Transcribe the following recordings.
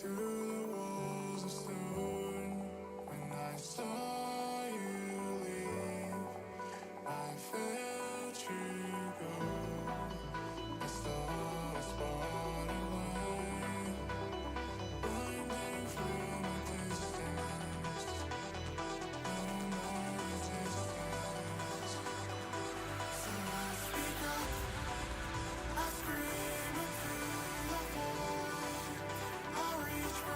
through the walls of stone. When I saw you leave, I felt you go. As the heart spotted light, blinding from a distance. No more resistance. So I speak up, I scream into the void. I reach for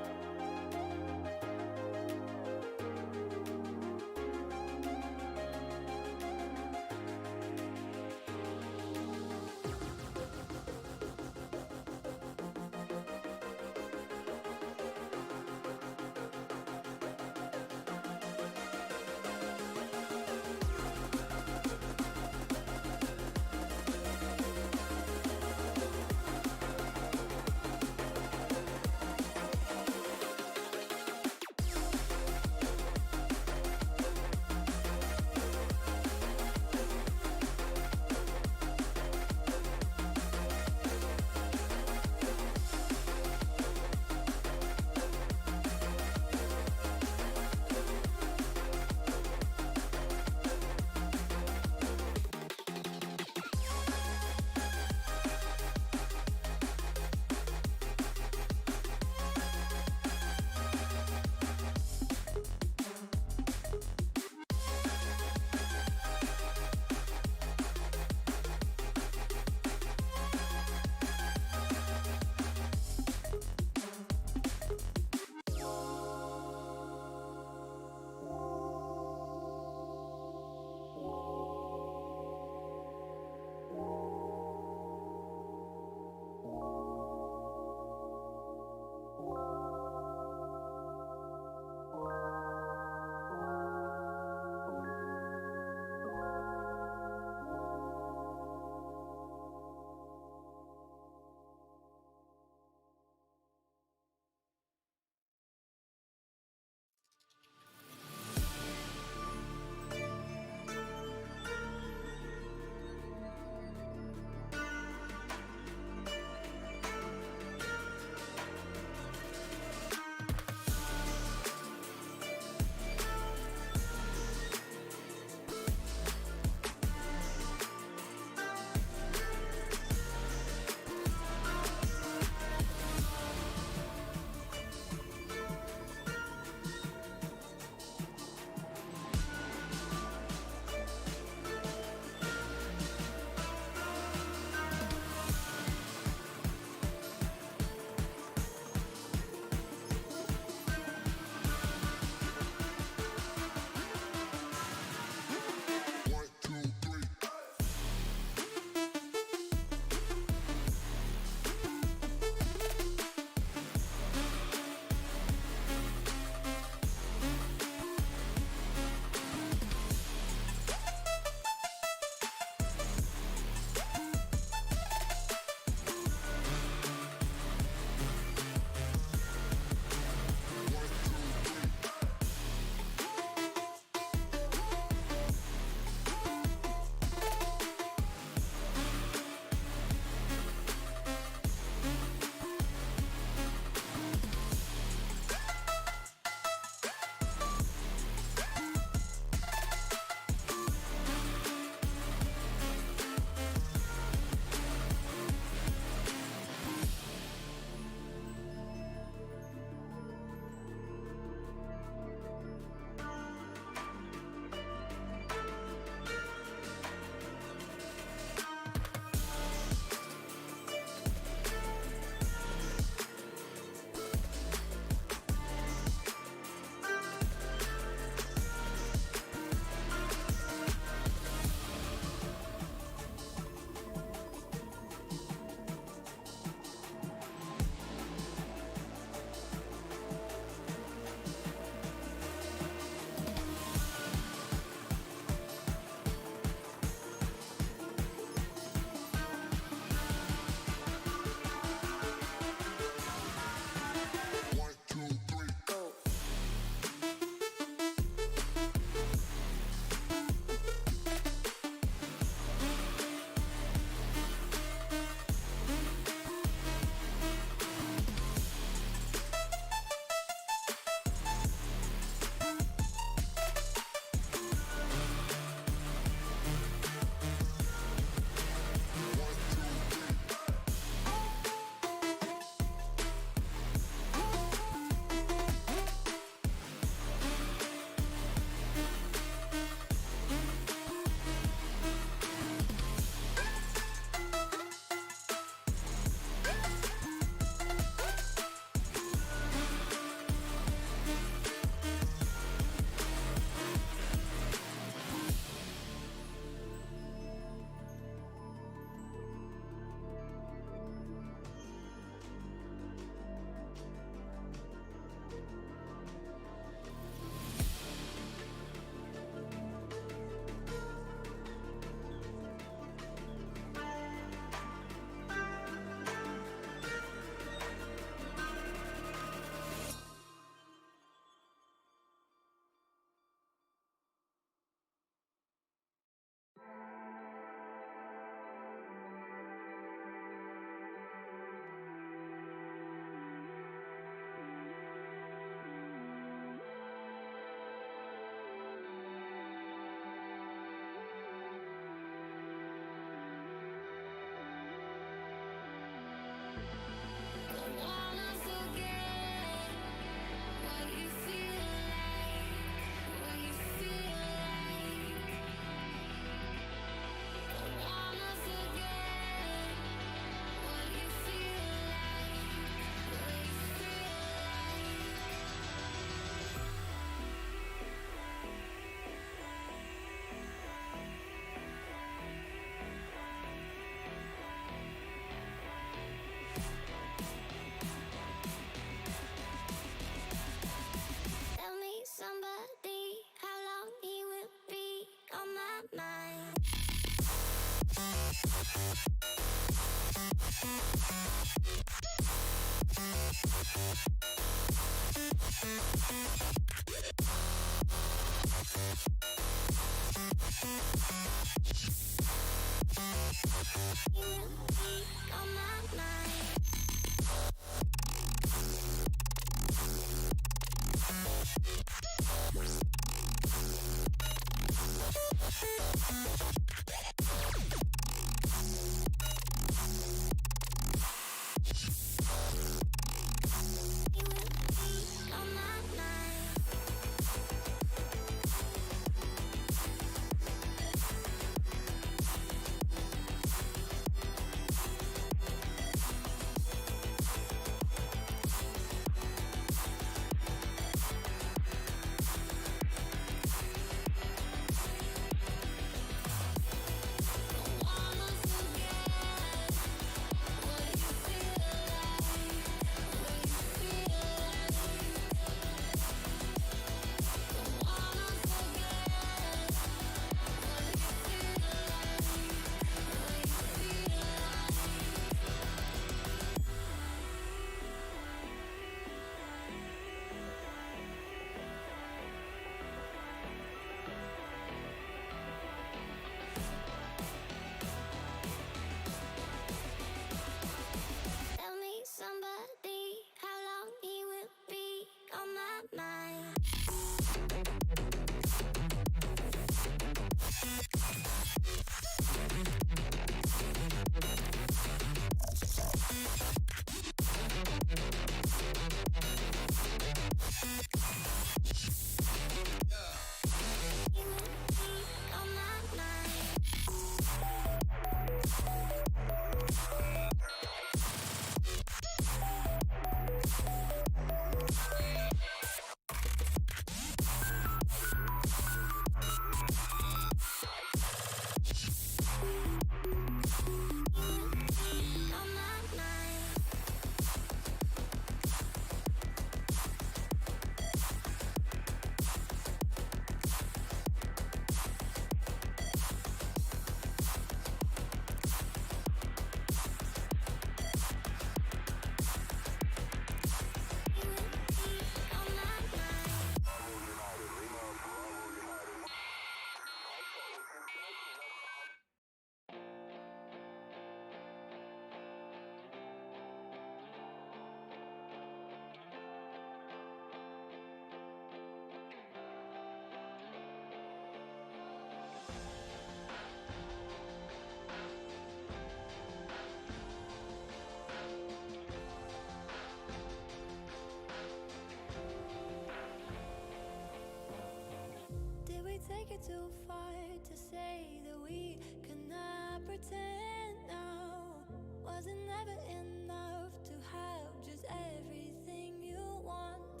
take it too far to say that we cannot pretend now? Was it never enough to have just everything you want?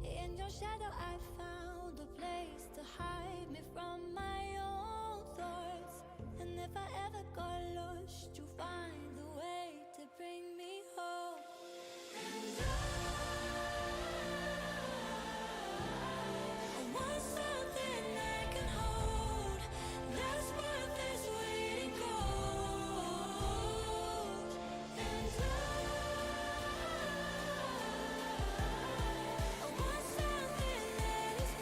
In your shadow I found a place to hide me from my own thoughts. And if I ever got lost, you find a way to bring me home. And I want something I can hold, that's worth this waiting cold. And I want something that is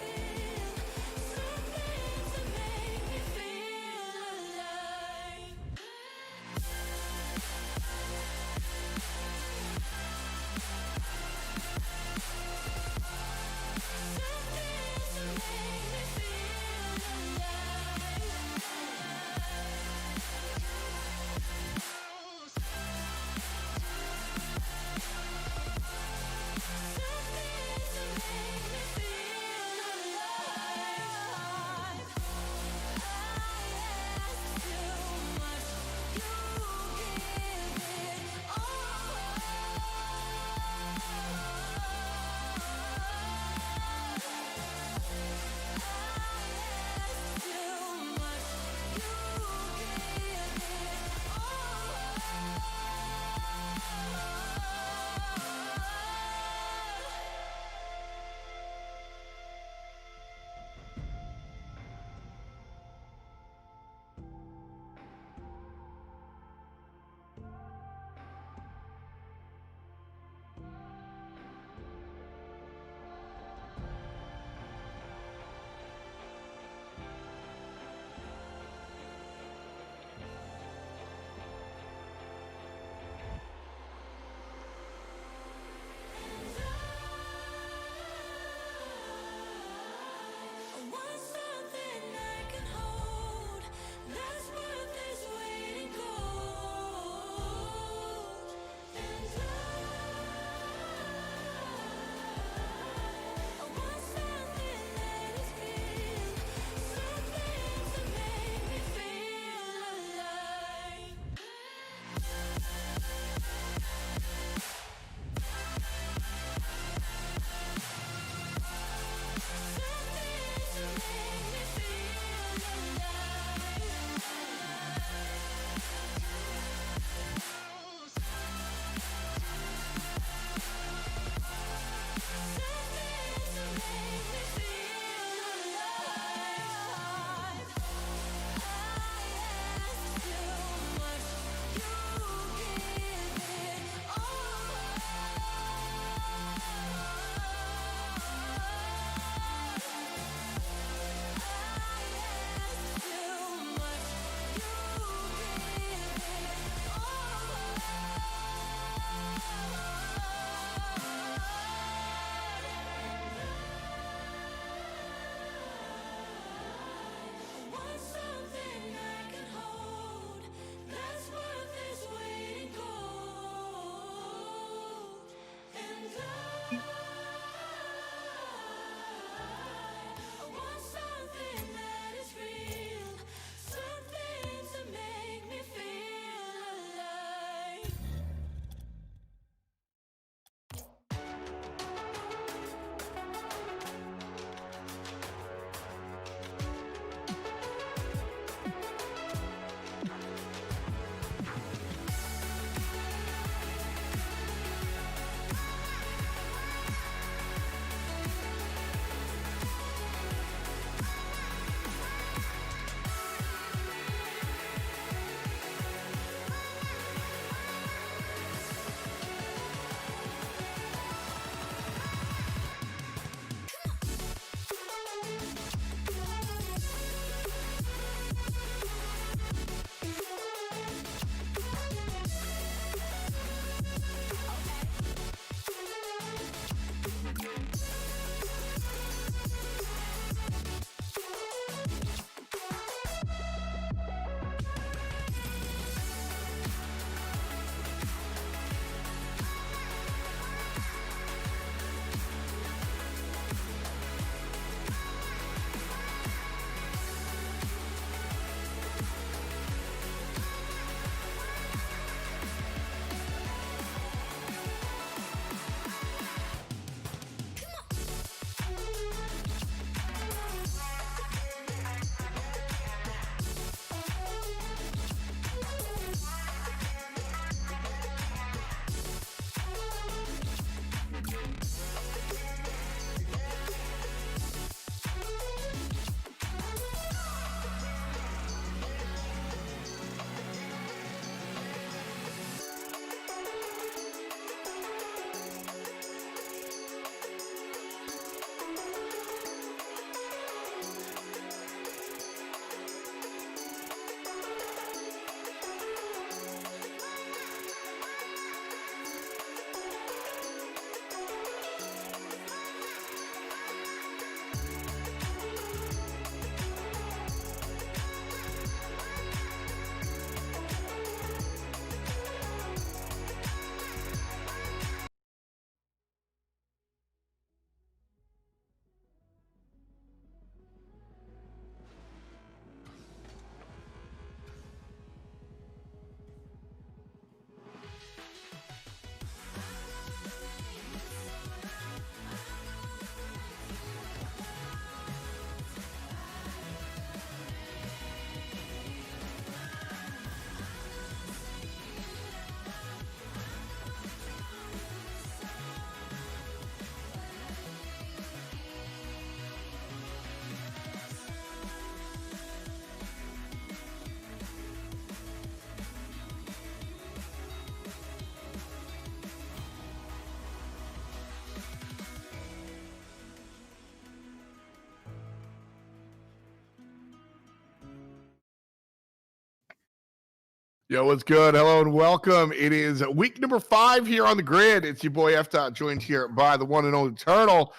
Yo, what's good? Hello and welcome. It is week number 5 here on the grid. It's your boy F. joined here by the one and only Turtle.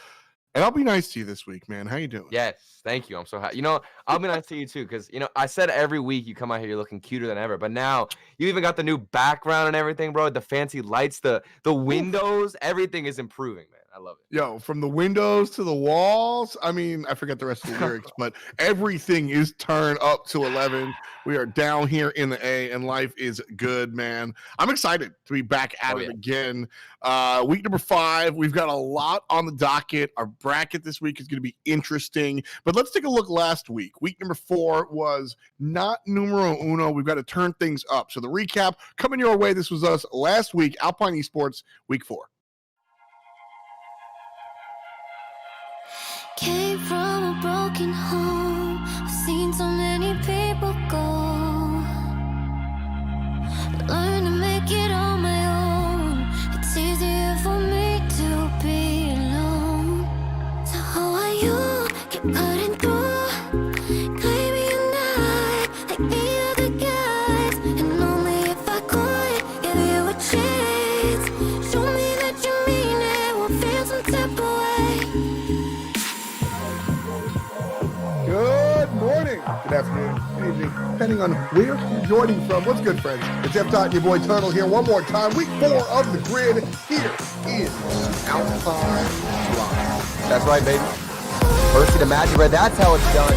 And I'll be nice to you this week, man. How you doing? Yes, thank you. I'm so happy. I'll be nice to you too, because I said every week you come out here, you're looking cuter than ever. But now you even got the new background and everything, bro. The fancy lights, the windows, everything is improving, man. I love it. Yo, from the windows to the walls. I mean, I forget the rest of the lyrics, but everything is turned up to 11. We are down here in the A, and life is good, man. I'm excited to be back at it again. Week number 5. We've got a lot on the docket. Our bracket this week is going to be interesting. But let's take a look last week. Week number 4 was not numero uno. We've got to turn things up. So the recap coming your way. This was us last week, Alpine Esports, week 4. Came from a broken home. I've seen so many people go. Learn to make it on my own. It's easier for me to be alone. So how are you? Keep cutting through. Claiming you're not like the other guys. And only if I could give you a chance. Show me that you mean it. We'll feel some type of way. Good morning, good afternoon, good evening, depending on where you're joining from. What's good, friends? It's F. Your boy Turtle here one more time. Week 4 of the grid. Here is Alpine Esports. That's right, baby. Percy the Majicbear, that's how it's done.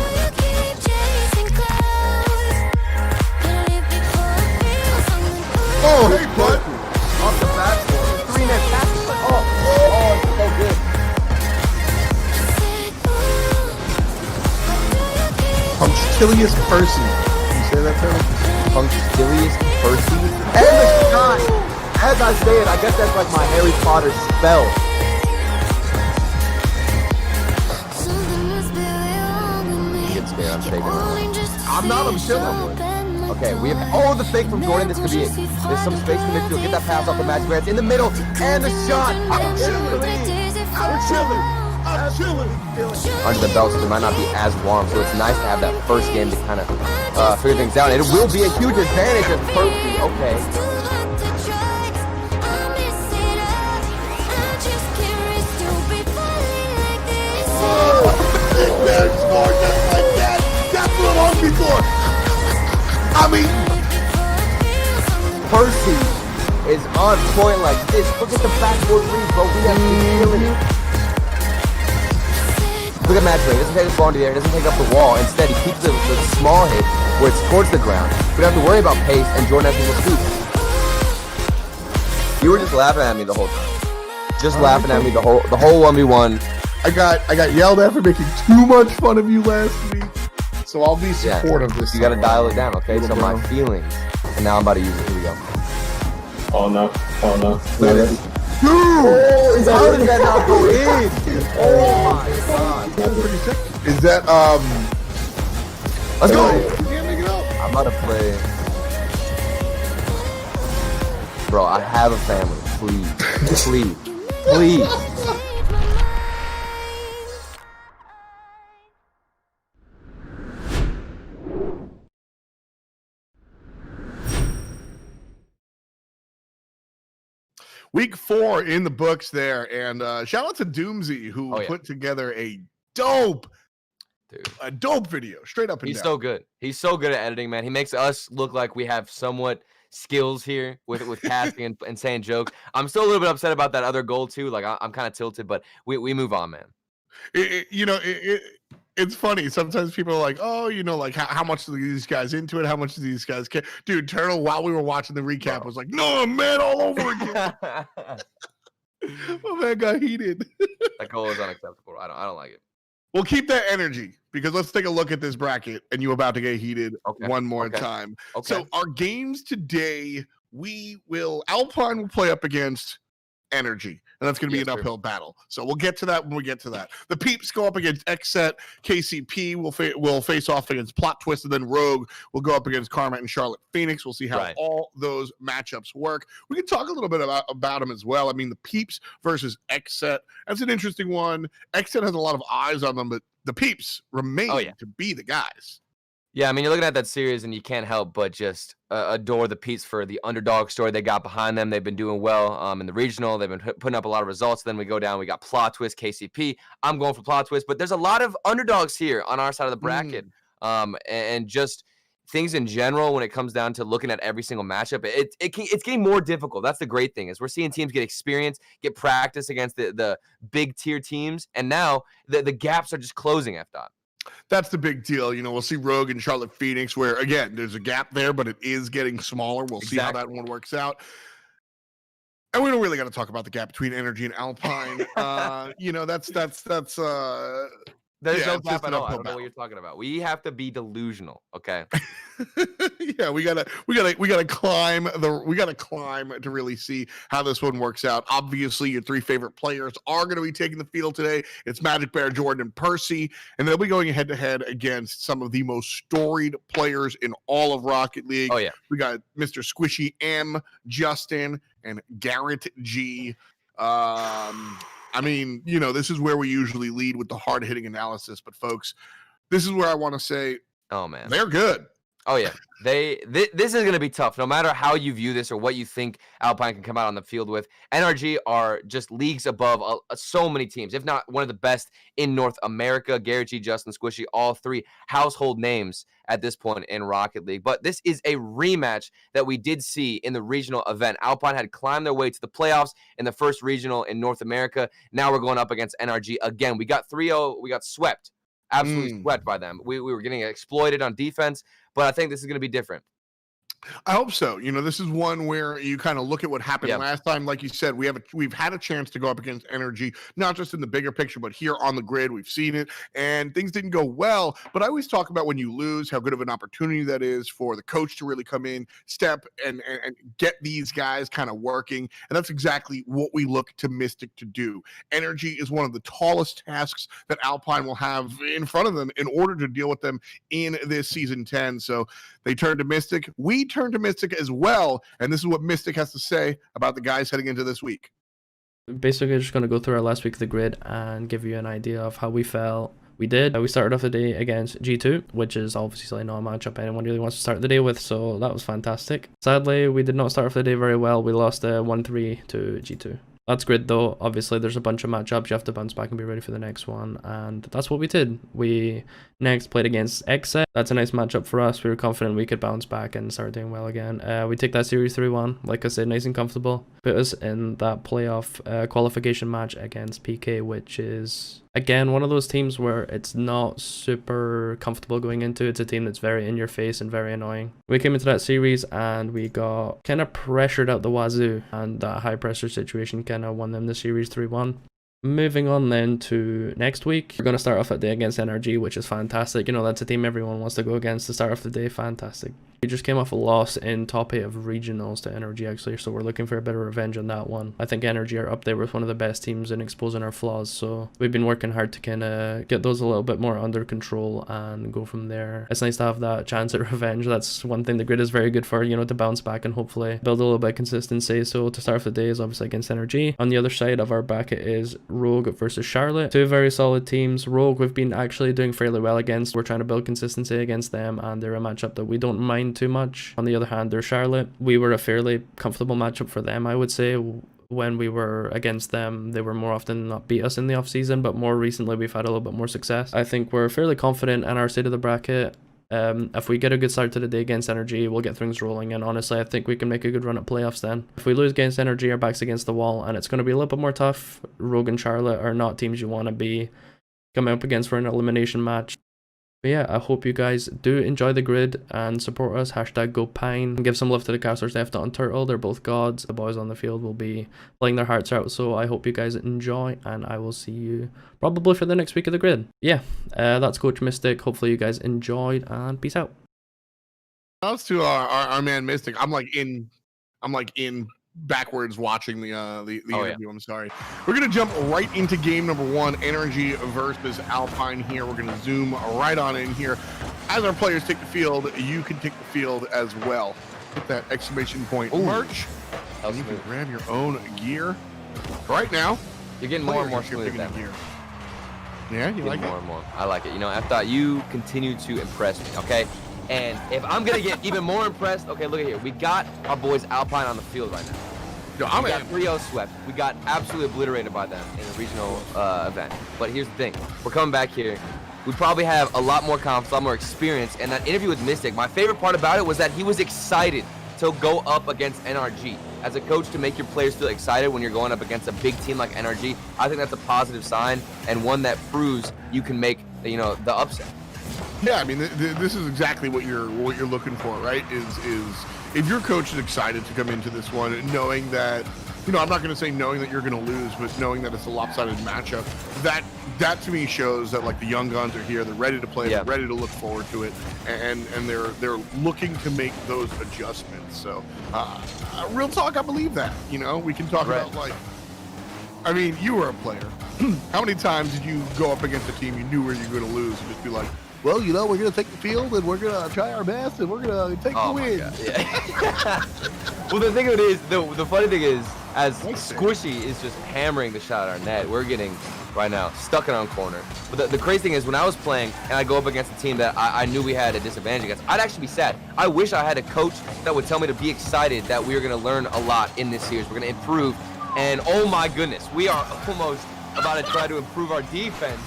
Oh, hey, bud. Off the backboard. 3-net pass. Oh, it's so good. Punctilious Percy. You say that, Turtle? Punctilious Percy. And the shot. As I say it, I guess that's like my Harry Potter spell. Get scared, I'm shaking it. I'm not, I'm chilling. Okay, we have the fake from Jordan. This could be it. There's some space in the midfield. Get that pass off the Majicbear. It's in the middle. And the shot. I'm chilling. Under the belt, so they might not be as warm. So it's nice to have that first game to kind of figure things out. And it will be a huge advantage of Percy. Okay. That's what I'm hungry for. I mean, Percy is on point like this. Look at the backboard read, bro. We have to killing it. Look at Majicbear. He doesn't take his ball into the air. He doesn't take up the wall. Instead, he keeps the small hit where it's towards the ground. We don't have to worry about pace, and Jordan has his speed. You were just laughing at me the whole time. Just laughing at me the whole 1v1. I got yelled at for making too much fun of you last week, so I'll be supportive this You got to dial it down, okay? So my feelings, and now I'm about to use it. Here we go. Oh no. Dude, how did that not go in? Oh my god. That's pretty sick. Is that Let's go. You can't make it up. I'm about to play. Bro, I have a family. Please. Week 4 in the books there, and shout out to Doomsy who put together a dope video, straight up and down. He's so good. He's so good at editing, man. He makes us look like we have somewhat skills here with casting and saying jokes. I'm still a little bit upset about that other goal too. Like I'm kind of tilted, but we move on, man. It's funny. Sometimes people are like, oh, like how much are these guys into it? How much do these guys care? Dude, Turtle, while we were watching the recap, was like, no, man, all over again. My man got heated. That goal is unacceptable. I don't like it. We'll keep that energy because let's take a look at this bracket, and you're about to get heated one more time. Okay. So our games today, Alpine will play up against Energy, and that's going to be an uphill battle. So we'll get to that when we get to that. The Peeps go up against Xset. KCP will face off against Plot Twist, and then Rogue will go up against Karma and Charlotte Phoenix. We'll see how all those matchups work. We can talk a little bit about them as well. I mean, the Peeps versus Xset. That's an interesting one. Xset has a lot of eyes on them, but the Peeps remain to be the guys. Yeah, I mean, you're looking at that series and you can't help but just adore the Pete's for the underdog story they got behind them. They've been doing well in the regional. They've been putting up a lot of results. Then we go down, we got Plot Twist, KCP. I'm going for Plot Twist, but there's a lot of underdogs here on our side of the bracket. And just things in general when it comes down to looking at every single matchup, it's getting more difficult. That's the great thing is we're seeing teams get experience, get practice against the big tier teams, and now the gaps are just closing, F. Dot. That's the big deal. You know, we'll see Rogue and Charlotte Phoenix, where again, there's a gap there, but it is getting smaller. We'll see how that one works out. And we don't really got to talk about the gap between Energy and Alpine. You know, that's There's yeah, no it's gap just at an all. I uphill don't know what you're talking about. We have to be delusional, okay? Yeah, we gotta climb to really see how this one works out. Obviously, your three favorite players are going to be taking the field today. It's Majicbear, Jordan, and Percy, and they'll be going head to head against some of the most storied players in all of Rocket League. Oh yeah, we got Mr. Squishy M, Justin, and Garrett G. I mean, you know, this is where we usually lead with the hard-hitting analysis, but folks, this is where I want to say, oh man, they're good. Oh yeah, this is going to be tough. No matter how you view this or what you think Alpine can come out on the field with, NRG are just leagues above so many teams, if not one of the best in North America. Garrett G, Justin, Squishy, all three household names at this point in Rocket League. But this is a rematch that we did see in the regional event. Alpine had climbed their way to the playoffs in the first regional in North America. Now we're going up against NRG again. We got 3-0. We got swept. Absolutely swept by them. We were getting exploited on defense, but I think this is going to be different. I hope so. You know, this is one where you kind of look at what happened last time. Like you said, we've had a chance to go up against Energy, not just in the bigger picture, but here on the grid, we've seen it, and things didn't go well. But I always talk about when you lose, how good of an opportunity that is for the coach to really come in, step, and get these guys kind of working. And that's exactly what we look to Miztik to do. Energy is one of the tallest tasks that Alpine will have in front of them in order to deal with them in this season 10. So they turn to Miztik. We turn to Miztik as well, and this is what Miztik has to say about the guys heading into this week. Basically, just going to go through our last week of the grid and give you an idea of how we felt. We started off the day against G2, which is obviously not a matchup anyone really wants to start the day with, so that was fantastic. Sadly, we did not start off the day very well. We lost 1-3 to G2. That's grid though. Obviously, there's a bunch of matchups. You have to bounce back and be ready for the next one. And that's what we did. We next played against Exet. That's a nice matchup for us. We were confident we could bounce back and start doing well again. We take that series 3-1. Like I said, nice and comfortable. Put us in that playoff qualification match against PK, which is, again, one of those teams where it's not super comfortable going into. It's a team that's very in your face and very annoying. We came into that series and we got kind of pressured out the wazoo, and that high pressure situation kind of won them the series 3-1. Moving on then to next week, we're going to start off at day against NRG, which is fantastic. You know, that's a team everyone wants to go against to start off the day. Fantastic. We just came off a loss in top 8 of regionals to NRG actually, so we're looking for a bit of revenge on that one. I think NRG are up there with one of the best teams in exposing our flaws, so we've been working hard to kind of get those a little bit more under control and go from there. It's nice to have that chance at revenge. That's one thing the grid is very good for, you know, to bounce back and hopefully build a little bit of consistency. So to start off the day is obviously against NRG. On the other side of our bracket is Rogue versus Charlotte. Two very solid teams. Rogue we've been actually doing fairly well against. We're trying to build consistency against them, and they're a matchup that we don't mind too much. On the other hand, they're Charlotte. We were a fairly comfortable matchup for them, I would say. When we were against them, they were more often than not beat us in the off season, but more recently we've had a little bit more success. I think we're fairly confident in our side of the bracket. If we get a good start to the day against Energy, we'll get things rolling, and honestly I think we can make a good run at playoffs then. If we lose against Energy, our back's against the wall, and it's going to be a little bit more tough. Rogue and Charlotte are not teams you want to be coming up against for an elimination match. But yeah, I hope you guys do enjoy the grid and support us. Hashtag GoPine. And give some love to the casters left on Turtle. They're both gods. The boys on the field will be playing their hearts out. So I hope you guys enjoy, and I will see you probably for the next week of the grid. Yeah, that's Coach Miztik. Hopefully you guys enjoyed, and peace out. Shouts to our man Miztik. I'm like in backwards watching the interview. I'm sorry. We're gonna jump right into game number 1, Energy versus Alpine. Here we're gonna zoom right on in here. As our players take the field, you can take the field as well. Hit that exclamation point merch. You can grab your own gear. Right now, you're getting more and more smooth gear. Yeah, you like it? More and more. I like it. You know, I thought you continue to impress me, okay? And if I'm gonna get even more impressed, okay, look at here. We got our boys Alpine on the field right now. Yo, I'm We got in. 3-0 swept. We got absolutely obliterated by them in the regional event. But here's the thing. We're coming back here. We probably have a lot more confidence, a lot more experience. And that interview with Miztik, my favorite part about it was that he was excited to go up against NRG. As a coach, to make your players feel excited when you're going up against a big team like NRG, I think that's a positive sign and one that proves you can make, you know, the upset. Yeah, I mean, this is exactly what you're looking for, right? Is if your coach is excited to come into this one, knowing that, you know, I'm not going to say knowing that you're going to lose, but knowing that it's a lopsided matchup, that to me shows that like the young guns are here, they're ready to play, they're ready to look forward to it, and they're looking to make those adjustments. So, real talk, I believe that. You know, we can talk about like, I mean, you were a player. How many times did you go up against a team you knew where you were going to lose and just be like, well, you know, we're going to take the field and we're going to try our best and we're going to take the win. Yeah. Well, the thing of it is, the funny thing is, as Squishy is just hammering the shot at our net, we're getting, right now, stuck in our own corner. But the crazy thing is, when I was playing and I go up against a team that I knew we had a disadvantage against, I'd actually be sad. I wish I had a coach that would tell me to be excited that we were going to learn a lot in this series. We're going to improve. And oh my goodness, we are almost about to try to improve our defense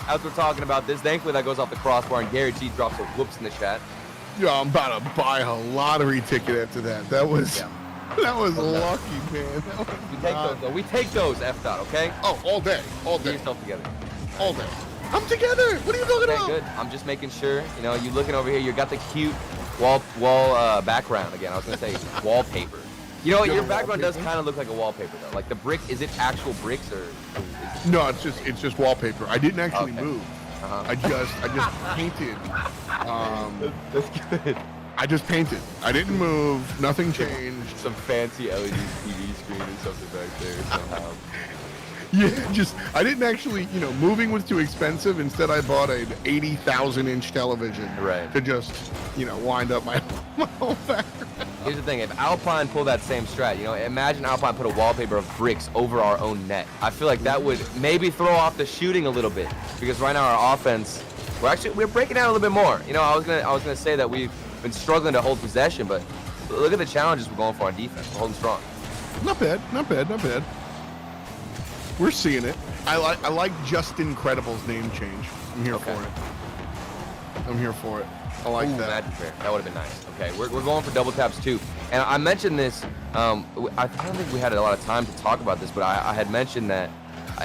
as we're talking about this. Thankfully, that goes off the crossbar, and Gary G drops a whoops in the chat. Yeah, I'm about to buy a lottery ticket after that. That was lucky, man. We take those, though. We take those, F dot, okay? Oh, all day. Get yourself together. All day. I'm together. What are you talking about? Good. I'm just making sure. You know, you looking over here. You got the cute wall background again. I was gonna say wallpaper. You know, your background does kind of look like a wallpaper though. Like the brick, is it actual bricks or? No, it's just wallpaper. I didn't actually move. Uh-huh. I just painted. That's good. I just painted. I didn't move. Nothing changed. Some fancy LED TV screen or something back there somehow. Yeah, I didn't actually, you know, moving was too expensive. Instead, I bought an 80,000-inch television to just, you know, wind up my whole background. Here's the thing, if Alpine pulled that same strat, you know, imagine Alpine put a wallpaper of bricks over our own net. I feel like that would maybe throw off the shooting a little bit, because right now our offense, we're breaking down a little bit more. You know, I was gonna say that we've been struggling to hold possession, but look at the challenges we're going for on defense. We're holding strong. Not bad. We're seeing it. I like Justin Credible's name change. I'm here for it. I like that. Majicbear. That would have been nice. Okay, we're going for double taps too. And I mentioned this, I don't think we had a lot of time to talk about this, but I had mentioned that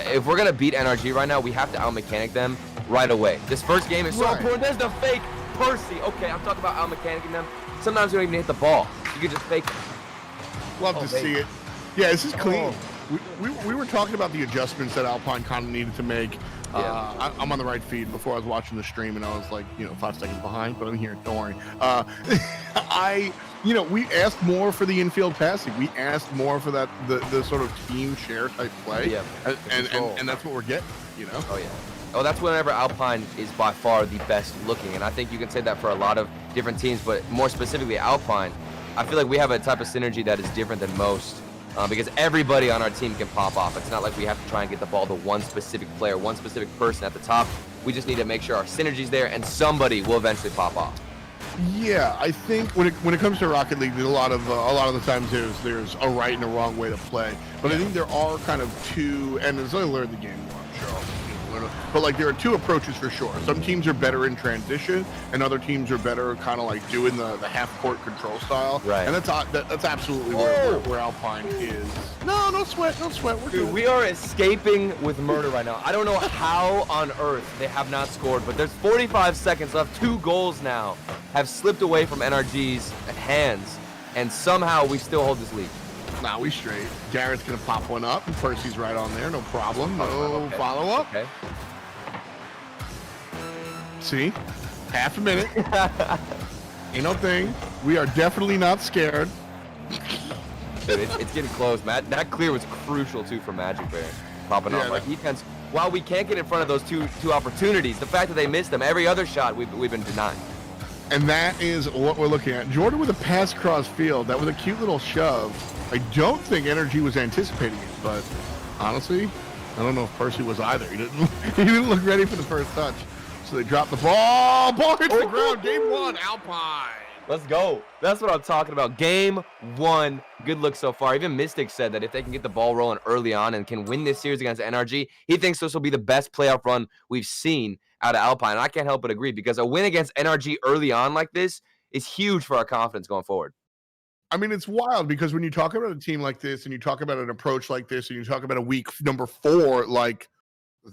if we're going to beat NRG right now, we have to out-mechanic them right away. This first game is so important. There's the fake Percy. Okay, I'm talking about out-mechanicking them. Sometimes we don't even hit the ball. You can just fake it. Love to see it. Yeah, this is clean. We were talking about the adjustments that Alpine kind of needed to make. I'm on the right feed. Before I was watching the stream and I was like, 5 seconds behind, but I'm here. Don't worry. We asked more for the infield passing. We asked more for that the sort of team share type play. Yeah, and that's what we're getting. Oh yeah. Oh, that's whenever Alpine is by far the best looking, and I think you can say that for a lot of different teams, but more specifically Alpine. I feel like we have a type of synergy that is different than most. Because everybody on our team can pop off. It's not like we have to try and get the ball to one specific player, one specific person at the top. We just need to make sure our synergy's there, and somebody will eventually pop off. Yeah, I think when it comes to Rocket League, there's a lot of the times there's a right and a wrong way to play. But I think there are kind of two, and as I learned the game more, I'm sure. But like there are two approaches for sure. Some teams are better in transition, and other teams are better kind of like doing the half-court control style. Right. And that's absolutely where Alpine is. No sweat. We're Dude, we are escaping with murder right now. I don't know how on earth they have not scored, but there's 45 seconds left. 2 goals now have slipped away from NRG's hands, and somehow we still hold this lead. Nah, we straight. Garrett's gonna pop one up, and Percy's right on there. No problem. No follow-up. Okay. See? Half a minute. Ain't no thing. We are definitely not scared. Dude, it's getting close, Matt. That clear was crucial, too, for Majicbear. Popping off. Our defense, while we can't get in front of those two opportunities, the fact that they missed them, every other shot we've been denying. And that is what we're looking at. Jordan with a pass cross field. That was a cute little shove. I don't think Energy was anticipating it, but honestly, I don't know if Percy was either. He didn't look ready for the first touch. So they drop the ball. Ball hits the ground. Game 1, Alpine. Let's go. That's what I'm talking about. Game 1. Good look so far. Even Miztik said that if they can get the ball rolling early on and can win this series against NRG, he thinks this will be the best playoff run we've seen out of Alpine. And I can't help but agree, because a win against NRG early on like this is huge for our confidence going forward. I mean, it's wild because when you talk about a team like this and you talk about an approach like this and you talk about a week number 4 like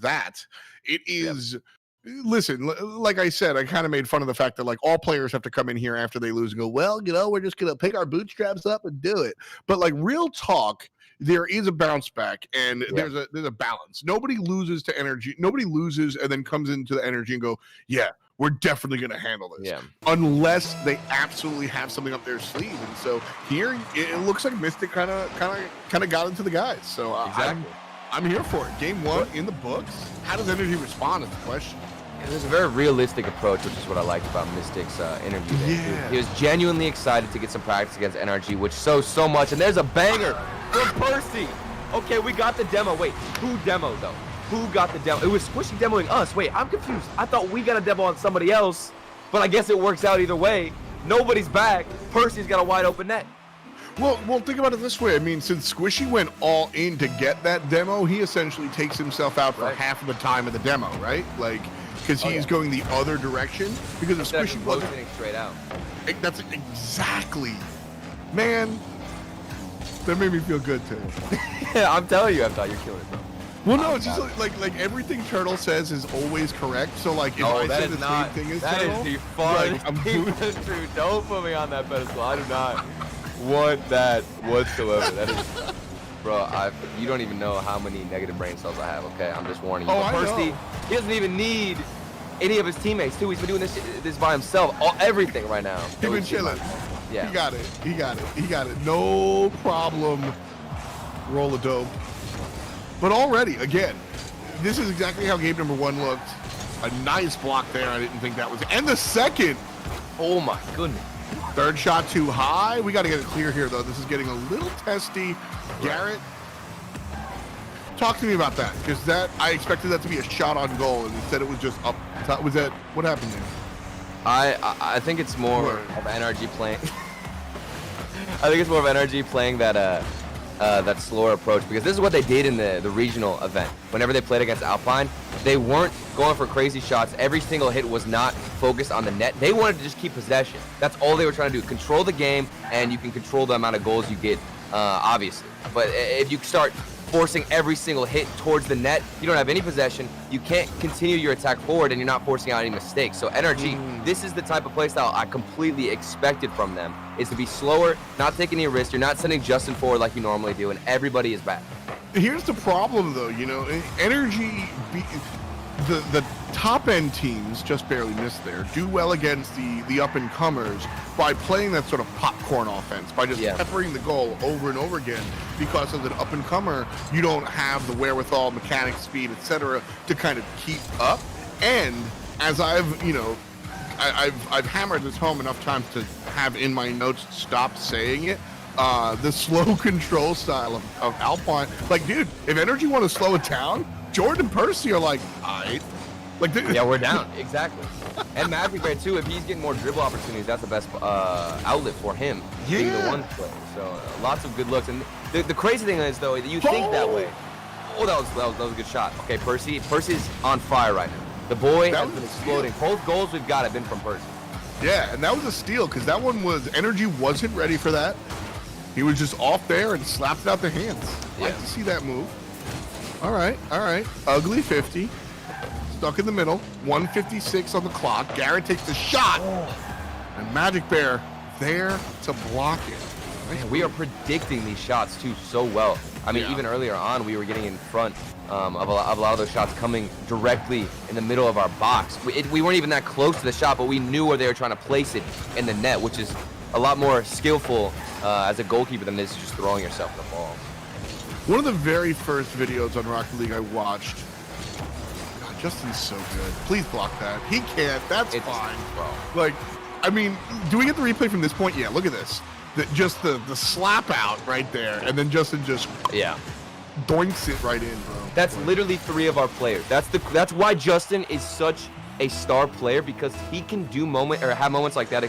that, it is... Yep. Listen, like I said, I kind of made fun of the fact that like all players have to come in here after they lose and go, well, you know, we're just going to pick our bootstraps up and do it. But like real talk, there is a bounce back and there's a balance. Nobody loses to energy. Nobody loses and then comes into the energy and go, yeah, we're definitely going to handle this. Yeah. Unless they absolutely have something up their sleeve. And so here it looks like Miztik kind of got into the guys. So exactly. I'm here for it. Game 1 in the books. How does energy respond is the question. There's a very realistic approach, which is what I liked about Miztik's interview there. Yeah. He was genuinely excited to get some practice against NRG, which shows so much. And there's a banger from Percy. Okay, we got the demo. Wait, who demoed, though? Who got the demo? It was Squishy demoing us. Wait, I'm confused. I thought we got a demo on somebody else, but I guess it works out either way. Nobody's back. Percy's got a wide open net. Well, think about it this way. I mean, since Squishy went all in to get that demo, he essentially takes himself out for half of the time of the demo, right? Like, because he's going the other direction. Because if Squishy wasn't rotating straight out. That's exactly, man. That made me feel good too. Yeah, I'm telling you, I thought you're killing it, bro. Well, no, it's just like everything Turtle says is always correct. So like, if I say the same thing as Turtle, that is the farthest thing that's true. Don't put me on that pedestal. I do not want that whatsoever. That is, bro. You don't even know how many negative brain cells I have. Okay, I'm just warning you. Oh, Percy, he doesn't even need any of his teammates too. He's been doing this by himself. Everything right now. He's been chilling. Yeah. He got it. No problem. Roll a dope. But already, again, this is exactly how game number 1 looked. A nice block there. I didn't think that was. And the second. Oh my goodness. Third shot too high. We got to get it clear here, though. This is getting a little testy. Garrett, talk to me about that, because I expected that to be a shot on goal, and instead it was just up top. Was that what happened there? I think it's more of NRG playing. I think it's more of NRG playing that slower approach, because this is what they did in the regional event. Whenever they played against Alpine, they weren't going for crazy shots. Every single hit was not focused on the net. They wanted to just keep possession. That's all they were trying to do. Control the game, and you can control the amount of goals you get, obviously. But if you start forcing every single hit towards the net, you don't have any possession. You can't continue your attack forward, and you're not forcing out any mistakes. So NRG, this is the type of playstyle I completely expected from them, is to be slower, not take any risks. You're not sending Justin forward like you normally do, and everybody is back. Here's the problem, though. You know, energy, the top end teams just barely missed there. Do well against the up and comers by playing that sort of popcorn offense, by just peppering the goal over and over again. Because as an up and comer, you don't have the wherewithal, mechanics, speed, etc., to kind of keep up. And as I've hammered this home enough times to have in my notes stop saying it. The slow control style of Alpine. Like, dude, if energy want to slow it down, Jordan and Percy are like, alright. Like, yeah, we're down. Exactly. And Majicbear too, if he's getting more dribble opportunities, that's the best outlet for him. Being the one player. So lots of good looks. And the crazy thing is, though, that you think that way. Oh, that was a good shot. Okay, Percy's on fire right now. The boy has been exploding. Both goals we've got have been from Percy. Yeah, and that was a steal, because that one was, energy wasn't ready for that. He was just off there and slapped it out the hands. Yeah. Like to see that move. All right. Ugly 50. Stuck in the middle. 1:56 on the clock. Garrett takes the shot. And Majicbear there to block it. Man, we are predicting these shots, too, so well. I mean, even earlier on, we were getting in front of a lot of those shots coming directly in the middle of our box. We weren't even that close to the shot, but we knew where they were trying to place it in the net, which is a lot more skillful as a goalkeeper than this just throwing yourself the ball. One of the very first videos on Rocket League I watched. God, Justin's so good. Please block that. He can't. That's fine. Like, I mean, do we get the replay from this point? Yeah, look at this. Just the slap out right there, and then Justin just doinks it right in, bro. That's literally 3 of our players. That's why Justin is such a star player because he can do have moments like that,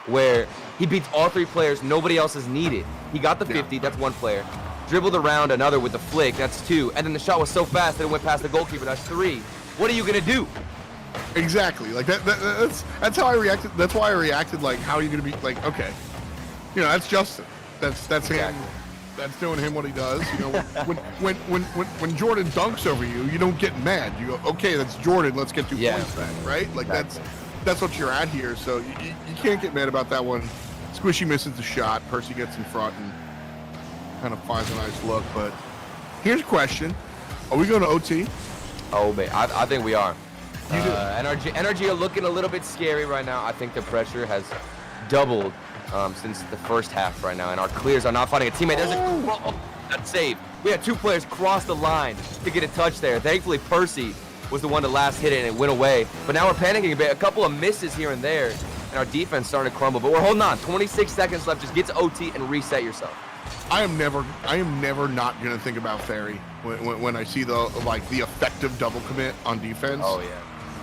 where he beats all 3 players, nobody else is needed. He got the 50, that's 1 player. Dribbled around another with the flick, that's 2. And then the shot was so fast that it went past the goalkeeper, that's 3. What are you gonna do? Exactly. Like that's how I reacted. That's why I reacted. Like, how are you gonna be like? Okay, you know, that's Justin. That's him. That's doing him what he does. You know, when Jordan dunks over you, you don't get mad. You go, okay, that's Jordan. Let's get 2 points back, right? Like that's what you're at here. So you can't get mad about that one. Squishy misses the shot. Percy gets in front and kind of finds a nice look. But here's a question: are we going to OT? Oh, man, I think we are. NRG are looking a little bit scary right now. I think the pressure has doubled since the first half right now, and our clears are not finding a teammate. There's that's save. We had 2 players cross the line to get a touch there. Thankfully, Percy was the one to last hit it, and it went away. But now we're panicking a bit. A couple of misses here and there, and our defense starting to crumble. But we're holding on. 26 seconds left. Just get to OT and reset yourself. I am never not gonna think about Ferry when I see the effective double commit on defense. Oh yeah.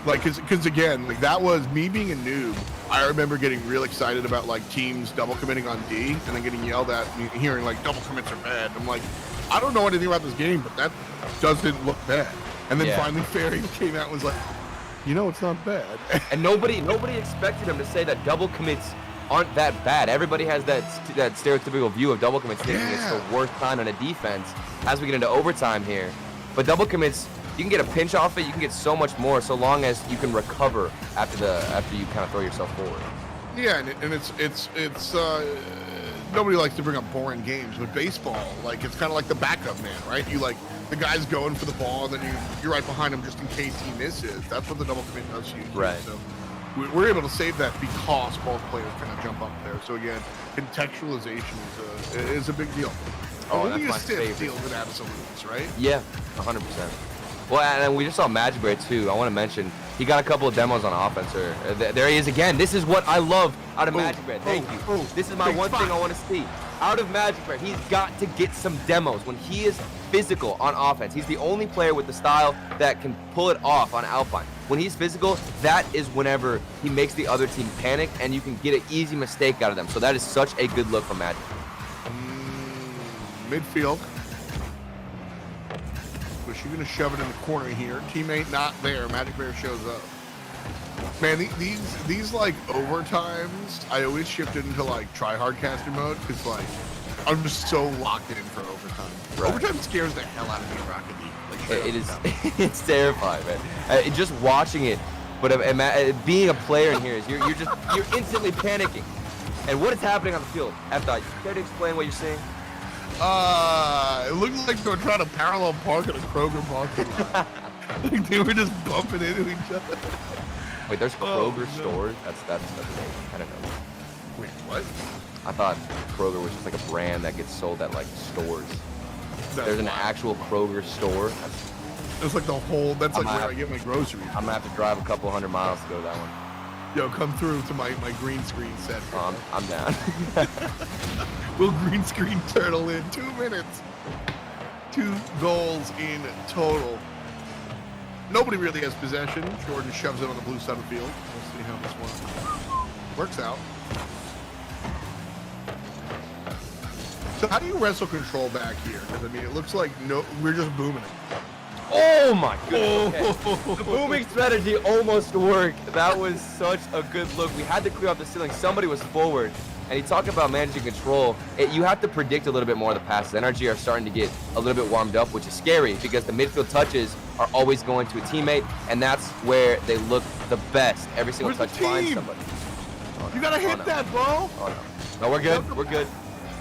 Like, cause again, like that was me being a noob. I remember getting real excited about like teams double committing on D and then getting yelled at and hearing like double commits are bad. I'm like, I don't know anything about this game, but that doesn't look bad. And then finally Ferry came out and was like, you know, it's not bad. And nobody expected him to say that double commits aren't that bad. Everybody has that stereotypical view of double commits thinking it's the worst kind on a defense as we get into overtime here. But double commits, you can get a pinch off it, you can get so much more so long as you can recover after you kind of throw yourself forward. Yeah, and it's nobody likes to bring up boring games, but baseball, like, it's kind of like the backup man, right? You like the guy's going for the ball, and then you're right behind him just in case he misses. That's what the double commit does to you. Right. So we're able to save that because both players kind of jump up there. So again, contextualization is a big deal. Oh, only that's a my stiff favorite. deals with absolutes, right? Yeah, 100%. Well, and we just saw Majicbear too. I want to mention he got a couple of demos on offense. There he is again. This is what I love out of Majicbear. Thank you. This is my one thing I want to see out of Majicbear. He's got to get some demos when he is physical on offense. He's the only player with the style that can pull it off on Alpine. When he's physical, that is whenever he makes the other team panic, and you can get an easy mistake out of them. So that is such a good look from Majicbear. Midfield. But you're going to shove it in the corner here. Teammate not there. Majicbear shows up. Man, these like overtimes, I always shift into like try-hard caster mode because like I'm just so locked in for overtime. Right. Overtime scares the hell out of me in Rocket League. Like, It is, it's terrifying, man. Just watching it, but being a player in here is you're instantly panicking. And what is happening on the field? After, you care to explain what you're seeing? It looked like they were trying to parallel park at a Kroger parking lot. Like they were just bumping into each other. Wait, there's Kroger stores? That's amazing. I don't know. Wait, what? I thought Kroger was just like a brand that gets sold at like stores. There's an actual Kroger store. It's like the whole. That's like where I get my groceries. I'm gonna have to drive a couple 100 miles to go to that one. Yo, come through to my green screen set. I'm down. We'll green screen turtle in 2 minutes. 2 goals in total. Nobody really has possession. Jordan shoves it on the blue side of the field. We'll see how this one works out. So how do you wrestle control back here? Because I mean, it looks like we're just booming it. Oh my goodness. Okay. The booming strategy almost worked. That was such a good look. We had to clear off the ceiling. Somebody was forward. And you talk about managing control. You have to predict a little bit more of the passes. NRG are starting to get a little bit warmed up, which is scary because the midfield touches are always going to a teammate, and that's where they look the best. Every single touch finds somebody. Oh, you gotta hit that, bro. Oh no. No, we're good. We're good.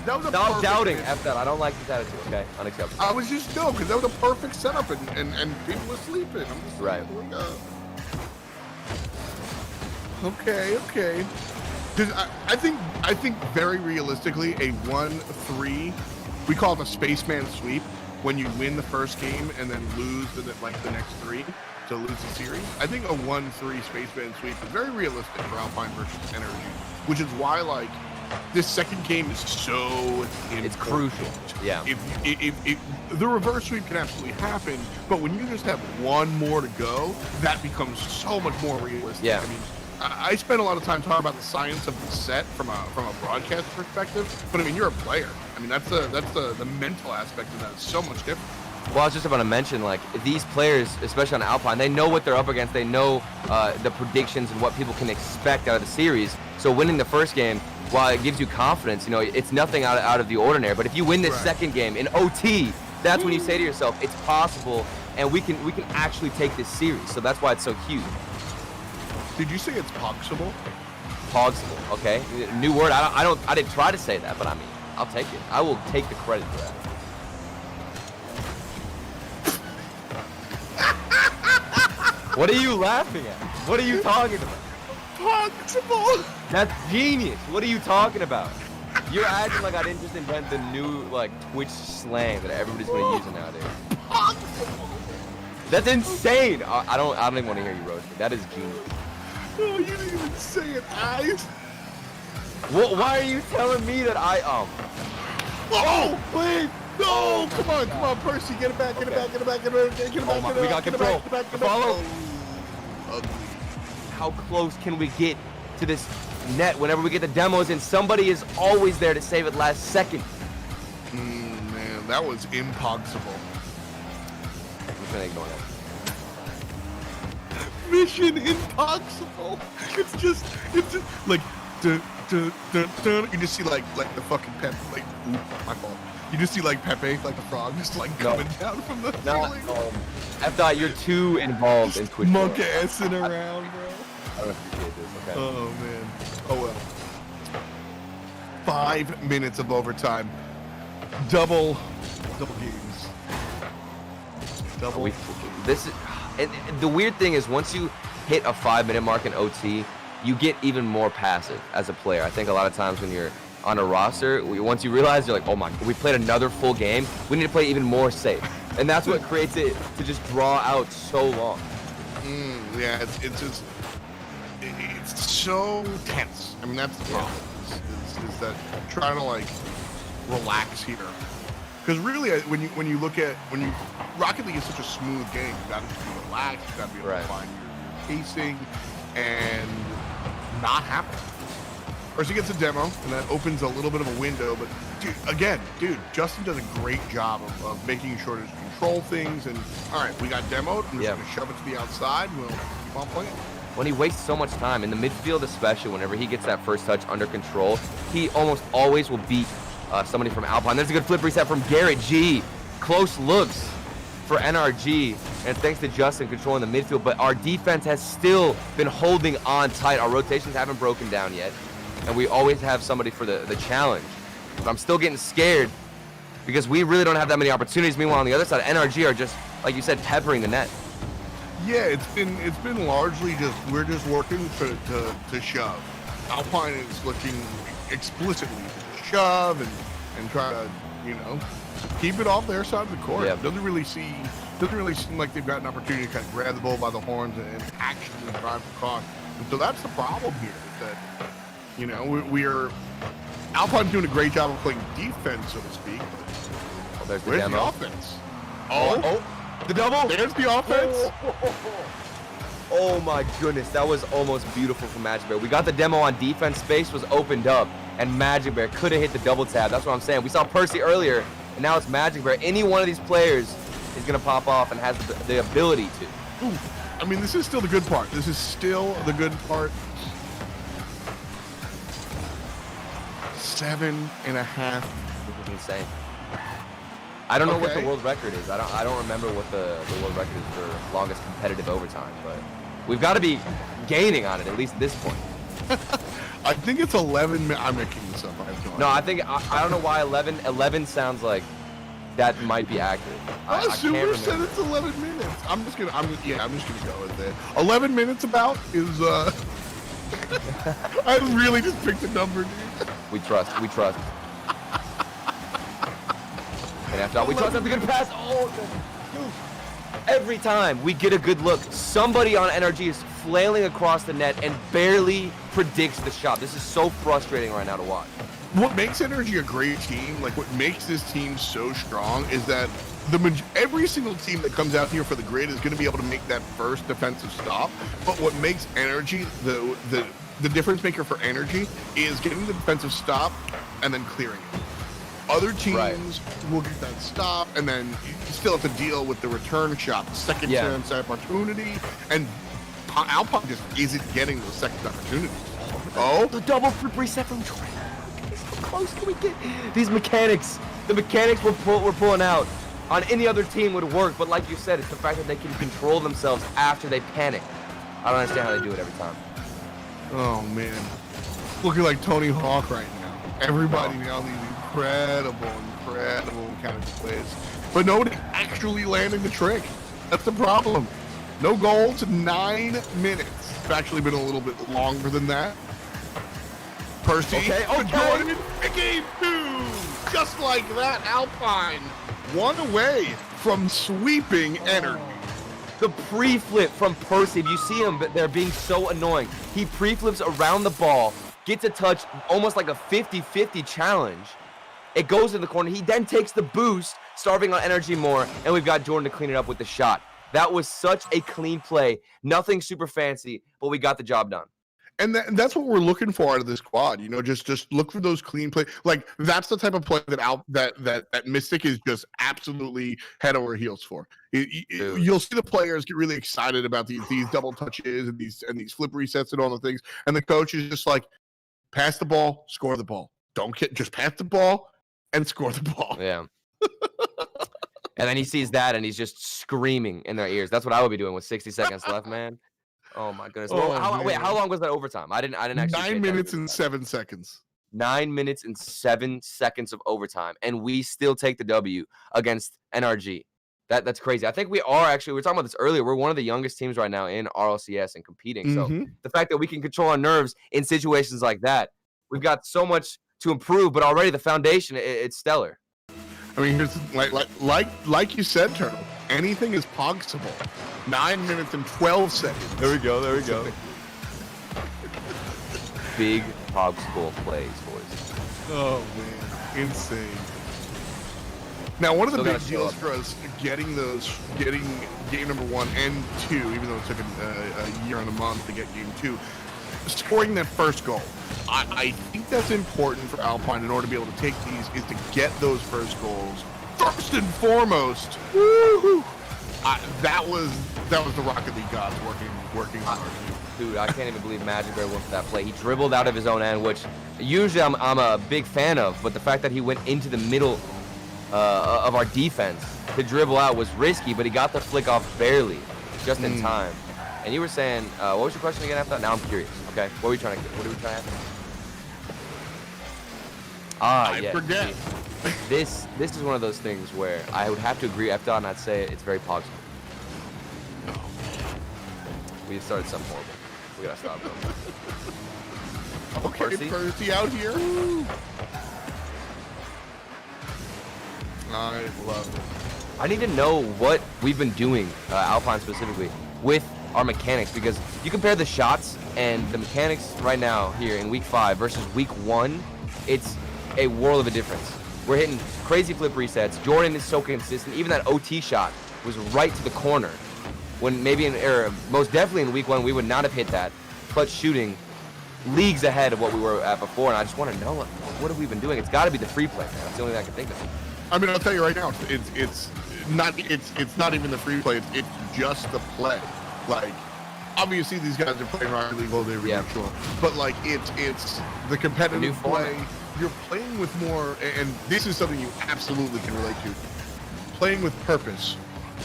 That was a Stop doubting. hit. F that. I don't like this attitude. Okay, unacceptable. I was just because that was a perfect setup, and people were sleeping. I'm just right. Okay. Because I think very realistically, a 1-3, we call it a spaceman sweep, when you win the first game and then lose the next 3 to lose the series. I think a 1-3 spaceman sweep is very realistic for Alpine versus Energy, which is why like this second game is so important. It's crucial. Yeah. If the reverse sweep can absolutely happen, but when you just have one more to go, that becomes so much more realistic. Yeah. I mean, I spend a lot of time talking about the science of the set from a broadcast perspective, but I mean, you're a player. I mean, that's the mental aspect of that is so much different. Well, I was just about to mention, like, these players, especially on Alpine, they know what they're up against. They know the predictions and what people can expect out of the series. So winning the first game, while it gives you confidence, you know, it's nothing out of the ordinary. But if you win this second game in OT, that's when you say to yourself, it's possible, and we can actually take this series. So that's why it's so huge. Did you say it's possible? Possible, okay? New word. I didn't try to say that, but I mean, I'll take it. I will take the credit for that. What are you laughing at? What are you talking about? Possible. That's genius. What are you talking about? You're acting like I didn't just invent the new like Twitch slang that everybody's gonna use nowadays. Possible. That's insane. I don't even want to hear you roast me. That is genius. Oh, you didn't even say it, eyes. Why are you telling me that I Oh, please. No, come on, Percy, get it back, get it back, get it back, get it back, get it back, get it back, we got control. Get it back, get it back. Follow. Ugly. How close can we get to this net whenever we get the demos in? Somebody is always there to save it last second. Man, that was impossible. I'm just gonna ignore that. Mission impossible. It's just like you just see like the fucking Pepe, like my fault. You just see like Pepe, like the frog, just like coming down from the ceiling. I thought you're too involved in Twitch. Monk-assing around, bro. I don't appreciate this. Okay. Oh man. Oh well. 5 minutes of overtime. Double games. Double. This is and the weird thing is once you hit a 5-minute mark in OT, you get even more passive as a player. I think a lot of times when you're on a roster, once you realize you're like, oh my, we played another full game, we need to play even more safe, and that's what creates it to just draw out so long. Yeah, it's so tense. I mean, that's the problem. Is that trying to like relax here? Because really, when you look at Rocket League is such a smooth game, you got to be relaxed, you got to be able to find your pacing and not happen. First, he gets a demo, and that opens a little bit of a window. But dude, Justin does a great job of making sure to control things. And all right, we got demoed. I'm just gonna shove it to the outside. And we'll keep on playing. When he wastes so much time in the midfield, especially whenever he gets that first touch under control, he almost always will beat somebody from Alpine. There's a good flip reset from Garrett G. Close looks for NRG, and thanks to Justin controlling the midfield. But our defense has still been holding on tight. Our rotations haven't broken down yet, and we always have somebody for the challenge. But I'm still getting scared because we really don't have that many opportunities. Meanwhile, on the other side, NRG are just, like you said, peppering the net. Yeah, it's been largely we're just working to shove. Alpine is looking explicitly to shove and try to, keep it off their side of the court. Yeah. Doesn't really seem like they've got an opportunity to kind of grab the bull by the horns and actually drive the car. And so that's the problem here, is that we're Alpine's doing a great job of playing defense, so to speak. There's the Where's demo. the offense? The double. There's the offense. Oh my goodness, that was almost beautiful from Majicbear. We got the demo on defense, space was opened up, and Majicbear could have hit the double tab. That's what I'm saying. We saw Percy earlier, and now it's Majicbear. Any one of these players is going to pop off and has the ability to. Ooh, I mean, this is still the good part. This is still the good part. 7.5. This is insane. I don't know what the world record is. I don't remember what the world record is for longest competitive overtime, but we've got to be gaining on it at least at this point. I think it's 11 minutes. I'm making this up. I think I don't know why 11 sounds like that might be accurate. I can't remember. Said it's 11 minutes. I'm just gonna go with it. 11 minutes about is I really just picked a number, dude. We trust. And after all, we trust. That's a good pass. Oh, dude. Every time we get a good look, somebody on NRG is flailing across the net and barely predicts the shot. This is so frustrating right now to watch. What makes NRG a great team, like what makes this team so strong, is that every single team that comes out here for the grid is going to be able to make that first defensive stop. But what makes NRG the difference maker for NRG is getting the defensive stop and then clearing it. Other teams will get that stop, and then you still have to deal with the return shot, the second chance opportunity, and Alpine just isn't getting those second opportunities. Oh, the double flip reset from Jordan. How close can we get? These mechanics, the mechanics we're pulling out on any other team would work, but like you said, it's the fact that they can control themselves after they panic. I don't understand how they do it every time. Oh man, looking like Tony Hawk right now. Everybody now these incredible kind of plays, but nobody actually landing the trick. That's the problem. No goals in 9 minutes. It's actually been a little bit longer than that. Percy, Jordan, game 2. Just like that, Alpine 1 away from sweeping NRG. The pre-flip from Percy, if you see him, but they're being so annoying. He pre-flips around the ball, gets a touch, almost like a 50-50 challenge. It goes in the corner. He then takes the boost, starving on energy more, and we've got Jordan to clean it up with the shot. That was such a clean play. Nothing super fancy, but we got the job done. And that's what we're looking for out of this squad. You know, just look for those clean plays. Like that's the type of play that Miztik is just absolutely head over heels for. You'll see the players get really excited about these double touches and these flip resets and all the things, and the coach is just like, pass the ball, score the ball. Just pass the ball and score the ball. Yeah. And then he sees that and he's just screaming in their ears. That's what I would be doing with 60 seconds left, man. Oh my goodness. Wait, how long was that overtime? I didn't actually. 9 minutes and 7 seconds. 9 minutes and 7 seconds of overtime, and we still take the W against NRG. That's crazy. I think we are actually. We were talking about this earlier. We're one of the youngest teams right now in RLCS and competing. So the fact that we can control our nerves in situations like that, we've got so much to improve. But already the foundation, it's stellar. I mean, here's like you said, Turtle. Anything is possible. 9 minutes and 12 seconds. There we go. Big Hogspool plays, boys. Oh man, insane. Now, one of the big deals for us getting game number 1 and 2, even though it took a year and a month to get game 2, scoring that first goal. I think that's important for Alpine in order to be able to take these, is to get those first goals first and foremost. Woo-hoo! That was the Rocket League gods working hard. Dude, I can't even believe Majicbear went for that play. He dribbled out of his own end, which usually I'm a big fan of, but the fact that he went into the middle of our defense to dribble out was risky, but he got the flick off barely, just in time. And you were saying, what was your question again after that? Now I'm curious. Okay, what were we trying to ask? I forget. This is one of those things where I would have to agree. After and I'd say it's very possible. We started something horrible. We gotta stop though. Okay, Percy out here. I love it. I need to know what we've been doing, Alpine specifically, with our mechanics, because you compare the shots and the mechanics right now here in week 5 versus week 1, it's a world of a difference. We're hitting crazy flip resets. Jordan is so consistent. Even that OT shot was right to the corner, when maybe most definitely in week 1 we would not have hit that. Clutch shooting leagues ahead of what we were at before, and I just want to know what have we been doing. It's got to be the free play, man. That's the only thing I can think of. I mean, I'll tell you right now, it's not even the free play. It's just the play. Like, obviously these guys are playing Rocket League all day, sure. But like, it's the competitive play. You're playing with more, and this is something you absolutely can relate to. Playing with purpose.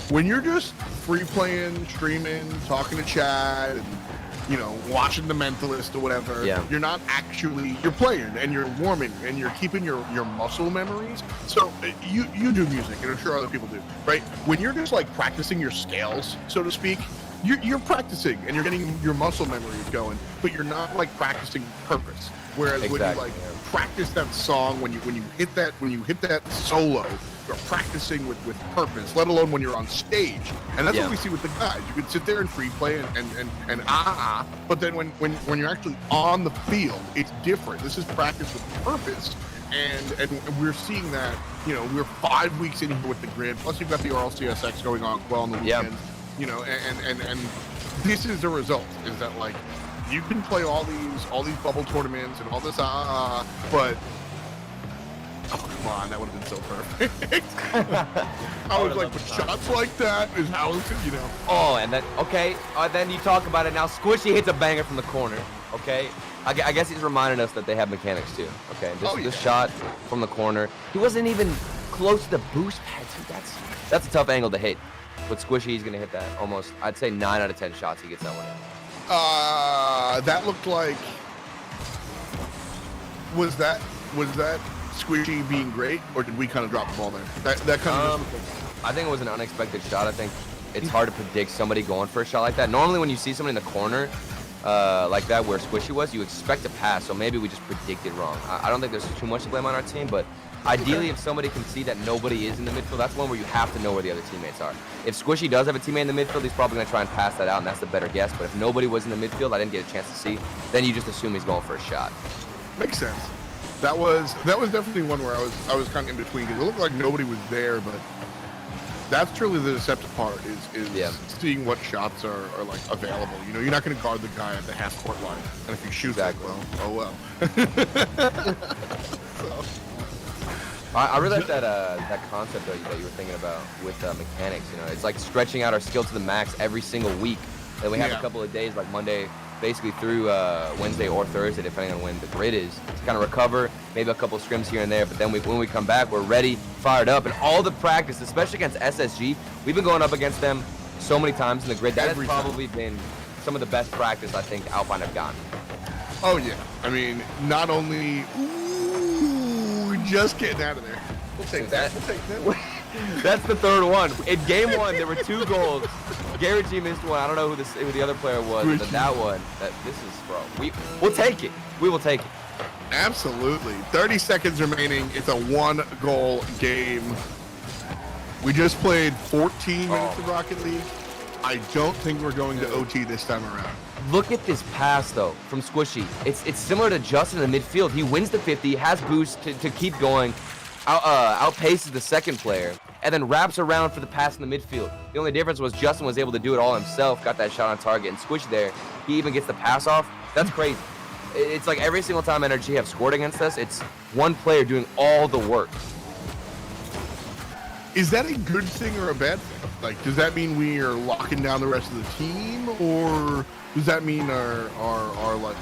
When you're just free playing, streaming, talking to Chad, and, you know, watching The Mentalist or whatever, you're not actually, you're playing and you're warming and you're keeping your muscle memories. So you do music, and I'm sure other people do, right? When you're just like practicing your scales, so to speak, you're practicing and you're getting your muscle memories going, but you're not like practicing purpose. Whereas when you like practice that song, when you hit that solo, are practicing with purpose, let alone when you're on stage. And that's what we see with the guys. You can sit there and free play but then when you're actually on the field, it's different. This is practice with purpose. And we're seeing that, you know, we're 5 weeks in here with the grid. Plus you've got the RLCS going on well on the weekends. You know, and this is the result, is that like you can play all these bubble tournaments and all this but oh come on, that would have been so perfect. I was like, but shots like that is how it's, you know. Oh, and then then you talk about it now. Squishy hits a banger from the corner. Okay, I guess he's reminding us that they have mechanics too. Okay, this shot from the corner, he wasn't even close to the boost pad. Dude, that's a tough angle to hit. But Squishy, he's gonna hit that almost. I'd say 9 out of 10 shots he gets that one in. That looked like. Was that Squishy being great, or did we kind of drop the ball there? That kind of. I think it was an unexpected shot. I think it's hard to predict somebody going for a shot like that. Normally, when you see somebody in the corner like that, where Squishy was, you expect a pass. So maybe we just predicted wrong. I don't think there's too much to blame on our team, but. Ideally, if somebody can see that nobody is in the midfield, that's one where you have to know where the other teammates are. If Squishy does have a teammate in the midfield, he's probably going to try and pass that out, and that's the better guess. But if nobody was in the midfield, I didn't get a chance to see, then you just assume he's going for a shot. Makes sense. That was definitely one where I was kind of in between, because it looked like nobody was there, but that's truly the deceptive part is seeing what shots are like available. You know, you're not going to guard the guy at the half court line, and if you shoot that well, so. I really like that concept though that you were thinking about with mechanics. You know, it's like stretching out our skill to the max every single week. Then we have a couple of days like Monday, basically through Wednesday or Thursday, depending on when the grid is, to kind of recover, maybe a couple of scrims here and there. But then when we come back, we're ready, fired up, and all the practice, especially against SSG, we've been going up against them so many times in the grid. That has probably been some of the best practice I think Alpine have gotten. Oh yeah, I mean, not only. Just getting out of there. We'll take that. That's the third one. In game 1, there were 2 goals. Garrett G missed one. I don't know who the other player was, but that one. This is, bro. We'll take it. We will take it. Absolutely. 30 seconds remaining. It's a 1-goal game. We just played 14 minutes of Rocket League. I don't think we're going to OT this time around. Look at this pass, though, from Squishy. It's similar to Justin in the midfield. He wins the 50, has boost to keep going, outpaces the second player, and then wraps around for the pass in the midfield. The only difference was Justin was able to do it all himself, got that shot on target, and Squishy there, he even gets the pass off. That's crazy. It's like every single time NRG have scored against us, it's one player doing all the work. Is that a good thing or a bad thing? Like, does that mean we are locking down the rest of the team, or does that mean our like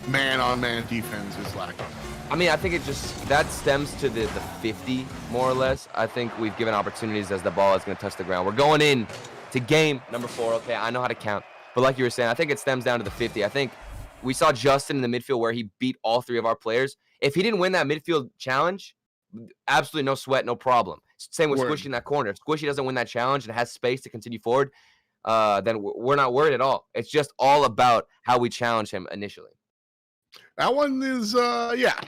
man-on-man defense is lacking? I mean, I think that stems to the 50 more or less. I think we've given opportunities as the ball is going to touch the ground. We're going in to game number 4. Okay, I know how to count, but like you were saying, I think it stems down to the 50. I think we saw Justin in the midfield where he beat all 3 of our players. If he didn't win that midfield challenge, absolutely no sweat, no problem. Same with Squishy in that corner. If Squishy doesn't win that challenge and has space to continue forward, then we're not worried at all. It's just all about how we challenge him initially. That one is,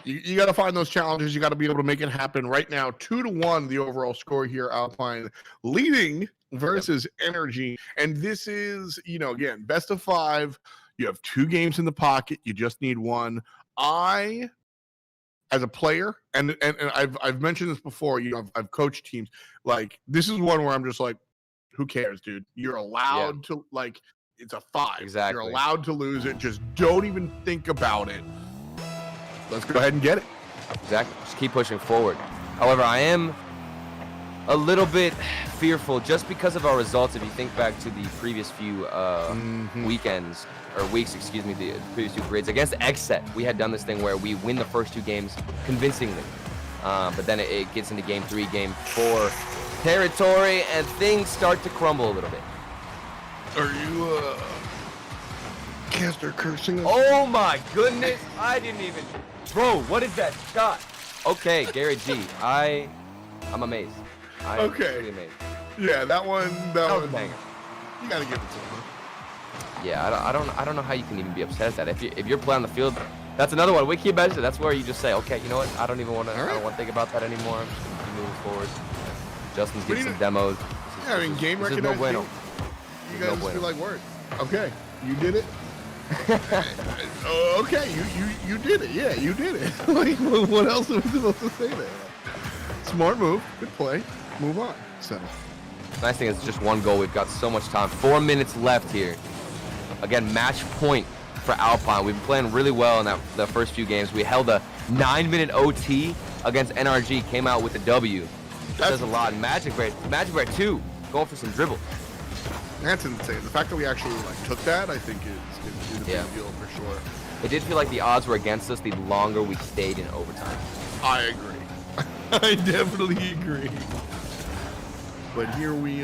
you got to find those challenges. You got to be able to make it happen. Right now, 2-1, the overall score here, Alpine leading versus Energy. And this is, you know, again, best of 5. You have 2 games in the pocket. You just need 1. As a player, and I've mentioned this before, you know, I've coached teams. Like, this is one where I'm just like, who cares, dude? You're allowed to, like, it's a 5. Exactly. You're allowed to lose it. Just don't even think about it. Let's go ahead and get it. Exactly. Just keep pushing forward. However, I am a little bit fearful just because of our results. If you think back to the previous few weekends, or weeks, excuse me, the previous 2 grids against XSET, we had done this thing where we win the first 2 games convincingly, but then it gets into game 3, game 4 territory, and things start to crumble a little bit. Are you caster cursing us? Oh my goodness, I didn't even, bro, what is that shot? Okay, Garrett G, I'm amazed. I'm really amazed. Yeah, that one was a banger. You gotta give it to him. Yeah, I don't know how you can even be upset at that. If you're playing on the field, that's another one. We keep mentioning. That's where you just say, okay, you know what? I don't want to think about that anymore. I'm just gonna keep moving forward. Justin's getting some demos. Yeah, I mean, game this is recognized. no bueno. You No guys bueno. feel like word. Okay, you did it. Okay, you did it. Yeah, you did it. Like, what else are we supposed to say there? Smart move. Good play. Move on. So. Nice thing is just one goal. We've got so much time. 4 minutes left here. Again, match point for Alpine. We've been playing really well in the first few games. We held a 9-minute OT against NRG. Came out with a W. That says a lot. Majicbear 2, going for some dribbles. That's insane. The fact that we actually took that, I think, is a big deal for sure. It did feel like the odds were against us the longer we stayed in overtime. I agree. I definitely agree. But here we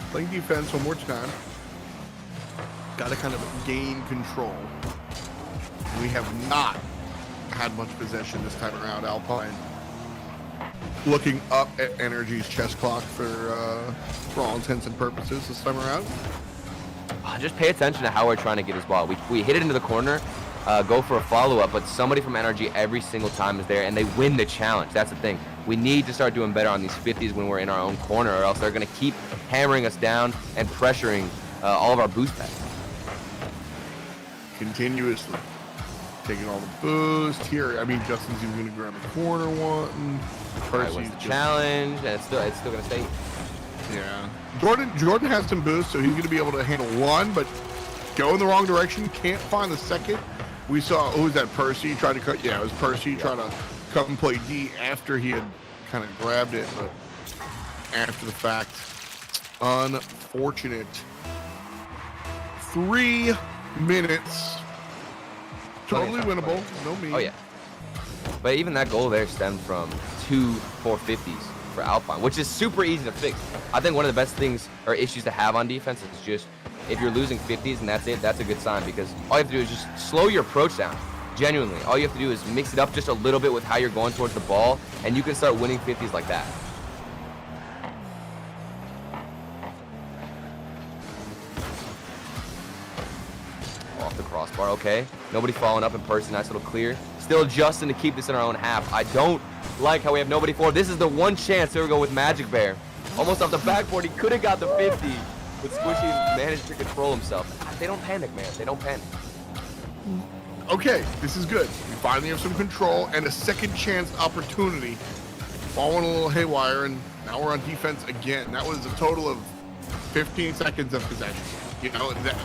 playing defense one more time. Got to kind of gain control. We have not had much possession this time around. Alpine looking up at Energy's chess clock for all intents and purposes this time around. Just pay attention to how we're trying to get his ball. We hit it into the corner, go for a follow-up, but somebody from NRG every single time is there, and they win the challenge. That's the thing. We need to start doing better on these 50s when we're in our own corner, or else they're going to keep hammering us down and pressuring all of our boost packs. Continuously taking all the boost here. I mean, Justin's even going to grab a corner one. Percy wins the challenge, and it's still going to stay. Yeah. Jordan has some boost, so he's going to be able to handle one, but go in the wrong direction. Can't find the second. We saw, who was that, Percy? Tried to cut. Yeah, it was Percy trying to come and play D after he had kind of grabbed it, but after the fact. Unfortunate. 3 minutes. Totally winnable. No me. Oh, yeah. But even that goal there stemmed from 2 450s for Alpine, which is super easy to fix. I think one of the best things or issues to have on defense is just if you're losing 50s and that's it, that's a good sign, because all you have to do is just slow your approach down. Genuinely, all you have to do is mix it up just a little bit with how you're going towards the ball, and you can start winning 50s like that. Off the crossbar, okay. Nobody following up in person, nice little clear. Still adjusting to keep this in our own half. I don't like how we have nobody forward. This is the one chance. There we go with Majicbear. Almost off the backboard, he could have got the 50, but Squishy managed to control himself. They don't panic, man. They don't panic. Okay, this is good. We finally have some control and a second chance opportunity. Falling a little haywire, and now we're on defense again. That was a total of 15 seconds of possession. You know, that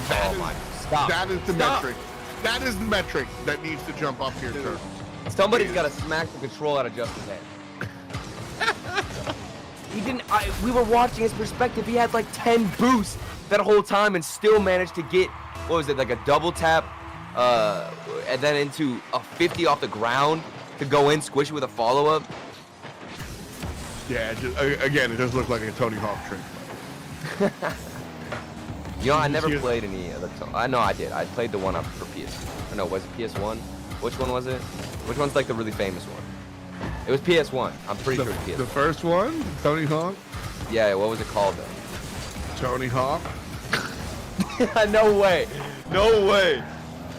is the metric. That is the metric that needs to jump up here, sir. Somebody's got to smack the control out of Justin's head. He didn't. We were watching his perspective. He had like 10 boosts that whole time and still managed to get, what was it, like a double tap, and then into a 50 off the ground to go in, squish it with a follow-up. Yeah, again, it does look like a Tony Hawk trick. You know, I never played any of the. I know I did. I played the one up for PS. Or no, was it PS1? Which one was it? Which one's like the really famous one? It was PS1. I'm pretty sure it was PS1. The first one, Tony Hawk. Yeah. What was it called though? Tony Hawk. No way. No way.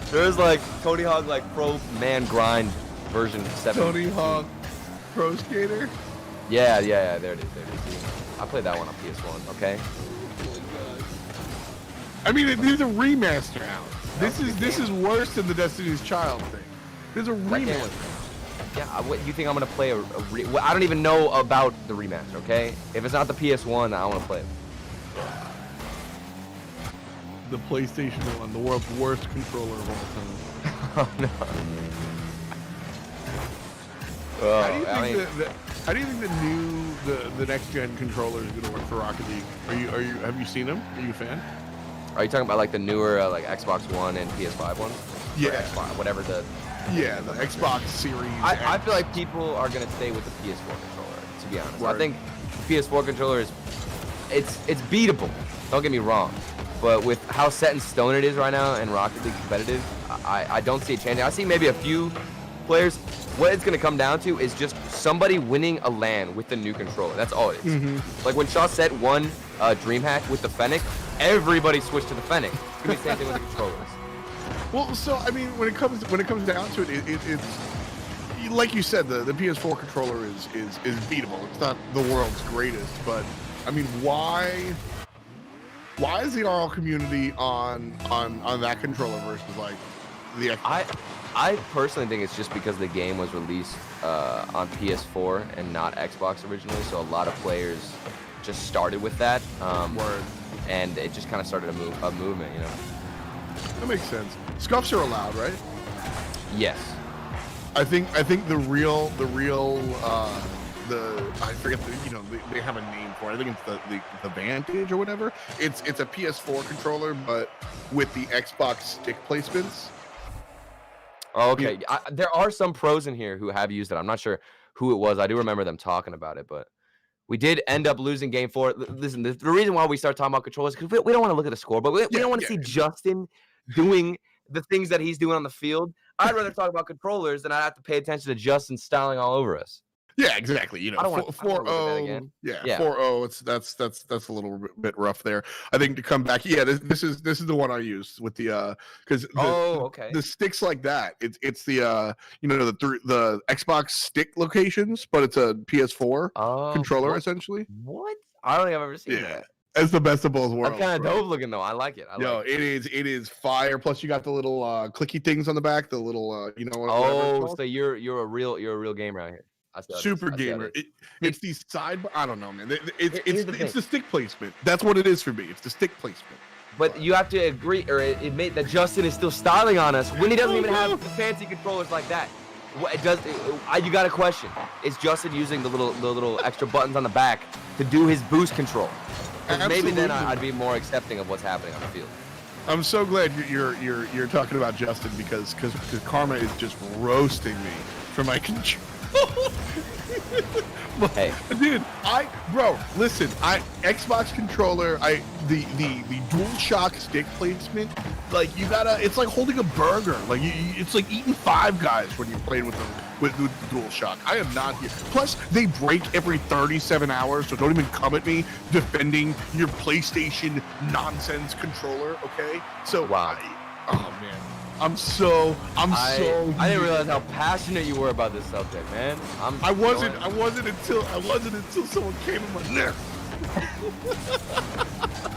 There's like Tony Hawk like Pro Man Grind version 7. Tony Hawk Pro Skater. Yeah. There it is. I played that one on PS1. Okay. I mean, there's a remaster out. This is worse than the Destiny's Child thing. There's a remaster. Yeah, what you think I'm gonna play well, I don't even know about the remaster. Okay, if it's not the PS1, I want to play it. The PlayStation 1, the world's worst controller of all time. Oh no. How do you think the next gen controller is gonna work for Rocket League? Have you seen them? Are you a fan? Are you talking about like the newer like Xbox One and PS5 ones? Yeah. Or Xbox, whatever the. Yeah, the Xbox Series. I feel like people are gonna stay with the PS4 controller. To be honest, Word. I think the PS4 controller is it's beatable. Don't get me wrong, but with how set in stone it is right now and Rocket League competitive, I don't see it changing. I see maybe a few players. What it's gonna come down to is just somebody winning a LAN with the new controller. That's all it is. Mm-hmm. Like when Shawset won DreamHack with the Fennec, everybody switched to the Fennec. It's gonna be the same thing with the controllers. Well, so I mean, when it comes down to it, it's like you said, the PS4 controller is beatable. It's not the world's greatest, but I mean, why is the RL community on that controller versus like the Xbox? I personally think it's just because the game was released on PS4 and not Xbox originally, so a lot of players just started with that. Word. And it just kind of started a movement, you know. That makes sense. Scuffs are allowed, right? Yes. I think the real I forget they have a name for it. I think it's the Vantage or whatever. It's a PS4 controller, but with the Xbox stick placements. Oh, okay. There are some pros in here who have used it. I'm not sure who it was. I do remember them talking about it, but we did end up losing game 4. Listen, the reason why we start talking about controllers is because we don't want to look at the score, but we don't want to see Justin doing the things that he's doing on the field. I'd rather talk about controllers than I have to pay attention to Justin styling all over us. Yeah, exactly. You know, 4-0. Yeah, 4-0. That's a little bit rough there. I think to come back. Yeah, this is the one I used with the because the sticks like that. It's the the Xbox stick locations, but it's a PS4 controller essentially. What? I don't think I've ever seen that. It's the best of both worlds. That's kind of dope looking though. I like it. It is fire. Plus you got the little clicky things on the back. The little so you're a real gamer out here. Super gamer. It's the side. I don't know, man. It's the stick placement. That's what it is for me. It's the stick placement. But you have to agree or admit that Justin is still styling on us when he doesn't even have the fancy controllers like that. You got a question? Is Justin using the little extra buttons on the back to do his boost control? Maybe then I'd be more accepting of what's happening on the field. I'm so glad you're talking about Justin because Karma is just roasting me for my control. Hey, dude, listen, Xbox controller, the DualShock stick placement, like it's like holding a burger, like it's like eating Five Guys when you're playing with them with the DualShock. I am not here. Plus, they break every 37 hours, so don't even come at me defending your PlayStation nonsense controller, okay? So, wow. Oh man. I didn't realize how passionate you were about this subject, man. I wasn't until someone came in my neck.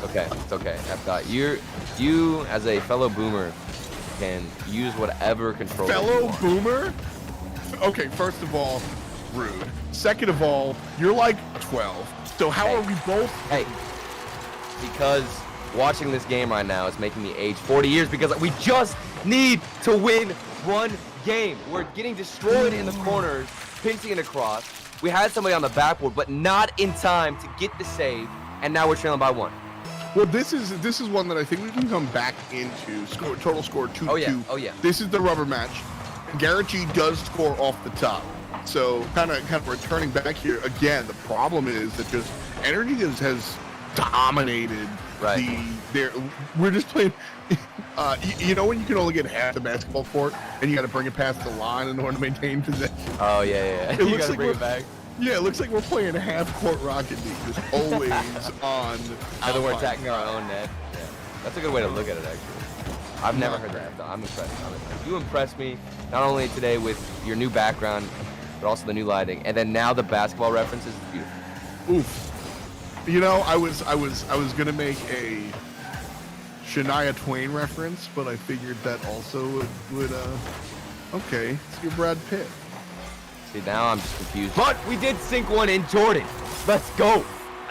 It's okay. You as a fellow boomer can use whatever controller. Fellow boomer? Okay, first of all, rude. Second of all, you're like 12. So how are we both? Hey, because watching this game right now is making me age 40 years because we just need to win one game. We're getting destroyed in the corners, pinching it across. We had somebody on the backboard, but not in time to get the save, and now we're trailing by 1. Well, this is one that I think we can come back into. Total score 2-2. Oh yeah. This is the rubber match. Garrett G does score off the top. So kind of returning back here again. The problem is that just energy has dominated. Right. We're just playing. When you can only get half the basketball court and you got to bring it past the line in order to maintain possession. Oh yeah. It looks like bring it back. Yeah, it looks like we're playing a half-court Rocket League, just always on. Either we're attacking our own net. Yeah. That's a good way to look at it, actually. I've never heard that. I'm impressed. You impressed me not only today with your new background, but also the new lighting, and then now the basketball references is beautiful. Oof. I was gonna make a Shania Twain reference, but I figured that also would okay, it's your Brad Pitt. See, now I'm just confused. But we did sink one in Jordan. Let's go.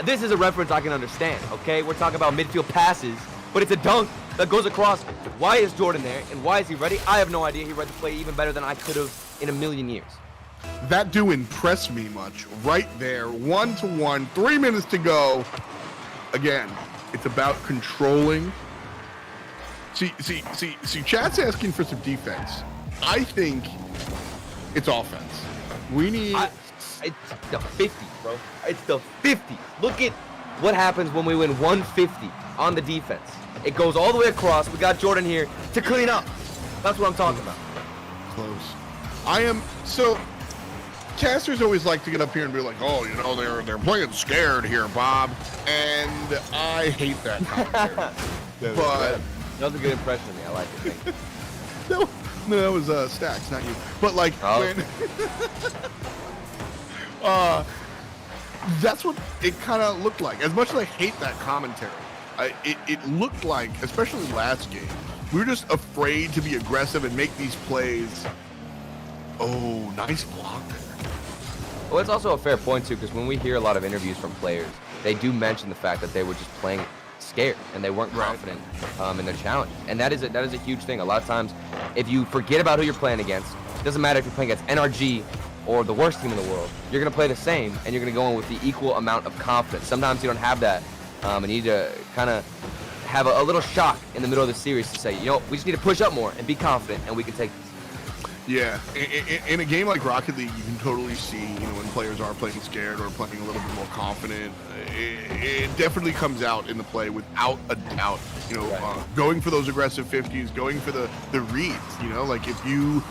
This is a reference I can understand, okay? We're talking about midfield passes, but it's a dunk that goes across. Why is Jordan there, and why is he ready? I have no idea. He read the play even better than I could have in a million years. That do impress me much. Right there, 1-1, 3 minutes to go. Again, it's about controlling. See, chat's asking for some defense. I think it's offense. We need... It's the 50, bro. It's the 50. Look at what happens when we win 150 on the defense. It goes all the way across. We got Jordan here to clean up. That's what I'm talking about. Close. So, casters always like to get up here and be like, oh, they're playing scared here, Bob. And I hate that commentary. But... That was a good impression of me. I like it. No, that was Stacks, not you. But like when that's what it kind of looked like. As much as I hate that commentary, it looked like, especially last game, we were just afraid to be aggressive and make these plays. Oh, nice block. Well, it's also a fair point too, because when we hear a lot of interviews from players, they do mention the fact that they were just playing scared and they weren't confident in their challenge, and that is a huge thing. A lot of times, if you forget about who you're playing against, it doesn't matter if you're playing against NRG or the worst team in the world, you're gonna play the same, and you're gonna go in with the equal amount of confidence. Sometimes you don't have that, and you need to kind of have a little shock in the middle of the series to say, you know, we just need to push up more and be confident, and we can take this. Yeah, in a game like Rocket League, you can totally see, you know, when players are playing scared or playing a little bit more confident. It definitely comes out in the play without a doubt. You know, going for those aggressive 50s, going for the reads. You know, like if you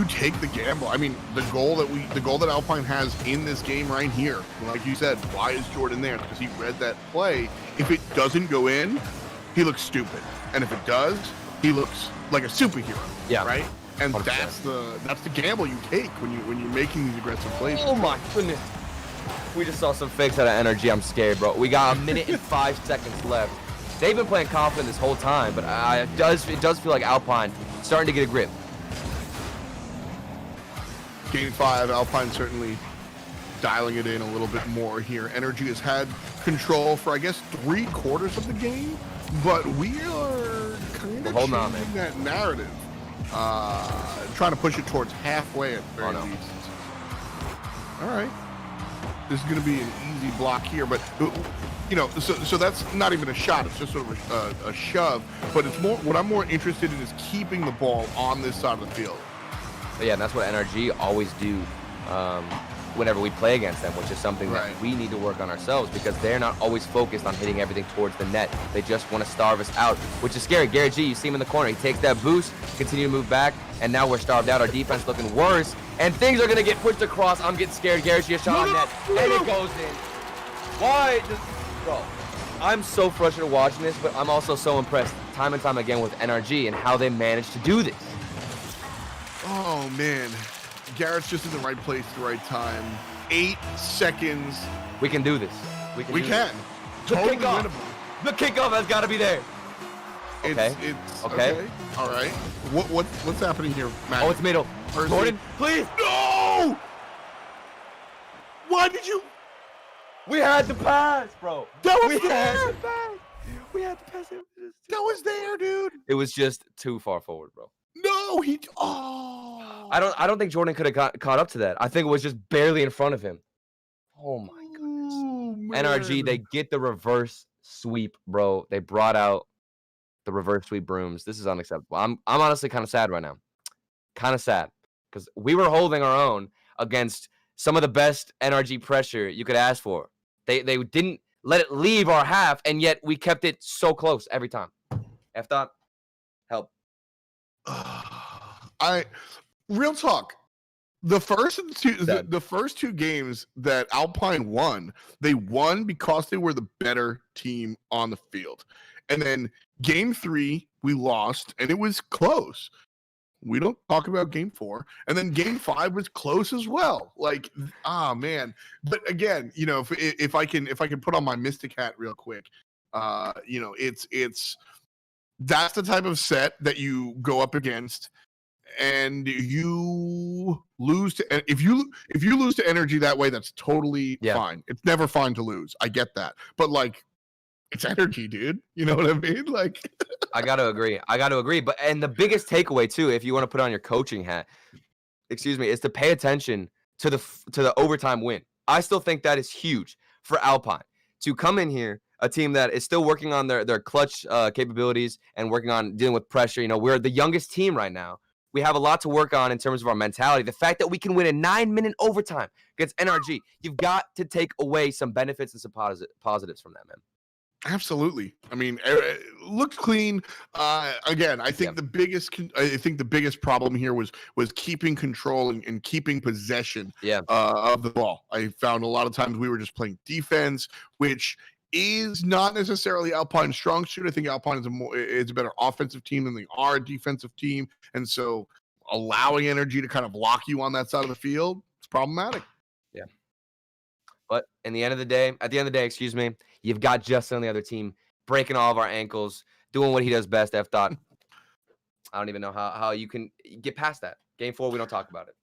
take the gamble, I mean, the goal that Alpine has in this game right here, like you said, why is Jordan there? Because he read that play. If it doesn't go in, he looks stupid, and if it does, he looks like a superhero. Yeah. Right. And 100%. that's the gamble you take when you're making these aggressive plays. Oh my goodness. We just saw some fakes out of energy. I'm scared, bro. We got a minute and 5 seconds left. They've been playing confident this whole time, but it does feel like Alpine starting to get a grip. Game 5, Alpine certainly dialing it in a little bit more here. Energy has had control for, I guess, 3/4 of the game, but we are kind of changing that narrative. Trying to push it towards halfway at the very least. All right. This is going to be an easy block here, but, you know, so that's not even a shot. It's just sort of a shove. But it's more, what I'm more interested in is keeping the ball on this side of the field. But yeah, and that's what NRG always do whenever we play against them, which is something that we need to work on ourselves, because they're not always focused on hitting everything towards the net. They just want to starve us out, which is scary. Garrett G, you see him in the corner. He takes that boost, continue to move back, and now we're starved out. Our defense looking worse, and things are going to get pushed across. I'm getting scared. Garrett G, a shot on net, and it goes in. Why? Bro, I'm so frustrated watching this, but I'm also so impressed time and time again with NRG and how they managed to do this. Oh, man. Garrett's just in the right place at the right time. 8 seconds. We can do this. We can. Totally winnable. The kickoff has got to be there. Okay. It's okay. All right. What's happening here, Matt? Oh, it's middle. Percy. Gordon, please. No! Why did you? We had the pass, bro. That was We there. had the pass. We had the pass. That was there, dude. It was just too far forward, bro. No, I don't think Jordan could have caught up to that. I think it was just barely in front of him. Oh my goodness. NRG, they get the reverse sweep, bro. They brought out the reverse sweep brooms. This is unacceptable. I'm honestly kind of sad right now. Kind of sad, because we were holding our own against some of the best NRG pressure you could ask for. They didn't let it leave our half, and yet we kept it so close every time. F-Dot, help. Real talk. The first two games that Alpine won, they won because they were the better team on the field. And then game 3, we lost, and it was close. We don't talk about game 4. And then game 5 was close as well. Like, man. But again, you know, if I can put on my Miztik hat real quick, you know, it's that's the type of set that you go up against, and you lose to. If you lose to energy that way, that's totally fine. It's never fine to lose. I get that, but like, it's energy, dude. You know what I mean? Like, I gotta agree. But and the biggest takeaway too, if you want to put on your coaching hat, is to pay attention to the overtime win. I still think that is huge for Alpine to come in here, a team that is still working on their clutch capabilities and working on dealing with pressure. You know, we're the youngest team right now. We have a lot to work on in terms of our mentality. The fact that we can win a 9-minute overtime against NRG, you've got to take away some benefits and some positives from that, man. Absolutely. I mean, it looked clean. Again, I think the biggest problem here was keeping control and keeping possession of the ball. I found a lot of times we were just playing defense, which is not necessarily Alpine's strong suit. I think Alpine is a better offensive team than they are a defensive team. And so allowing energy to kind of block you on that side of the field, it's problematic. Yeah. But at the end of the day, excuse me, you've got Justin on the other team breaking all of our ankles, doing what he does best, F. Dot. I don't even know how you can get past that. Game 4, we don't talk about it.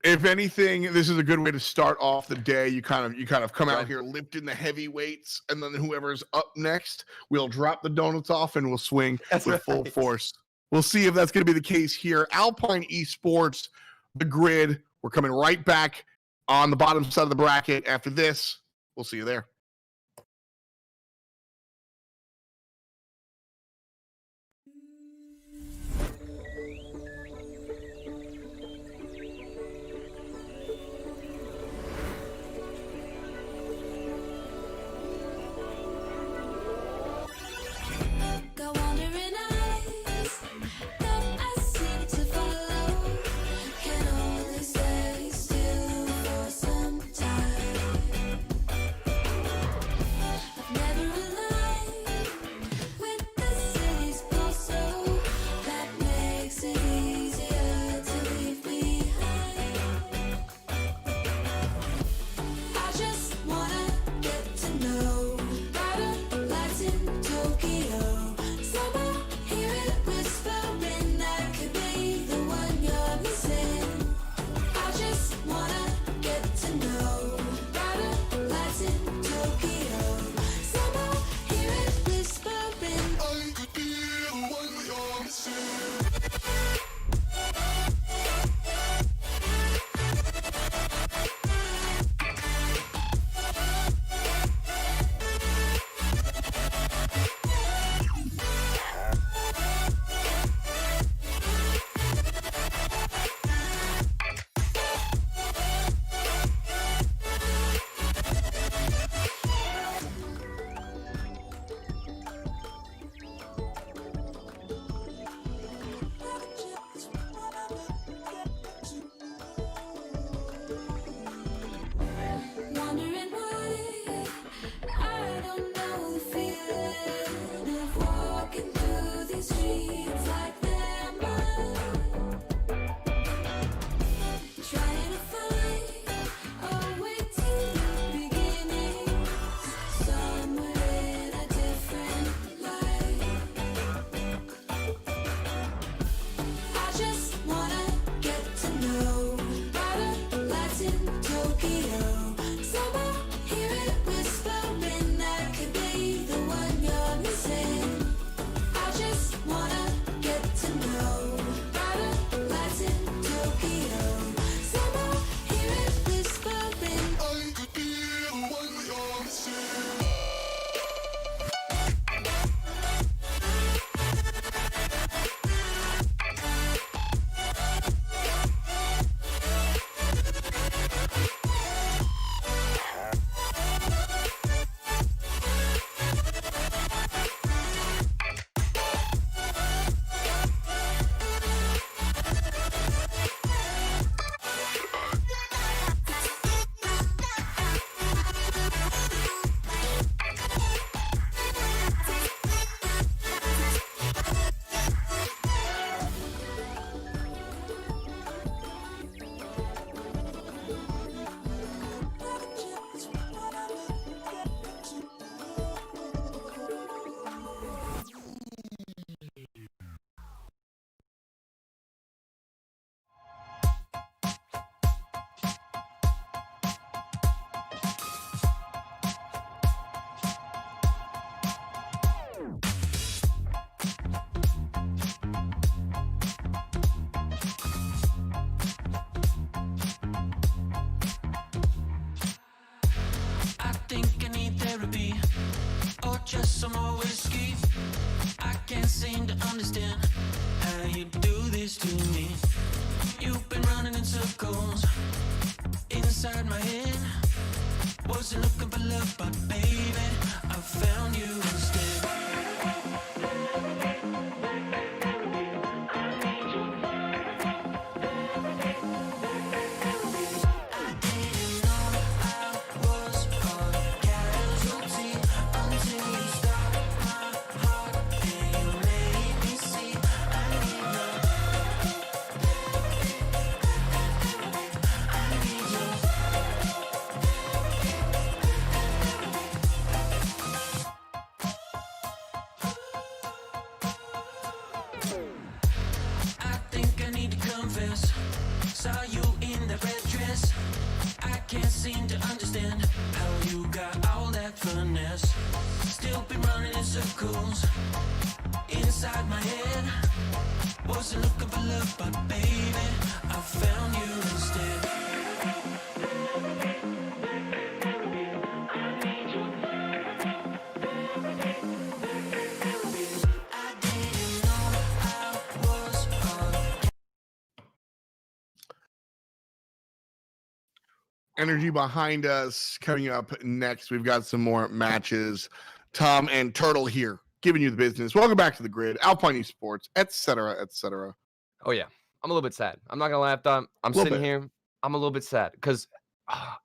If anything, this is a good way to start off the day. You kind of come out here lifting the heavy weights, and then whoever's up next, we'll drop the donuts off and we'll swing with full force. We'll see if that's going to be the case here. Alpine Esports, the grid. We're coming right back on the bottom side of the bracket after this. We'll see you there. Go wandering eyes, don't ask me to follow. Can only stay still for some time. I've never aligned with the city's pulse, so that makes it easier to leave behind. I just wanna get to know better lights in Tokyo. Somehow hear it whispering that could be the one you're missing. I just wanna get to know better lights in Tokyo. Somehow hear it whispering I could be the one you're missing. Wondering why I don't know the feeling of walking through these streets like they're mine. Trying to find a way to the beginning, somewhere in a different light. I just wanna get to know better lights in Tokyo. Somehow hear it whispering that could be the one you're missing. I just wanna get to know better lights in Tokyo. Somehow hear it whispering I could be the one you're missing. I think I need therapy or just some more whiskey. I can't seem to understand how you do this to me. You've been running in circles inside my head. Wasn't looking for love, but baby, I found you instead. I didn't know I was a casualty until confess. Saw you in the red dress. I can't seem to understand how you got all that finesse. Still been running in circles inside my head. Wasn't looking for love, but baby, I found you instead. I didn't know I was on. Energy behind us. Coming up next, we've got some more matches. Tom and Turtle here, giving you the business. Welcome back to the grid. Alpine Esports, etc., etc. Oh yeah, I'm a little bit sad. I'm not gonna lie, Tom. I'm Little sitting bit. here. I'm a little bit sad because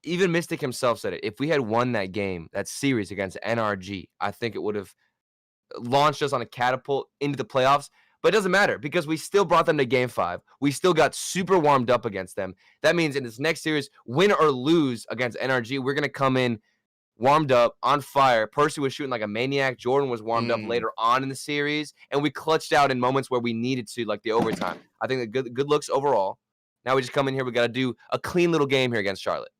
even Miztik himself said it. If we had won that game, that series against NRG, I think it would have launched us on a catapult into the playoffs. But it doesn't matter because we still brought them to game 5. We still got super warmed up against them. That means in this next series, win or lose against NRG, we're gonna come in warmed up, on fire. Percy was shooting like a maniac. Jordan was warmed up later on in the series, and we clutched out in moments where we needed to, like the overtime. I think the good looks overall. Now we just come in here. We got to do a clean little game here against Charlotte.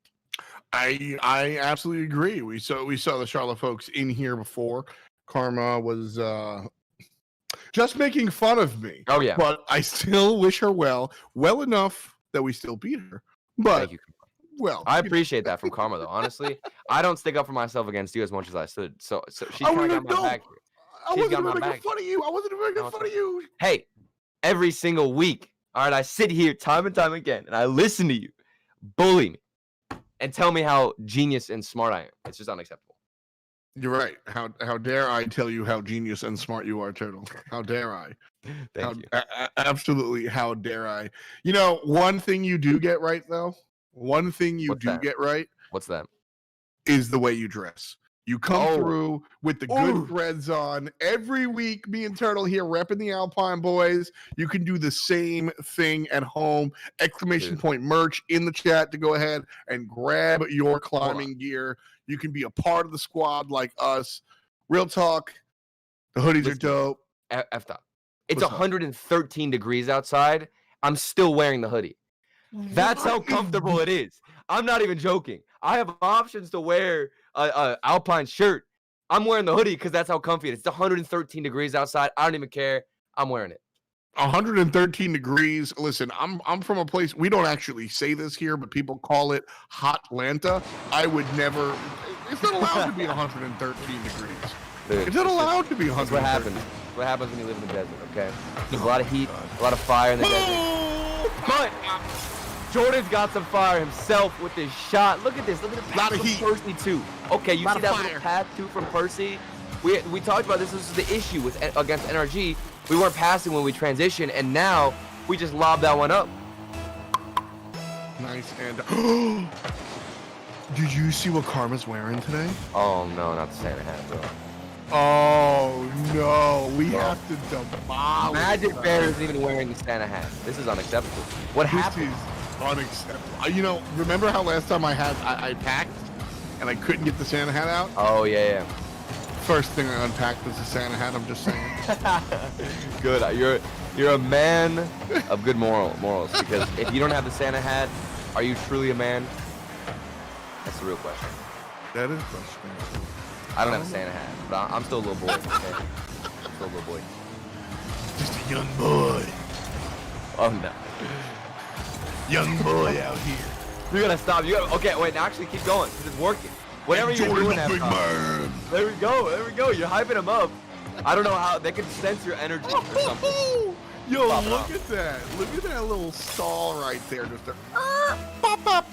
I absolutely agree. We saw the Charlotte folks in here before. Karma was just making fun of me. Oh yeah, But I still wish her well enough that we still beat her. But thank you. well, I appreciate that from Karma though. Honestly, I don't stick up for myself against you as much as I should. So she's kind of got my back here. I She's got wasn't my even making back. fun of you. I wasn't even making No, fun of you. Hey, every single week, all right, I sit here time and time again and I listen to you bully me and tell me how genius and smart I am. It's just unacceptable. You're right. How dare I tell you how genius and smart you are, Turtle? How dare I? Thank you. Absolutely, how dare I? You know, one thing you do get right, though. One thing you What's do that? get right What's that? is the way you dress. You come Oh. through with the good Ooh. threads on every week. Me and Turtle here repping the Alpine boys. You can do the same thing at home. Exclamation Dude. point merch in the chat to go ahead and grab your climbing gear. You can be a part of the squad like us. Real talk. The hoodies are Listen. dope. F up. It's What's up? 113 degrees outside. I'm still wearing the hoodie. That's how What is comfortable it is. I'm not even joking. I have options to wear a Alpine shirt. I'm wearing the hoodie because that's how comfy it is. It's 113 degrees outside. I don't even care. I'm wearing it. 113 degrees. Listen, I'm from a place, we don't actually say this here, but people call it Hotlanta. I would never. It's not allowed to be 113 degrees. Dude, It's not allowed to be 113. That's what happens. That's what happens when you live in the desert, okay? There's a lot of heat, a lot of fire in the desert. But Jordan's got some fire himself with this shot. Look at this. Look at the pass Lot of from heat. Percy too. Okay, you Lot see of that fire. little path too from Percy? We talked about this. This is the issue with against NRG. We weren't passing when we transitioned, and now we just lobbed that one up. Nice. And did you see what Karma's wearing today? Oh no, not the Santa hat, bro. Oh no, we have to demolish. Majicbear isn't even wearing the Santa hat. This is unacceptable. What This happened? is unacceptable. You know, remember how last time I packed and I couldn't get the Santa hat out? Oh yeah. First thing I unpacked was the Santa hat. I'm just saying. Good. You're a man of good morals because if you don't have the Santa hat, are you truly a man? That's the real question. That is frustrating. I don't have a Santa hat, but I'm still a little boy. Okay? I'm still a little boy. Just a young boy. Oh no. Young boy out here. You gotta stop. Okay, wait. Now actually keep going. 'Cause it's working. Whatever you're Jordan doing, the that big time. man. There we go. You're hyping him up. I don't know how they can sense your energy or something. Yo, Pop it look off. at that. Look at that little stall right there. Just a pop up.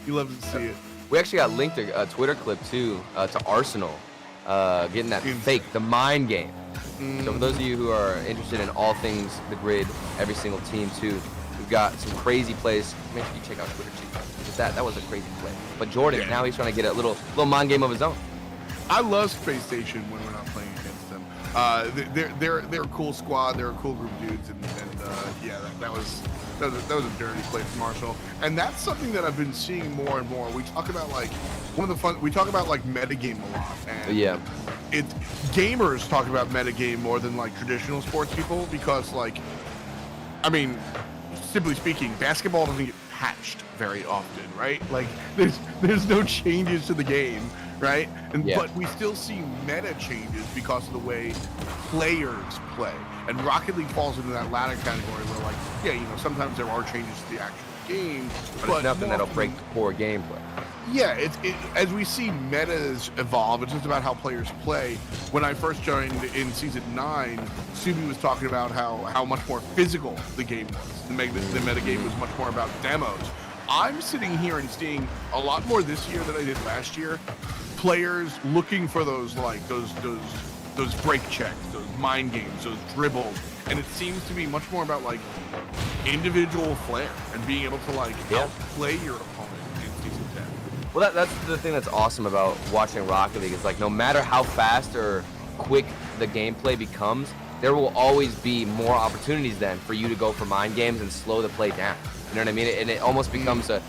You love to see it. We actually got linked a Twitter clip too to Arsenal getting that Insane. fake, the mind game. So for those of you who are interested in all things the grid, every single team too, we've got some crazy plays. Make sure you check out Twitter too. Because that was a crazy play. But Jordan, Yeah. now he's trying to get a little mind game of his own. I love Space Station when we're not playing against them. They're a cool squad. They're a cool group of dudes, and yeah, that was a dirty play from Marshall. And that's something that I've been seeing more and more. We talk about like we talk about like metagame a lot. And Yeah. It's gamers talk about metagame more than like traditional sports people because like, I mean, simply speaking, basketball doesn't get patched very often, right? Like there's no changes to the game, right? And Yeah. but we still see meta changes because of the way players play. And Rocket League falls into that latter category where, like, yeah, you know, sometimes there are changes to the actual game, But it's nothing more that'll often- break the core gameplay. Yeah, as we see metas evolve, it's just about how players play. When I first joined in season 9, Subi was talking about how much more physical the game was. The meta game was much more about demos. I'm sitting here and seeing a lot more this year than I did last year. Players looking for those break checks, those mind games, those dribbles, and it seems to be much more about like individual flair and being able to like outplay your opponent in season 10. Well, that's the thing that's awesome about watching Rocket League is like no matter how fast or quick the gameplay becomes, there will always be more opportunities then for you to go for mind games and slow the play down. You know what I mean? And it almost becomes a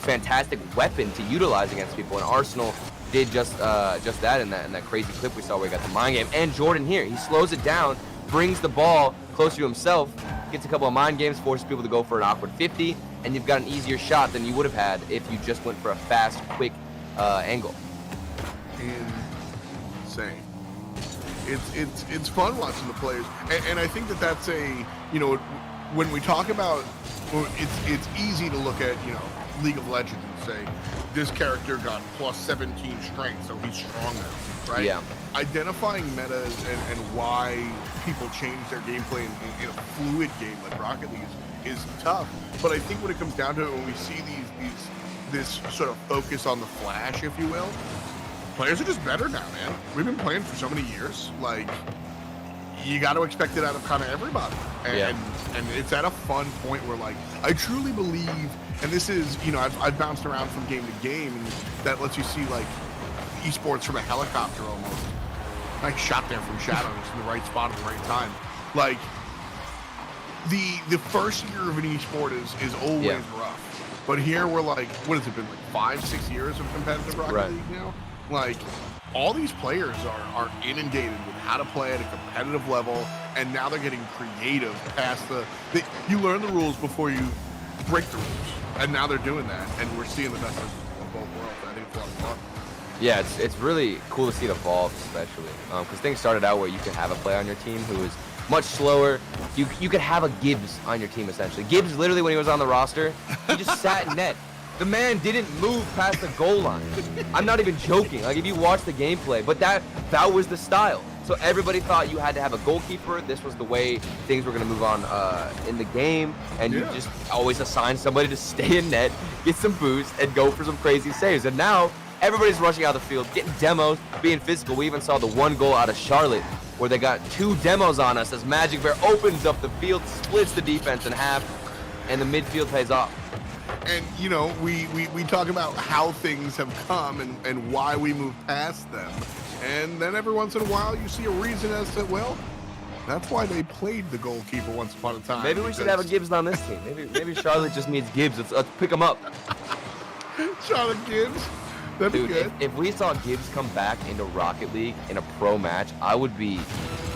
fantastic weapon to utilize against people. And Arsenal did just that in that crazy clip we saw where he got the mind game. And Jordan here, he slows it down, brings the ball closer to himself, gets a couple of mind games, forces people to go for an awkward 50, and you've got an easier shot than you would have had if you just went for a fast, quick angle. Insane. It's fun watching the players, and I think that's a, you know, when we talk about, it's easy to look at, you know, League of Legends and say this character got plus 17 strength, so he's strong now, right? Yeah. Identifying metas and why people change their gameplay in a fluid game like Rocket League is tough. But I think when it comes down to it, when we see this sort of focus on the flash, if you will, players are just better now, man. We've been playing for so many years. Like, you got to expect it out of kind of everybody. And it's at a fun point where, like, I truly believe, and this is, you know, I've bounced around from game to game, and that lets you see, like, esports from a helicopter almost. Like, shot there from shadows in the right spot at the right time. Like, the first year of an esport is always rough. But here we're like, what has it been, like 5-6 years of competitive Rocket League now? Like, all these players are inundated with how to play at a competitive level, and now they're getting creative past you learn the rules before you break the rules, and now they're doing that, and we're seeing the best of both worlds. I think it's a lot of fun. Yeah, it's really cool to see it evolve, especially because things started out where you could have a player on your team who was much slower. You could have a Gibbs on your team, essentially. Gibbs, literally, when he was on the roster, he just sat in net. The man didn't move past the goal line. I'm not even joking. Like, if you watch the gameplay, but that was the style. So everybody thought you had to have a goalkeeper. This was the way things were going to move on in the game. And you just always assign somebody to stay in net, get some boost, and go for some crazy saves. And now everybody's rushing out of the field, getting demos, being physical. We even saw the one goal out of Charlotte where they got 2 demos on us as Majicbear opens up the field, splits the defense in half, and the midfield pays off. And, you know, we talk about how things have come and why we move past them. And then every once in a while you see a reason as to, well, that's why they played the goalkeeper once upon a time. Maybe we should have a Gibbs on this team. Maybe Charlotte just needs Gibbs. Let's pick him up. Charlotte Gibbs. That'd be good. If we saw Gibbs come back into Rocket League in a pro match, I would be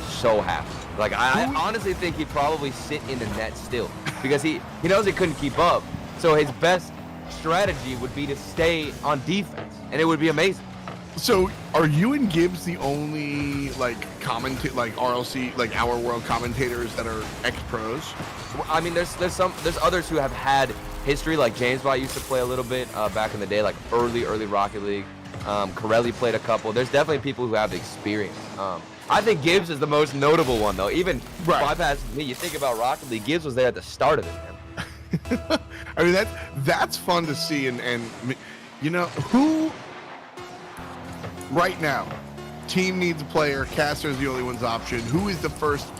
so happy. Like, I honestly think he'd probably sit in the net still because he knows he couldn't keep up. So his best strategy would be to stay on defense, and it would be amazing. So, are you and Gibbs the only like RLC, like Our World commentators that are ex-pros? I mean, there's others who have had history, like James Bott used to play a little bit back in the day, like early Rocket League. Corelli played a couple. There's definitely people who have experience. I think Gibbs is the most notable one, though. Even bypassing me, you think about Rocket League, Gibbs was there at the start of it, man. I mean, that's fun to see, and you know, who right now, team needs a player, caster is the only one's option. Who is the first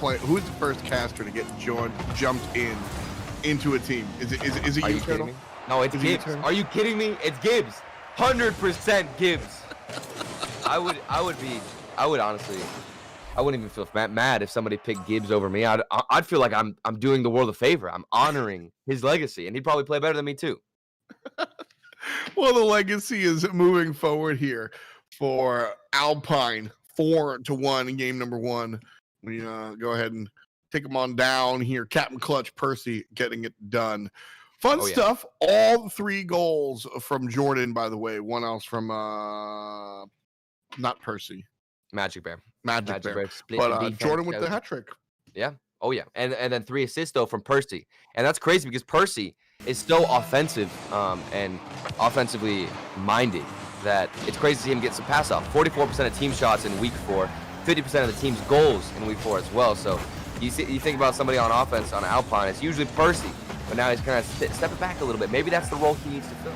caster to get jumped into a team? Is it Are you kidding me? No, it's Gibbs. Are you kidding me? It's Gibbs. 100% Gibbs. I would honestly, I wouldn't even feel mad if somebody picked Gibbs over me. I'd feel like I'm doing the world a favor. I'm honoring his legacy, and he'd probably play better than me too. Well, the legacy is moving forward here for Alpine, 4-1 in game number 1. We go ahead and take them on down here. Captain Clutch, Percy getting it done. Fun Oh, yeah. stuff. All 3 goals from Jordan, by the way. One else from not Percy, Majicbear. Majicbear. Split But defense Jordan with the coach. hat trick. Yeah. Oh yeah. And then 3 assists though from Percy. And that's crazy because Percy is so offensive and offensively minded that it's crazy to see him get some pass off. 44% of team shots in week 4, 50% of the team's goals in week 4 as well. So you think about somebody on offense on Alpine, it's usually Percy, but now he's kind of stepping back a little bit. Maybe that's the role he needs to fill.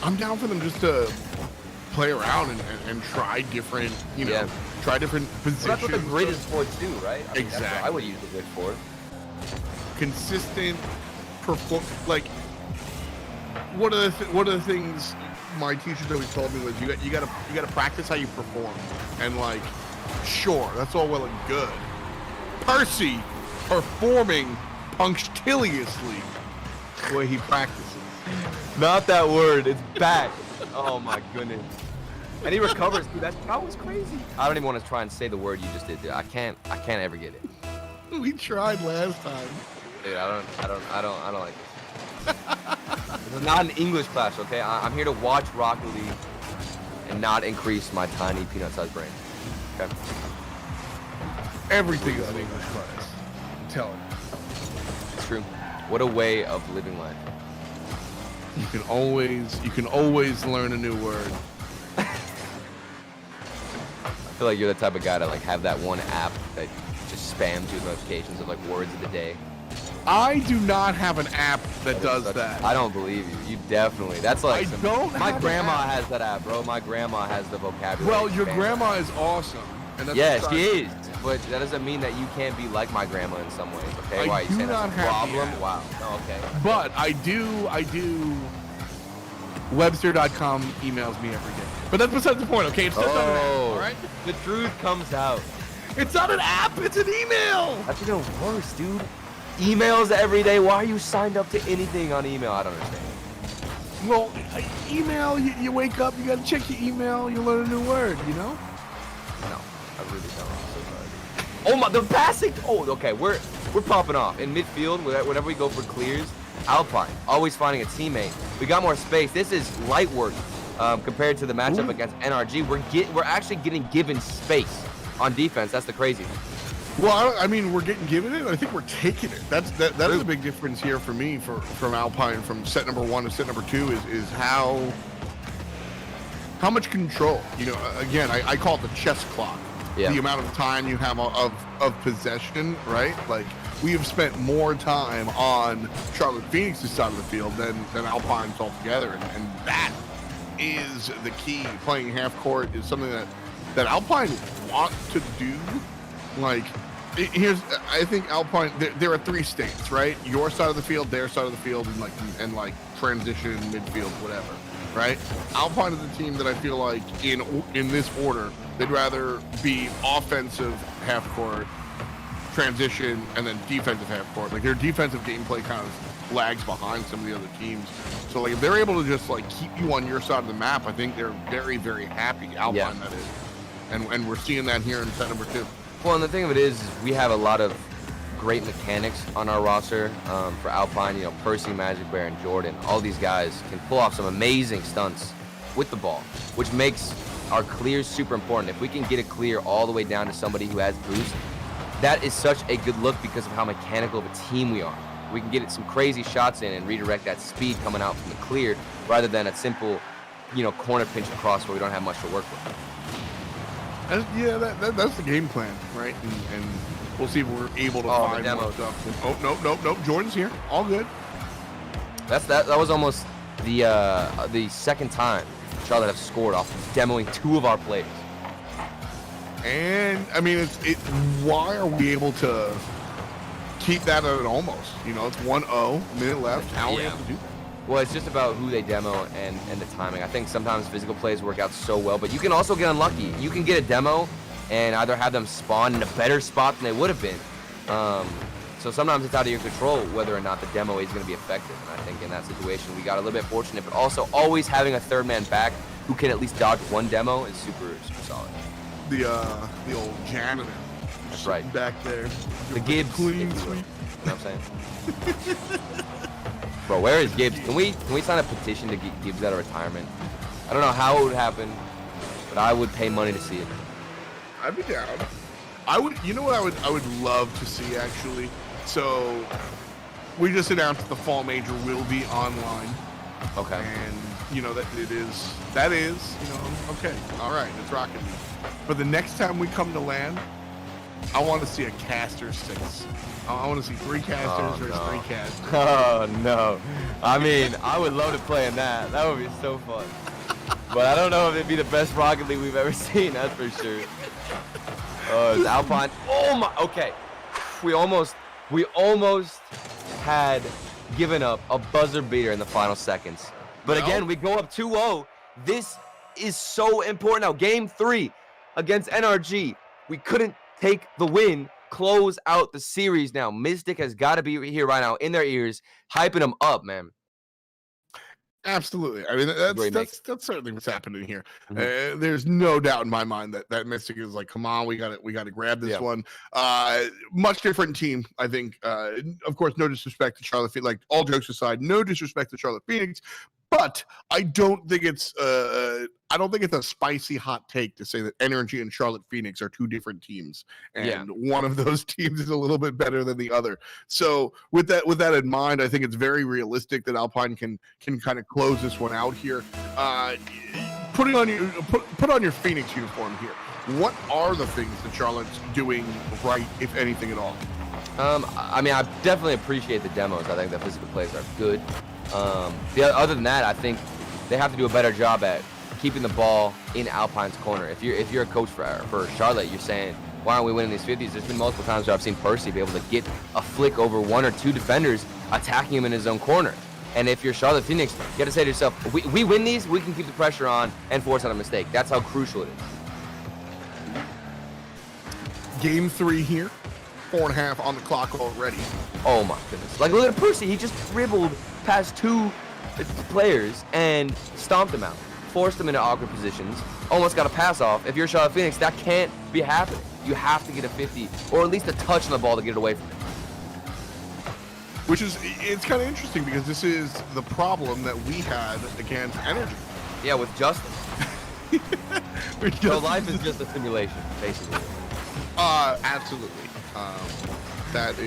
I'm down for them just to play around and try different, try different positions. Well, that's what the grid is for too, right? I mean, Exactly. That's what I would use the grid for. Consistent perform. Like, one of the things my teachers always told me was you gotta practice how you perform, and like, sure, that's all well and good. Percy performing punctiliously the way he practices. Not that word. It's back. Oh my goodness. And he recovers. Dude, that was crazy. I don't even want to try and say the word you just did. Dude. I can't ever get it. We tried last time. Dude, I don't like this. This is not an English class, okay? I'm here to watch Rocket League and not increase my tiny peanut-sized brain. Okay. Everything is an English class. I'm telling you. It's true. What a way of living life. You can always learn a new word. I feel like you're the type of guy to like have that one app that just spams you with notifications of like words of the day. I do not have an app that does that. I don't believe you. You definitely. That's like I don't my have an grandma app. has that app, bro. My grandma has the vocabulary. Well, your spam grandma app. is awesome. And that's Yeah, besides- she is. But that doesn't mean that you can't be like my grandma in some ways. Okay, I why you do saying that's not a have the problem? app. Wow. No, okay. But I do. Webster.com emails me every day. But that's besides the point, okay? It's just not an app, all right? The truth comes out. It's not an app. It's an email. That's even worse, dude. Emails every day. Why are you signed up to anything on email? I don't understand. Well, email. You wake up. You gotta check your email. You learn a new word. You know. No, I really don't. I'm so sorry. Oh my, the passing. Oh, okay. We're popping off in midfield. Whenever we go for clears, Alpine always finding a teammate. We got more space. This is light work compared to the matchup against NRG. We're actually getting given space on defense. That's the crazy thing. Well, I mean, we're getting given it. I think we're taking it. That is a big difference here for me from Alpine from set number 1 to set number 2 is how much control. You know, again, I call it the chess clock. Yeah. The amount of time you have of possession, right? Like, we have spent more time on Charlotte Phoenix's side of the field than Alpine's altogether, and that is the key. Playing half court is something that Alpine want to do. Like, I think Alpine, there are 3 states, right? Your side of the field, their side of the field, and like transition, midfield, whatever, right? Alpine is a team that I feel like in this order, they'd rather be offensive half court, transition, and then defensive half court. Like, their defensive gameplay kind of lags behind some of the other teams. So like, if they're able to just like keep you on your side of the map, I think they're very, very happy. Alpine, that is, and we're seeing that here in set number 2. Well, and the thing of it is we have a lot of great mechanics on our roster for Alpine. You know, Percy, Majicbear, and Jordan. All these guys can pull off some amazing stunts with the ball, which makes our clears super important. If we can get a clear all the way down to somebody who has boost, that is such a good look because of how mechanical of a team we are. We can get some crazy shots in and redirect that speed coming out from the clear rather than a simple, corner pinch across where we don't have much to work with. That's the game plan, right? And we'll see if we're able to find more stuff. Oh, nope. Jordan's here. All good. That was almost the second time Charlotte have scored off demoing 2 of our players. And I mean, why are we able to keep that at an almost? It's 1-0, minute left. How are we able to do that? Well, it's just about who they demo and the timing. I think sometimes physical plays work out so well, but you can also get unlucky. You can get a demo and either have them spawn in a better spot than they would have been. So sometimes it's out of your control whether or not the demo is going to be effective. And I think in that situation, we got a little bit fortunate, but also always having a third man back who can at least dodge one demo is super, super solid. The old janitor. That's right. Back there. The Gibbs. Clean if you will. sweep. You know what I'm saying? Bro, where is Gibbs? Can we sign a petition to get Gibbs out of retirement? I don't know how it would happen, but I would pay money to see it. I'd be down. I would. You know what I would love to see actually. So we just announced the fall major will be online. Okay. And you know that is you know okay. All right, it's rocking. But the next time we come to land, I want to see a caster 6. I want to see 3 casters versus 3 casters. Oh no! I mean, I would love to play in that. That would be so fun. But I don't know if it'd be the best Rocket League we've ever seen. That's for sure. It's Alpine. Oh my. Okay. We almost had given up a buzzer beater in the final seconds. But again, we go up 2-0. This is so important now. Game 3 against NRG. We couldn't take the win. Close out the series now. Miztik has got to be here right now in their ears, hyping them up, man. Absolutely. I mean, that's certainly what's happening here. There's no doubt in my mind that Miztik is like, come on, we got to grab this one. Much different team, I think. Of course, no disrespect to Charlotte Phoenix. Like, all jokes aside, no disrespect to Charlotte Phoenix, but I don't think it's a spicy hot take to say that Energy and Charlotte Phoenix are 2 different teams, and one of those teams is a little bit better than the other. So with that in mind, I think it's very realistic that Alpine can kind of close this one out here. Put on your Phoenix uniform here. What are the things that Charlotte's doing right, if anything at all? I mean, I definitely appreciate the demos. I think the physical plays are good. Other than that, I think they have to do a better job at keeping the ball in Alpine's corner. If you're a coach for Charlotte, you're saying, why aren't we winning these 50s? There's been multiple times where I've seen Percy be able to get a flick over 1 or 2 defenders, attacking him in his own corner. And if you're Charlotte Phoenix, you got to say to yourself, we win these, we can keep the pressure on and force out a mistake. That's how crucial it is. Game 3 here. 4.5 on the clock already. Oh my goodness. Like, look at Percy. He just dribbled past 2 players and stomped them out. Forced them into awkward positions. Almost got a pass off. If you're Charlotte Phoenix, that can't be happening. You have to get a 50 or at least a touch on the ball to get it away from him. Which is, it's kind of interesting because this is the problem that we had against Energy. Yeah, with Justin. So life is just a simulation, basically. Absolutely. That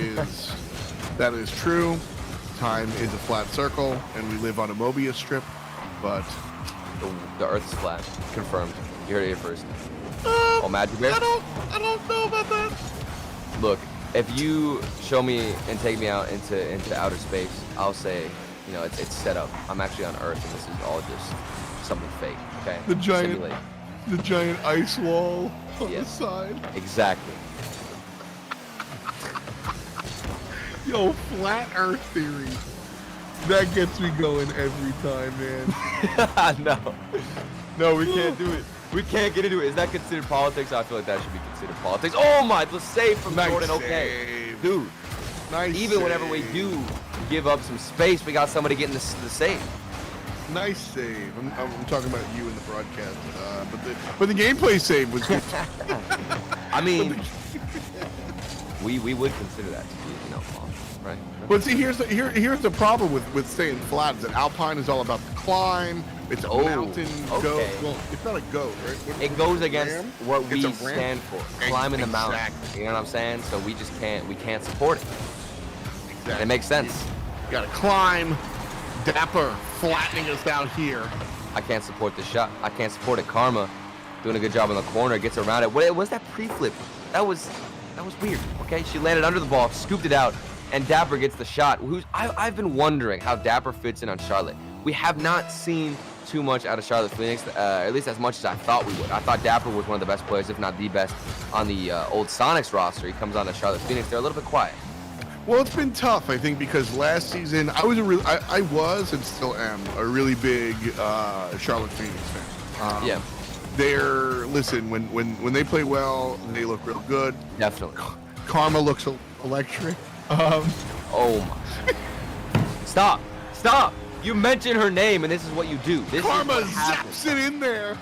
is true. Time is a flat circle, and we live on a Mobius strip. But the Earth is flat. Confirmed. You heard it here first. Majicbear? I don't know about that. Look, if you show me and take me out into outer space, I'll say, you know, it's set up. I'm actually on Earth, and this is all just something fake. Okay. The giant ice wall on the side. Exactly. Yo, flat Earth theory. That gets me going every time, man. No, we can't do it. We can't get into it. Is that considered politics? I feel like that should be considered politics. Oh my, the save from Jordan. Okay, dude. Nice. Even whenever we do give up some space, we got somebody getting the save. Nice save. I'm talking about you in the broadcast, but the gameplay save was good. I mean, we would consider that to be, you know, right? But see, here's the problem with staying flat is that Alpine is all about the climb. It's a mountain goat. Well, it's not a goat, right? It goes against what we stand for, climbing the mountain. You know what I'm saying? So we just can't support it. Exactly. And it makes sense. You gotta climb. Dapper flattening us out here. I can't support the shot. I can't support it. Karma doing a good job in the corner, gets around it. What was that pre-flip? That was weird. Okay, she landed under the ball, scooped it out, and Dapper gets the shot. I've been wondering how Dapper fits in on Charlotte. We have not seen too much out of Charlotte Phoenix, at least as much as I thought we would. I thought Dapper was one of the best players, if not the best, on the old Sonics roster. He comes on to Charlotte Phoenix. They're a little bit quiet. Well, it's been tough, I think, because last season I was and still am a really big Charlotte Phoenix fan. Yeah. Listen, when they play well, they look real good. Definitely. Karma looks electric. Oh my. Stop. You mention her name and this is what you do. This Karma zaps it in there.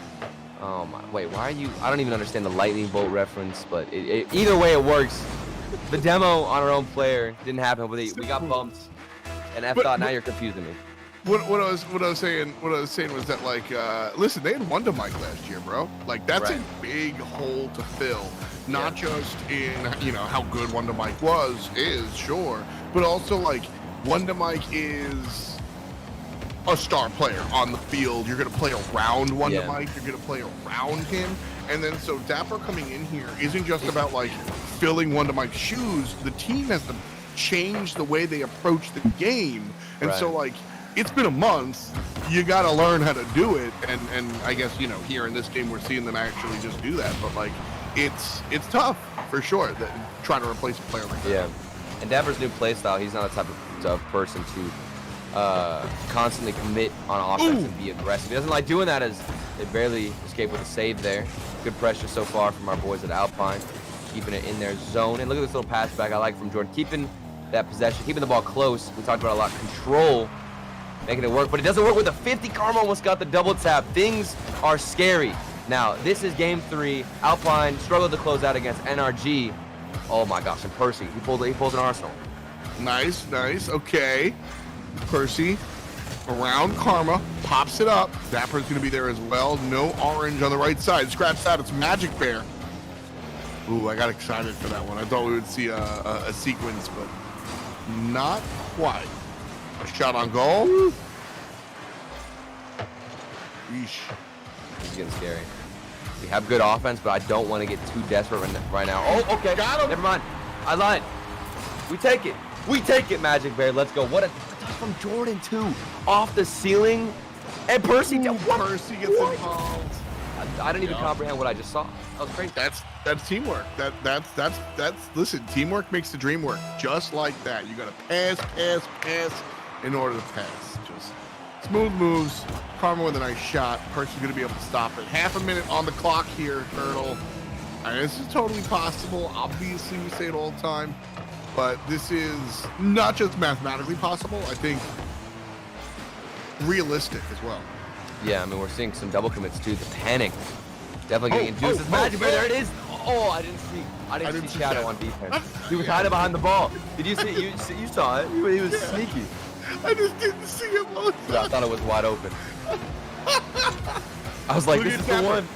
Oh my, wait, why are you, I don't even understand the lightning bolt reference, but either way it works. The demo on our own player didn't happen, but we got bumped. And F thought, now you're confusing me. What I was saying was that, like, listen, they had Wonder Mike last year, bro. Like, that's Right. a big hole to fill. Not just in, you know, how good Wonder Mike is, sure, but also, like, Wonder Mike is a star player on the field. You're gonna play around Wonder Mike. You're gonna play around him. And then so Dapper coming in here isn't just about, like, filling Wonder Mike's shoes. The team has to change the way they approach the game. And so, like, it's been a month. You got to learn how to do it. And I guess, you know, here in this game, we're seeing them actually just do that. But, like, it's tough for sure that trying to replace a player like that. Yeah. And Dapper's new playstyle, he's not the type of person to constantly commit on offense and be aggressive. He doesn't like doing that, as they barely escaped with a save there. Good pressure so far from our boys at Alpine, keeping it in their zone. And look at this little pass back I like from Jordan, keeping that possession, keeping the ball close. We talked about a lot, control, making it work, but it doesn't work with the 50. Karma almost got the double tap. Things are scary. Now, this is game 3. Alpine struggled to close out against NRG. Oh my gosh, and Percy, he pulls an Arsenal. Nice. Okay. Percy around Karma, pops it up. Dapper's going to be there as well. No orange on the right side. Scratch that. It's Majicbear. Ooh, I got excited for that one. I thought we would see a sequence, but not quite. A shot on goal. Yeesh. This is getting scary. We have good offense, but I don't want to get too desperate right now. Oh, okay. Got him. Never mind. I lied. We take it. We take it, Majicbear. Let's go. What a touch from Jordan, too. Off the ceiling. And Percy. Percy gets involved. I didn't even comprehend what I just saw. That was crazy. That's teamwork. That's listen, teamwork makes the dream work. Just like that. You gotta pass in order to pass. Just smooth moves. Karma with a nice shot. Percy's gonna be able to stop it. Half a minute on the clock here, Turtle. And this is totally possible. Obviously, we say it all the time, but this is not just mathematically possible. I think realistic as well. Yeah, I mean, we're seeing some double commits too. The panic definitely getting induced. It's Majicbear. There it is. Oh, I didn't see Shadow on defense. He was hiding behind the ball. Did you see? You saw it. He was sneaky. I just didn't see him. I thought it was wide open. I was like, this is the one.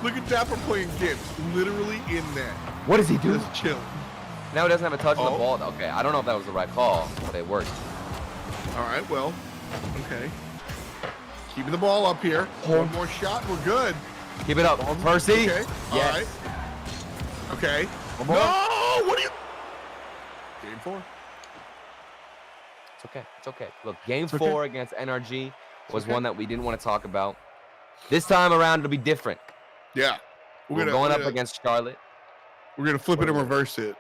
Look at Dapper playing Gibbs, literally in net. What does he do? Just chill. Now he doesn't have a touch on the ball. Okay, I don't know if that was the right call, but it worked. All right, well, okay. Keeping the ball up here. One more shot, we're good. Keep it up, Percy. Okay, all right. Okay. One more. No, what are you? Game 4. It's okay. It's okay. Look, game 4 against NRG was one that we didn't want to talk about. This time around, it'll be different. Yeah. We're going up against Charlotte. We're gonna flip it and reverse it.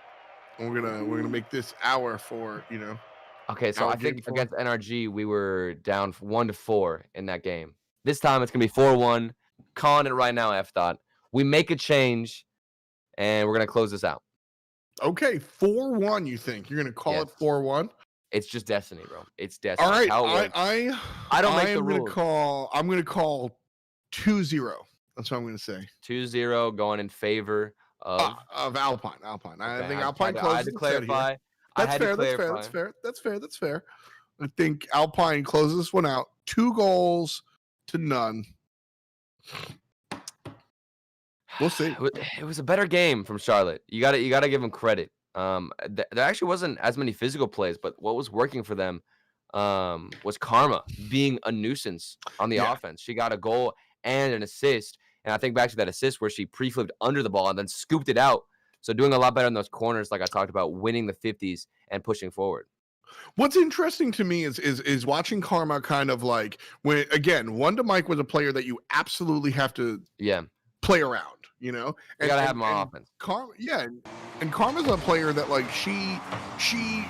And we're gonna make this hour for, you know. Okay, so I think against NRG we were down 1-4 in that game. This time it's gonna be 4-1. Calling it right now, F Dot. We make a change, and we're gonna close this out. Okay, 4-1. You think you're gonna call it 4-1? It's just destiny, bro. It's destiny. All right, I don't make the rules. I'm gonna call 2-0. That's what I'm gonna say. 2-0 going in favor of Alpine. Okay, I think Alpine closes. I had to clarify. That's fair. I think Alpine closes this one out. 2-0. We'll see. It was a better game from Charlotte. You got to give them credit. There actually wasn't as many physical plays, but what was working for them was Karma being a nuisance on the offense. She got a goal and an assist, and I think back to that assist where she pre-flipped under the ball and then scooped it out. So doing a lot better in those corners, like I talked about, winning the 50s and pushing forward. What's interesting to me is watching Karma kind of like when, again, Wonder Mike was a player that you absolutely have to play around, you know? You gotta have him on offense. Karma, and Karma's a player that, like, she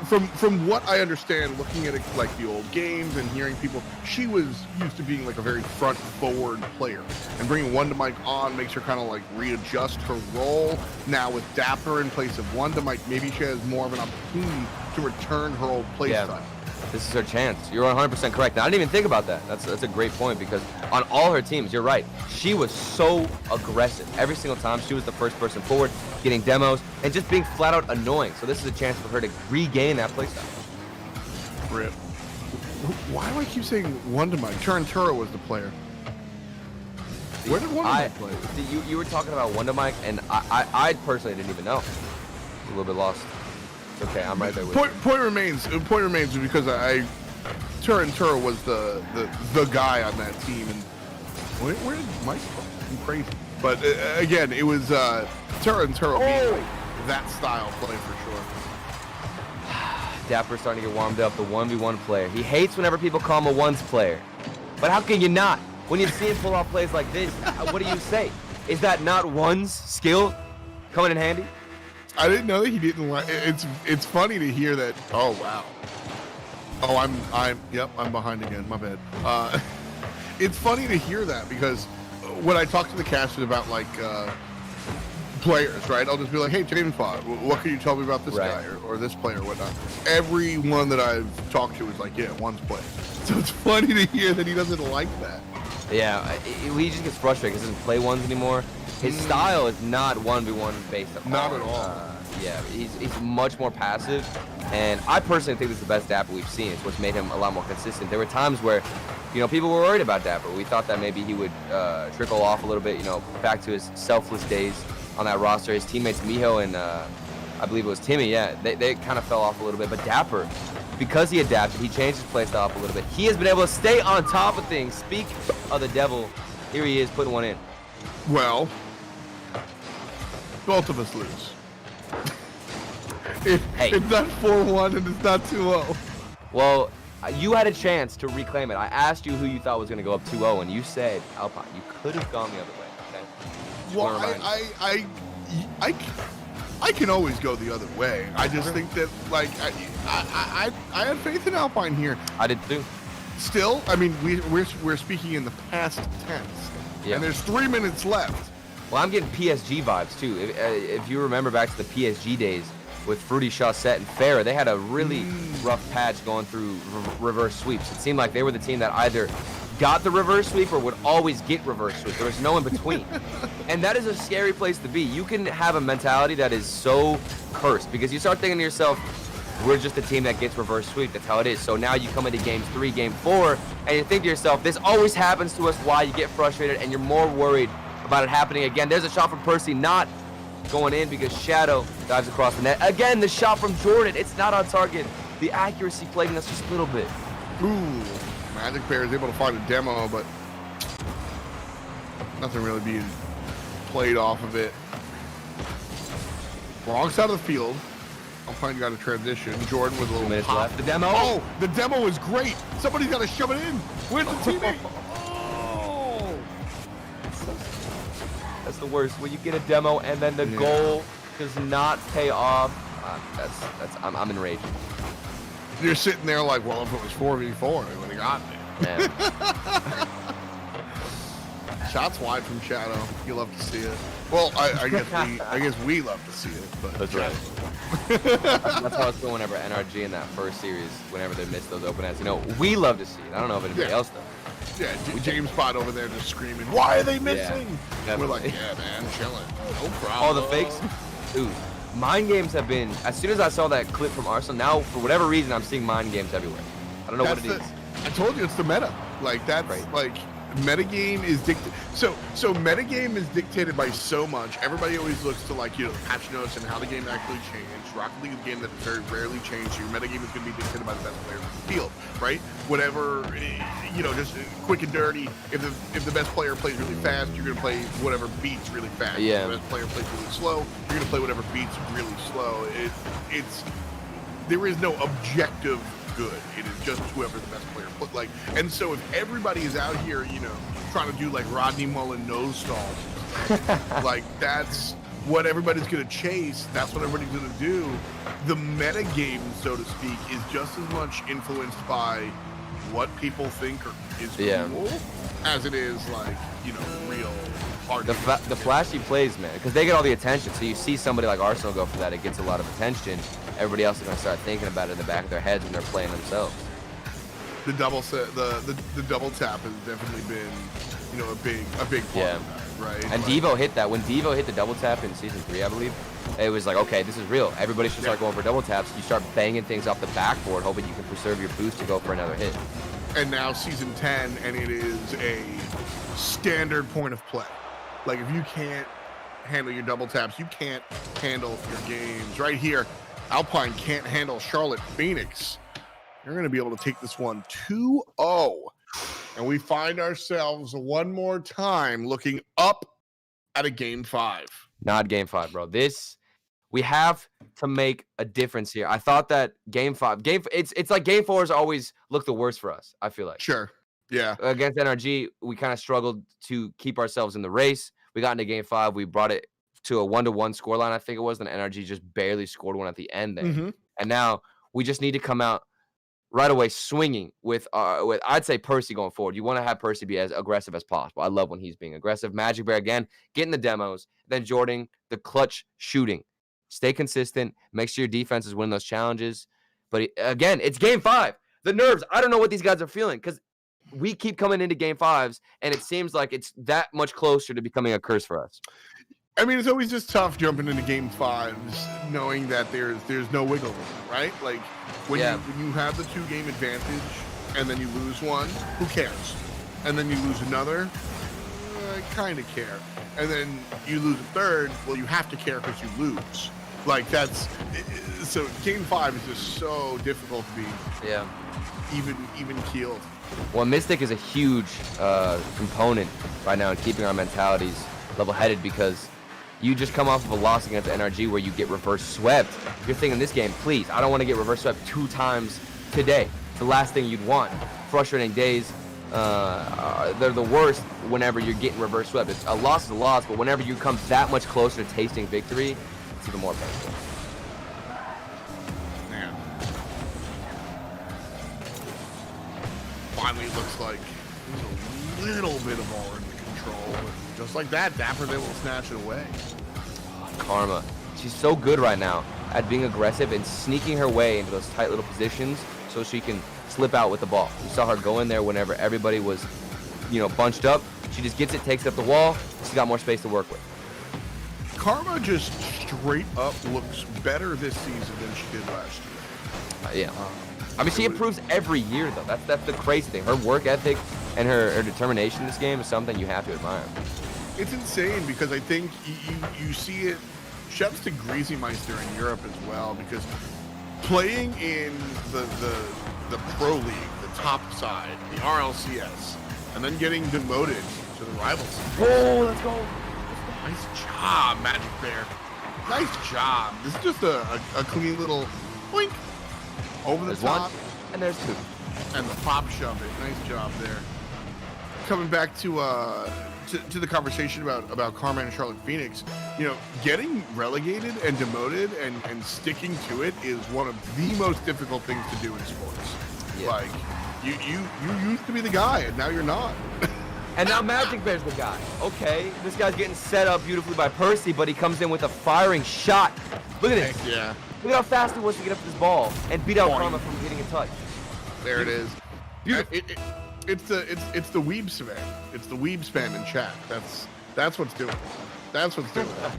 from what I understand, looking at it, like the old games and hearing people, she was used to being like a very front forward player, and bringing Wonder Mike on makes her kind of like readjust her role. Now with Dapper in place of Wonder Mike, maybe she has more of an opportunity to return her old play style. This is her chance. You're 100% correct. Now, I didn't even think about that. That's a great point because on all her teams, you're right. She was so aggressive. Every single time, she was the first person forward, getting demos, and just being flat out annoying. So this is a chance for her to regain that playstyle. Rip. Why do I keep saying Wondermike? Turanturo was the player. Where did Wondermike play? See, you were talking about Wondermike, and I personally didn't even know. A little bit lost. Okay, I'm right there with you. Point remains because Turanturo was the guy on that team, and where did Mike play? I'm crazy. But again, it was Turanturo being like that style play for sure. Dapper's starting to get warmed up, the 1v1 player. He hates whenever people call him a ones player. But how can you not? When you see him pull off plays like this, what do you say? Is that not one's skill coming in handy? I didn't know that he didn't like. It's funny to hear that. Oh wow. Oh, I'm behind again. My bad. It's funny to hear that because when I talk to the casters about like players, right? I'll just be like, hey, James Pod, what can you tell me about this guy or this player or whatnot? Everyone that I've talked to is like, yeah, one's play. So it's funny to hear that he doesn't like that. Yeah, he just gets frustrated because he doesn't play ones anymore. His style is not 1v1 based at all. Not at all. Yeah, he's much more passive, and I personally think this is the best Dapper we've seen. It's what's made him a lot more consistent. There were times where, people were worried about Dapper. We thought that maybe he would trickle off a little bit, back to his selfless days on that roster. His teammates Miho and I believe it was Timmy, they kind of fell off a little bit. But Dapper, because he adapted, he changed his playstyle up a little bit. He has been able to stay on top of things. Speak of the devil, here he is putting one in. Well, both of us lose. It's not 4-1 and it's not 2-0. Well, you had a chance to reclaim it. I asked you who you thought was going to go up 2-0, and you said Alpine. You could have gone the other way. Okay? Well, I can always go the other way. I just think that like I had faith in Alpine here. I did too. Still, I mean, we're speaking in the past tense, and there's 3 minutes left. Well, I'm getting PSG vibes too. If you remember back to the PSG days with Fruity, Chaussette, and Farah, they had a really rough patch going through reverse sweeps. It seemed like they were the team that either got the reverse sweep or would always get reverse sweep. There was no in between. And that is a scary place to be. You can have a mentality that is so cursed because you start thinking to yourself, we're just a team that gets reverse sweep. That's how it is. So now you come into game 3, game 4, and you think to yourself, this always happens to us. Why? You get frustrated and you're more worried about it happening again. There's a shot from Percy, not going in because Shadow dives across the net. Again, the shot from Jordan, it's not on target. The accuracy plaguing us just a little bit. Ooh, Majicbear is able to find a demo, but nothing really being played off of it. Wrong side of the field. Alpine got a transition. Jordan with a little 2 minutes pop. left. The demo. Oh, the demo was great. Somebody's got to shove it in. Where's the teammate? Oh. That's the worst. When you get a demo and then the goal does not pay off. I'm enraged. You're sitting there like, well, if it was 4v4, they would have gotten it. Man. Shots wide from Shadow. You love to see it. Well, I guess we love to see it. But That's right. That's how it's going whenever NRG in that first series, whenever they miss those open ends. We love to see it. I don't know if anybody else does. Yeah, James Bond over there just screaming, why are they missing? Yeah, we're like, yeah, man, chilling. No problem. Oh, the fakes? Dude, mind games have been, as soon as I saw that clip from Arsenal, now, for whatever reason, I'm seeing mind games everywhere. I don't know what it is. I told you, it's the meta. Like, that's like, metagame is dictated. So metagame is dictated by so much. Everybody always looks to like, patch notes and how the game actually changed. Rocket League is a game that very rarely changed. Your metagame is going to be dictated by the best players on the field, right? Whatever, just quick and dirty. If the best player plays really fast, you're going to play whatever beats really fast. Yeah. If the best player plays really slow, you're going to play whatever beats really slow. There is no objective good. It is just whoever the best player put and so if everybody is out here, trying to do like Rodney Mullen nose stalls, like that's what everybody's gonna chase. That's what everybody's gonna do. The meta game, so to speak, is just as much influenced by what people think is cool as it is like, real hard. The flashy plays, man, because they get all the attention. So you see somebody like Arsenal go for that, it gets a lot of attention. everybody else is going to start thinking about it in the back of their heads when they're playing themselves. The double tap has definitely been, you know, a big part of that, right? And Devo hit that. When Devo hit the double tap in season 3, I believe, it was like, okay, this is real. Everybody should start going for double taps. You start banging things off the backboard, hoping you can preserve your boost to go for another hit. And now season 10, and it is a standard point of play. Like, if you can't handle your double taps, you can't handle your games. Right here, Alpine can't handle Charlotte Phoenix. You're going to be able to take this one 2-0. And we find ourselves one more time looking up at a game 5. Not game 5, bro. We have to make a difference here. I thought that game 5, it's like game 4s always look the worst for us, I feel like. Sure. Yeah. Against NRG, we kind of struggled to keep ourselves in the race. We got into game 5. We brought it to a 1-1 scoreline, I think it was. Then NRG just barely scored one at the end there. Mm-hmm. And now we just need to come out right away swinging with I'd say Percy going forward. You want to have Percy be as aggressive as possible. I love when he's being aggressive. Majicbear again, getting the demos. Then Jordan, the clutch shooting. Stay consistent. Make sure your defense is winning those challenges. But again, it's game 5. The nerves, I don't know what these guys are feeling because we keep coming into game 5s, and it seems like it's that much closer to becoming a curse for us. I mean, it's always just tough jumping into game 5s knowing that there's no wiggle room, right? Like, when you have the 2-game advantage and then you lose one, who cares? And then you lose another, I kind of care. And then you lose a third, well, you have to care because you lose. Like, so game 5 is just so difficult to be even keeled. Well, Miztik is a huge component right now in keeping our mentalities level-headed because you just come off of a loss against NRG where you get reverse swept. You're thinking this game, please, I don't want to get reverse swept 2 times today. It's the last thing you'd want. Frustrating days, they're the worst whenever you're getting reverse swept. A loss is a loss, but whenever you come that much closer to tasting victory, it's even more painful. Man. Finally, it looks like there's a little bit of all under control, but just like that, Dapper they will snatch it away. Karma. She's so good right now at being aggressive and sneaking her way into those tight little positions so she can slip out with the ball. You saw her go in there whenever everybody was, bunched up. She just gets it, takes it up the wall. She's got more space to work with. Karma just straight up looks better this season than she did last year. I mean, she improves every year, though. That's the crazy thing. Her work ethic and her determination in this game is something you have to admire. It's insane because I think you see it. Shouts to Greasy Meister in Europe as well, because playing in the pro league, the top side, the RLCS, and then getting demoted to the rivals. Oh, let's go. Nice job, Majicbear. Nice job. This is just a clean little boink over the There's top. one, and there's 2. And the pop shove it. Nice job there. Coming back to the conversation about Karma and Charlotte Phoenix, getting relegated and demoted and sticking to it is one of the most difficult things to do in sports. Yeah. Like, you used to be the guy, and now you're not. And now Majicbear's the guy. Okay, this guy's getting set up beautifully by Percy, but he comes in with a firing shot. Look at this. Yeah. Look at how fast he was to get up this ball and beat out Boing. Karma from getting a touch. There it is. Beautiful. It's the weeb span. It's the weeb span in chat. That's what's doing it. That's what's doing it.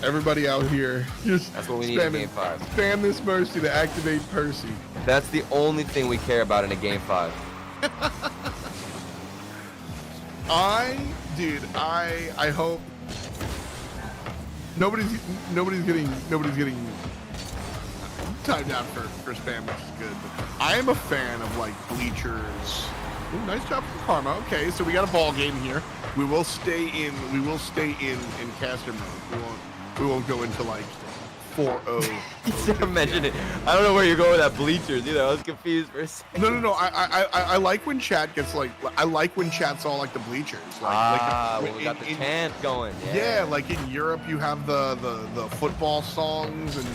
Everybody out here just That's what we need in game 5. Spam this Mercy to activate Percy. That's the only thing we care about in a game 5. I hope nobody's getting timed out for spam, which is good. But I am a fan of like bleachers. Ooh, nice job from Karma. Okay, so we got a ball game here. We will stay in caster mode. We won't go into like 4-0. You should have mentioned it. I don't know where you're going with that bleachers. I was confused for a second. No. I like when chat gets like. I like when chat's all like the bleachers. Like we got the chant going. Yeah, like in Europe you have the football songs, and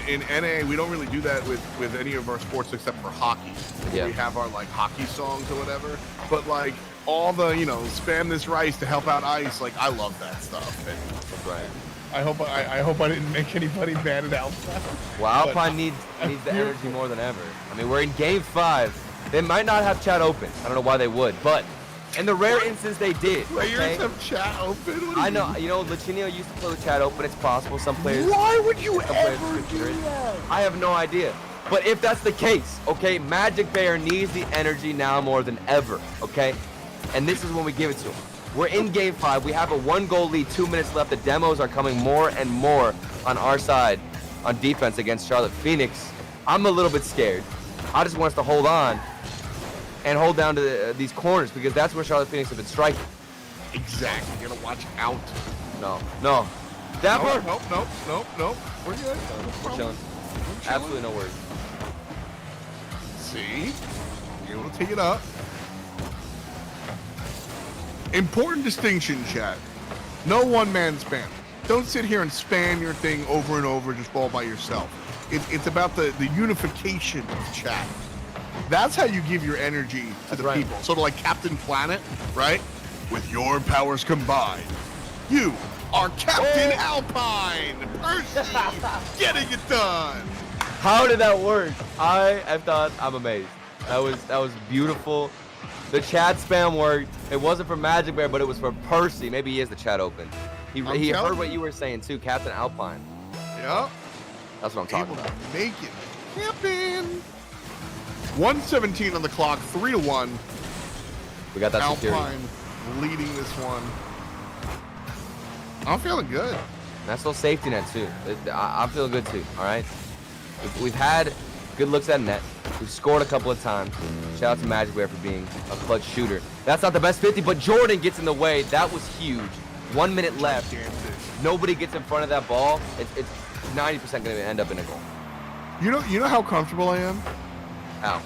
in NA we don't really do that with any of our sports except for hockey. Yeah. We have our like hockey songs or whatever. But like all the spam this rice to help out ice. Like I love that stuff. That's right. I hope I didn't make anybody mad at Alpine. Well, Alpine needs the energy more than ever. I mean, we're in game 5. They might not have chat open. I don't know why they would, but in the rare instance they did. Players Okay? have chat open. What do I you know. mean? You know, Lachinio used to play with chat open. It's possible. Some players. Why would you some players ever consider do it. that? I have no idea. But if that's the case, okay, Majicbear needs the energy now more than ever, okay? And this is when we give it to him. We're in game 5. We have a 1-goal lead, 2 minutes left. The demos are coming more and more on our side on defense against Charlotte Phoenix. I'm a little bit scared. I just want us to hold on and hold down to these corners because that's where Charlotte Phoenix have been striking. Exactly. You gotta watch out. No. Dapper! Nope. We're good. We're chilling. Absolutely no worries. See? You're able to take it up. Important distinction, chat. No one-man spam. Don't sit here and spam your thing over and over just all by yourself. It's about the unification of chat. That's how you give your energy to the right. people. Sort of like Captain Planet, right? With your powers combined, you are Captain Alpine. Percy, getting it done. How did that work? I thought I'm amazed. That was beautiful. The chat spam worked. It wasn't for Majicbear, but it was for Percy. Maybe he has the chat open. He heard what you were saying too, Captain Alpine. Yep. That's what I'm talking Able about. to make it happen. 1:17 on the clock, 3-1. We got that security. Alpine leading this one. I'm feeling good. That's no safety net too. I'm feeling good too. All right. We've had good looks at net. We've scored a couple of times. Shout out to Majicbear for being a clutch shooter. That's not the best 50, but Jordan gets in the way. That was huge. 1 minute left. Nobody gets in front of that ball. It's 90% going to end up in a goal. You know how comfortable I am? Ow.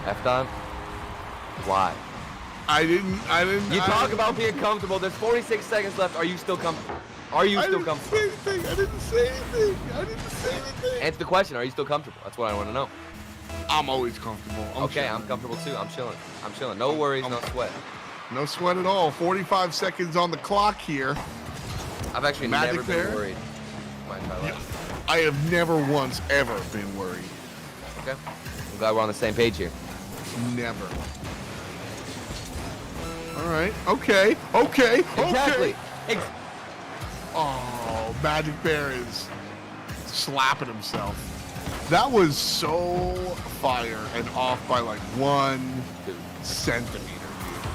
F-time? Why? I didn't. You talk about being comfortable. There's 46 seconds left. Are you still comfortable? Are you still comfortable? I didn't say anything. Answer the question. Are you still comfortable? That's what I want to know. I'm always comfortable. I'm comfortable too. I'm chilling. No worries, no sweat. No sweat at all. 45 seconds on the clock here. I've actually never been Majicbear? worried my entire life. I have never once ever been worried. Okay. I'm glad we're on the same page here. Never. All right. Okay. Exactly. Oh, Majicbear is slapping himself. That was so fire and off by like 1 centimeter.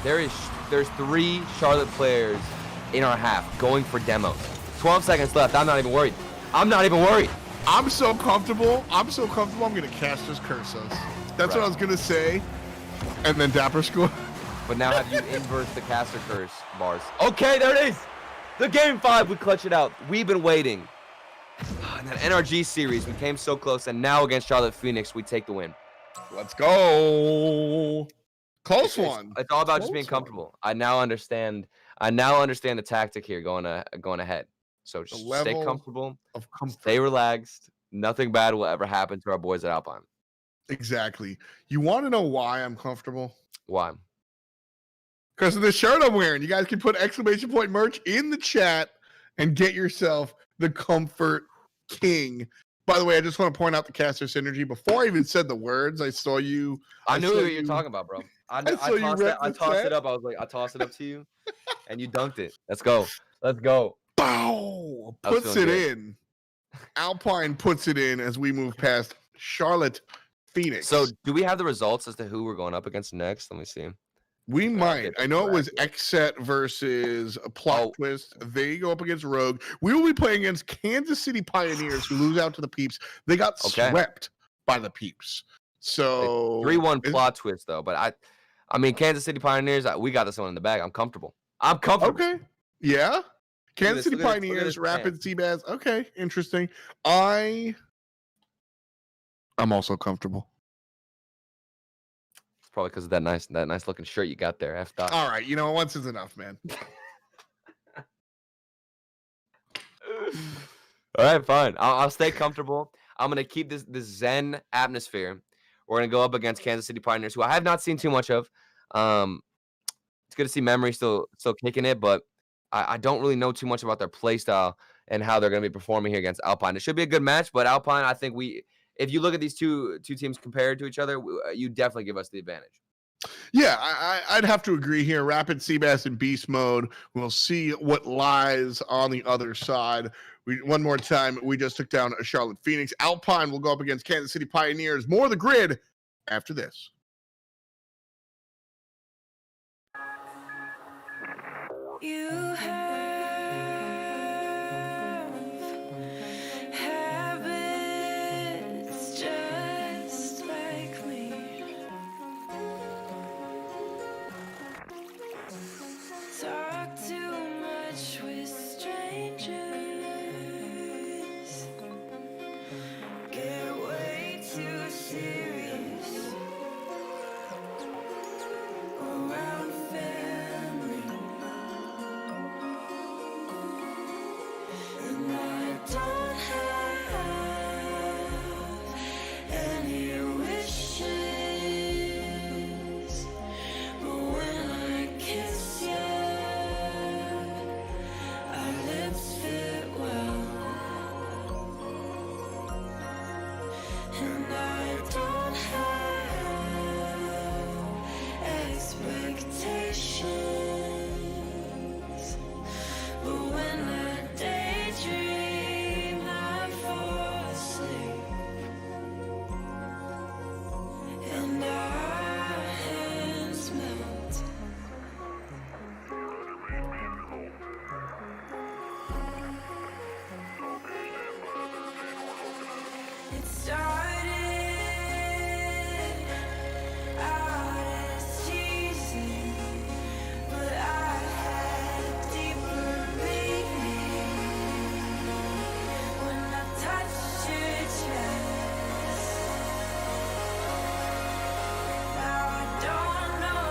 There's 3 Charlotte players in our half going for demos. 12 seconds left. I'm not even worried. I'm so comfortable. I'm gonna cast this curse us. That's what I was gonna say. And then Dapper score. But now have you inverse the caster curse bars? Okay, there it is. The game 5, we clutch it out. We've been waiting. In that NRG series, we came so close, and now against Charlotte Phoenix, we take the win. Let's go. Close one. It's all about just being comfortable. I now understand the tactic here going ahead. So just stay comfortable, stay relaxed. Nothing bad will ever happen to our boys at Alpine. Exactly. You want to know why I'm comfortable? Why? Because of the shirt I'm wearing. You guys can put !point merch in the chat and get yourself the Comfort King. By the way, I just want to point out the caster synergy. Before I even said the words, I saw you. I knew what you're talking about, bro. I tossed it up. I was like, I tossed it up to you, and you dunked it. Let's go. Bow! Puts it in. Alpine puts it in as we move past Charlotte Phoenix. So do we have the results as to who we're going up against next? Let me see. We might. I know it was Xset versus a Plot Twist. They go up against Rogue. We will be playing against Kansas City Pioneers, who lose out to the Peeps. They got swept by the Peeps. So 3-1 Plot Twist though. But I mean Kansas City Pioneers. We got this one in the bag. I'm comfortable. Okay. Yeah. Kansas City Pioneers, Rapid Seabass. Okay, interesting. I'm also comfortable. It's probably because of that nice looking shirt you got there. F. All right, once is enough, man. All right, fine. I'll stay comfortable. I'm gonna keep this zen atmosphere. We're gonna go up against Kansas City Pioneers, who I have not seen too much of. It's good to see Memory still kicking it, but I don't really know too much about their play style and how they're going to be performing here against Alpine. It should be a good match, but Alpine, I think if you look at these two teams compared to each other, you definitely give us the advantage. Yeah, I'd have to agree here. Rapid, Seabass, and Beast Mode. We'll see what lies on the other side. One more time, we just took down a Charlotte Phoenix. Alpine will go up against Kansas City Pioneers. More of the grid after this. You have habits just like me. Talk too much with strangers. Get way too serious around family. And I don't have any wishes, but when I kiss you, our lips fit well. And I don't have expectations, but when I daydream, I fall asleep, and our hands melt. It started out as teasing, but I had deeper meaning when I touched your chest. Now I don't know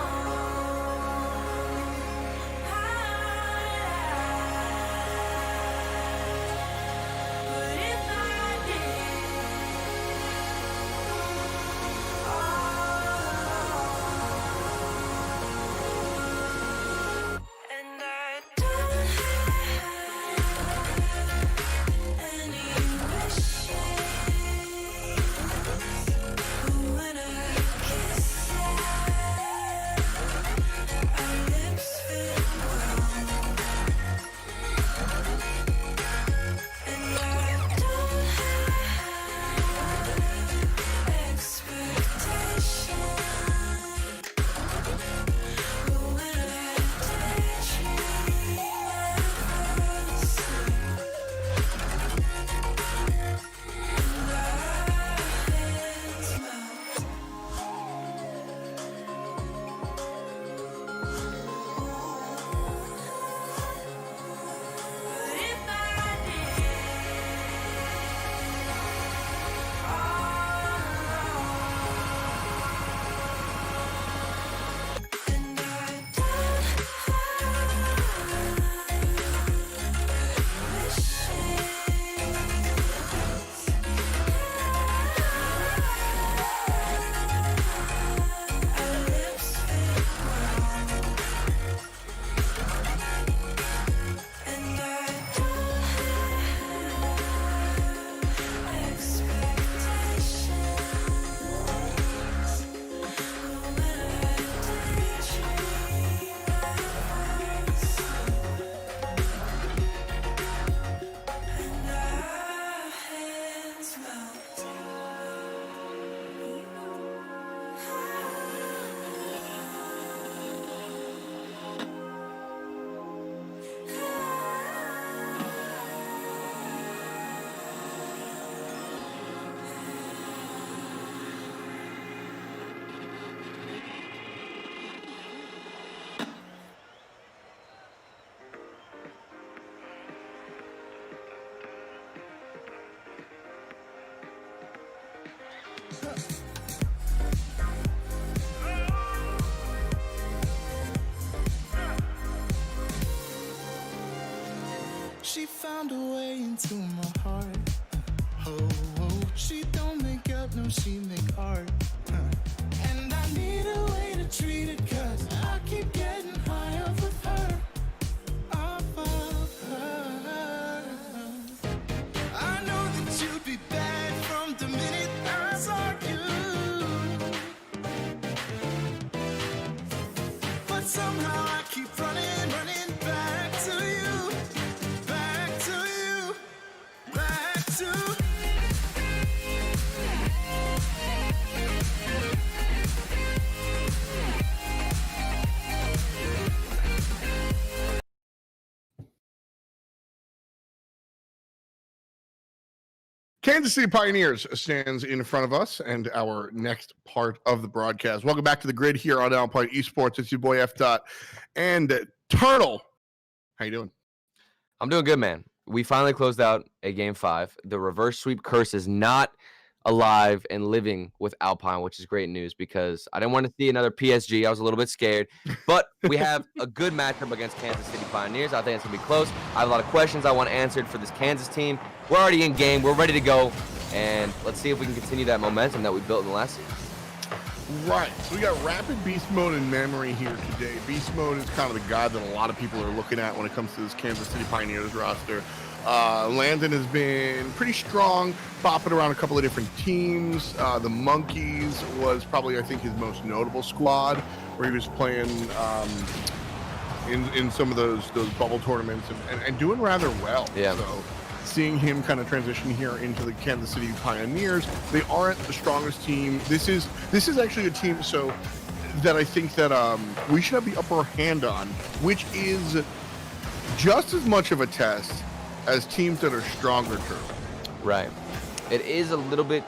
how, but if I did, and I don't have any wishes, but when I kiss you, our lips fit well. And I don't have expectations, but when I daydream, I fall asleep, and our hands melt. But if I did, and I don't have wishes, our lips fit well, and I don't have expectations, but when I daydream, I fall asleep, and our hands melt. She found a way into my heart. Oh, oh. She don't make up, no, she make art. And I need a way to treat it, 'cause I keep getting high off of her. Off Kansas City Pioneers stands in front of us and our next part of the broadcast. Welcome back to the grid here on Alpine Esports. It's your boy F. Dot and Turtle. How you doing? I'm doing good, man. We finally closed out a game 5. The reverse sweep curse is not alive and living with Alpine, which is great news because I didn't want to see another PSG. I was a little bit scared, but we have a good matchup against Kansas City Pioneers. I think it's going to be close. I have a lot of questions I want answered for this Kansas team. We're already in game. We're ready to go, and let's see if we can continue that momentum that we built in the last season. Right. So we got Rapid Beast Mode and Memory here today. Beast Mode is kind of the guy that a lot of people are looking at when it comes to this Kansas City Pioneers roster. Landon has been pretty strong, bopping around a couple of different teams. The Monkeys was probably, I think, his most notable squad, where he was playing in some of those bubble tournaments and doing rather well. Yeah. So seeing him kind of transition here into the Kansas City Pioneers, they aren't the strongest team. This is actually a team so that I think that we should have the upper hand on, which is just as much of a test as teams that are stronger, Turtle. Right. It is a little bit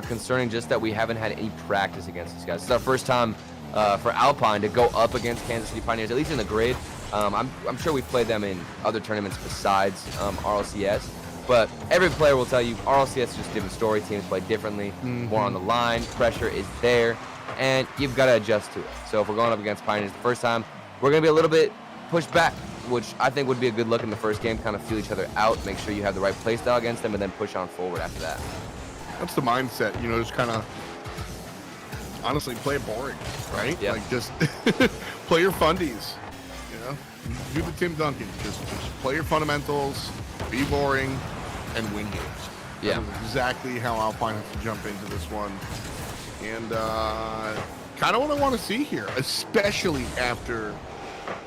concerning just that we haven't had any practice against these guys. It's our first time for Alpine to go up against Kansas City Pioneers, at least in the grid. I'm sure we've played them in other tournaments besides RLCS, but every player will tell you RLCS is just a different story. Teams play differently, more on the line, pressure is there, and you've got to adjust to it. So if we're going up against Pioneers the first time, we're going to be a little bit pushed back, which I think would be a good look in the first game, kind of feel each other out, make sure you have the right play style against them, and then push on forward after that. That's the mindset, just kind of honestly play it boring, right? Yeah. Like just play your fundies, do the Tim Duncan, just play your fundamentals, be boring, and win games. Yeah. That is exactly how Alpine has to jump into this one. And kind of what I want to see here, especially after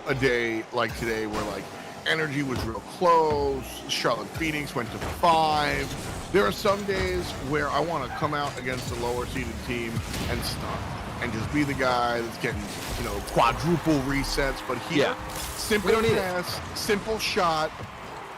a day like today where like energy was real close, Charlotte Phoenix went to 5. There are some days where I want to come out against a lower seeded team and stun and just be the guy that's getting quadruple resets. But here, simple pass, simple shot,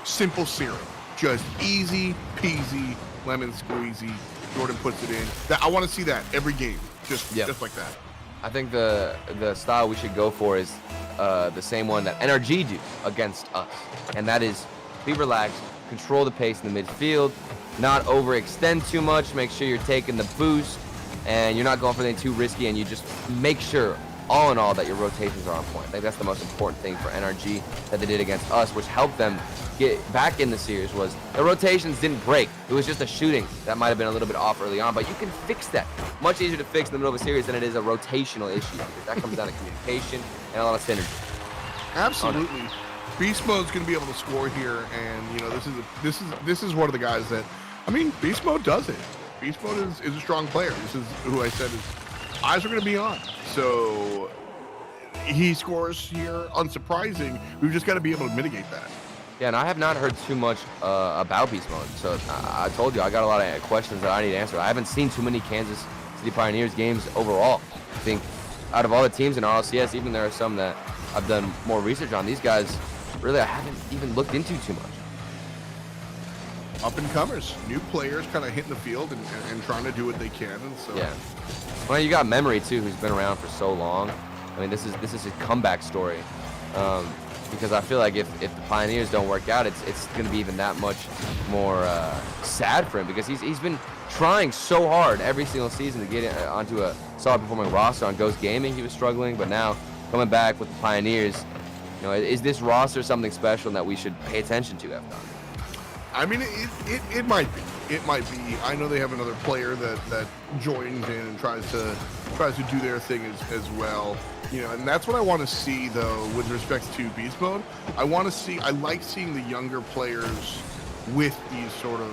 simple serum, just easy peasy lemon squeezy. Jordan puts it in. I want to see that every game, just like that. I think the style we should go for is the same one that NRG do against us, and that is be relaxed, control the pace in the midfield, not overextend too much, make sure you're taking the boost, and you're not going for anything too risky, and you just make sure, all in all, that your rotations are on point. I think that's the most important thing for NRG that they did against us, which helped them get back in the series, was the rotations didn't break. It was just a shooting that might have been a little bit off early on, but you can fix that. Much easier to fix in the middle of a series than it is a rotational issue, because that comes down to communication and a lot of synergy. Absolutely. Beast Mode's going to be able to score here, and this is one of the guys that, Beast Mode does it. Beast Mode is a strong player. This is who I said his eyes are going to be on. So he scores here, unsurprising. We've just got to be able to mitigate that. Yeah, and I have not heard too much about Beast Mode, so I told you I got a lot of questions that I need answered. I haven't seen too many Kansas City Pioneers games overall. I think out of all the teams in RLCS, even there are some that I've done more research on. These guys, really, I haven't even looked into too much. Up and comers, new players kind of hitting the field and trying to do what they can. And so yeah. Well, you got Memory too, who's been around for so long. This is his comeback story. Because I feel like if the Pioneers don't work out, it's going to be even that much more sad for him, because he's been trying so hard every single season to get onto a solid performing roster. On Ghost Gaming, he was struggling, but now coming back with the Pioneers, is this roster something special that we should pay attention to, F-Dot? It might be. It might be. I know they have another player that joins in and tries to do their thing as well. And that's what I want to see, though, with respect to Beast Mode. I like seeing the younger players with these sort of,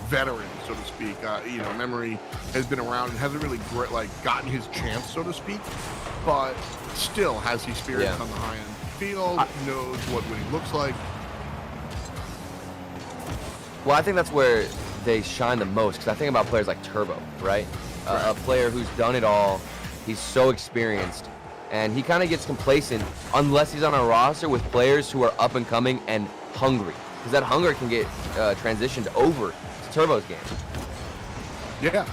veterans, so to speak. Memory has been around and hasn't really gotten his chance, so to speak, but still has experience on the high end field, knows what winning looks like. Well, I think that's where they shine the most, because I think about players like Turbo, right? A player who's done it all. He's so experienced, and he kind of gets complacent unless he's on a roster with players who are up and coming and hungry. because that hunger can get transitioned over to Turbo's game. Yeah.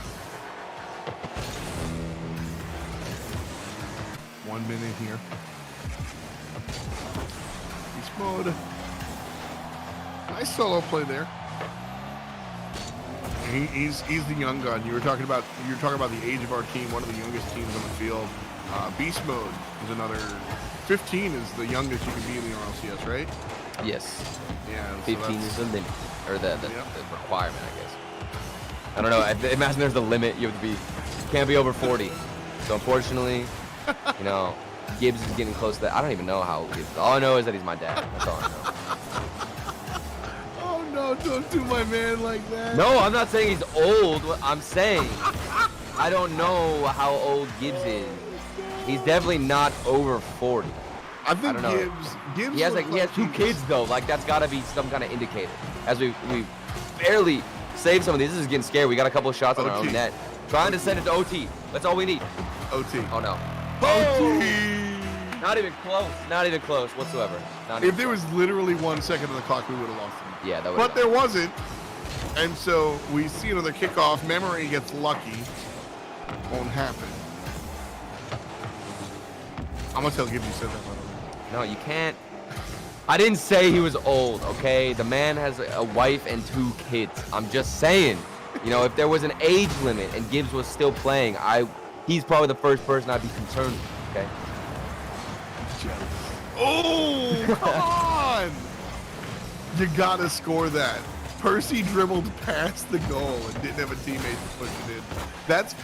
1 minute here. Beast mode. Nice solo play there. He's the young gun. You were talking about the age of our team, one of the youngest teams on the field. Beast mode is another. 15 is the youngest you can be in the RLCS, right? Yes. Yeah. 15 is the limit, or the requirement, I guess. I don't know. I imagine there's the limit. You have to be, can't be over 40. So unfortunately, you know, Gibbs is getting close to that. I don't even know how old Gibbs is. All I know is that he's my dad. That's all I know. Oh no! Don't do my man like that. No, I'm not saying he's old. I'm saying I don't know how old Gibbs is. He's definitely not over 40. I think don't know. Gibbs. He has 2 kids though. Like that's got to be some kind of indicator. As we barely saved some of these. This is getting scary. We got a couple of shots on our own net. Trying to send it to OT. That's all we need. OT. Oh no. OT. Not even close. Not even close whatsoever. If there was literally 1 second on the clock, we would have lost them. Yeah, that would. But there wasn't, and so we see another kickoff. Memory gets lucky. Won't happen. I'm gonna tell Gibbs you said that. By the way. No, you can't. I didn't say he was old, okay? The man has a wife and 2 kids. I'm just saying, you know, if there was an age limit and Gibbs was still playing, he's probably the first person I'd be concerned with, okay? Oh, come on! You gotta score that. Percy dribbled past the goal and didn't have a teammate to push it in. That's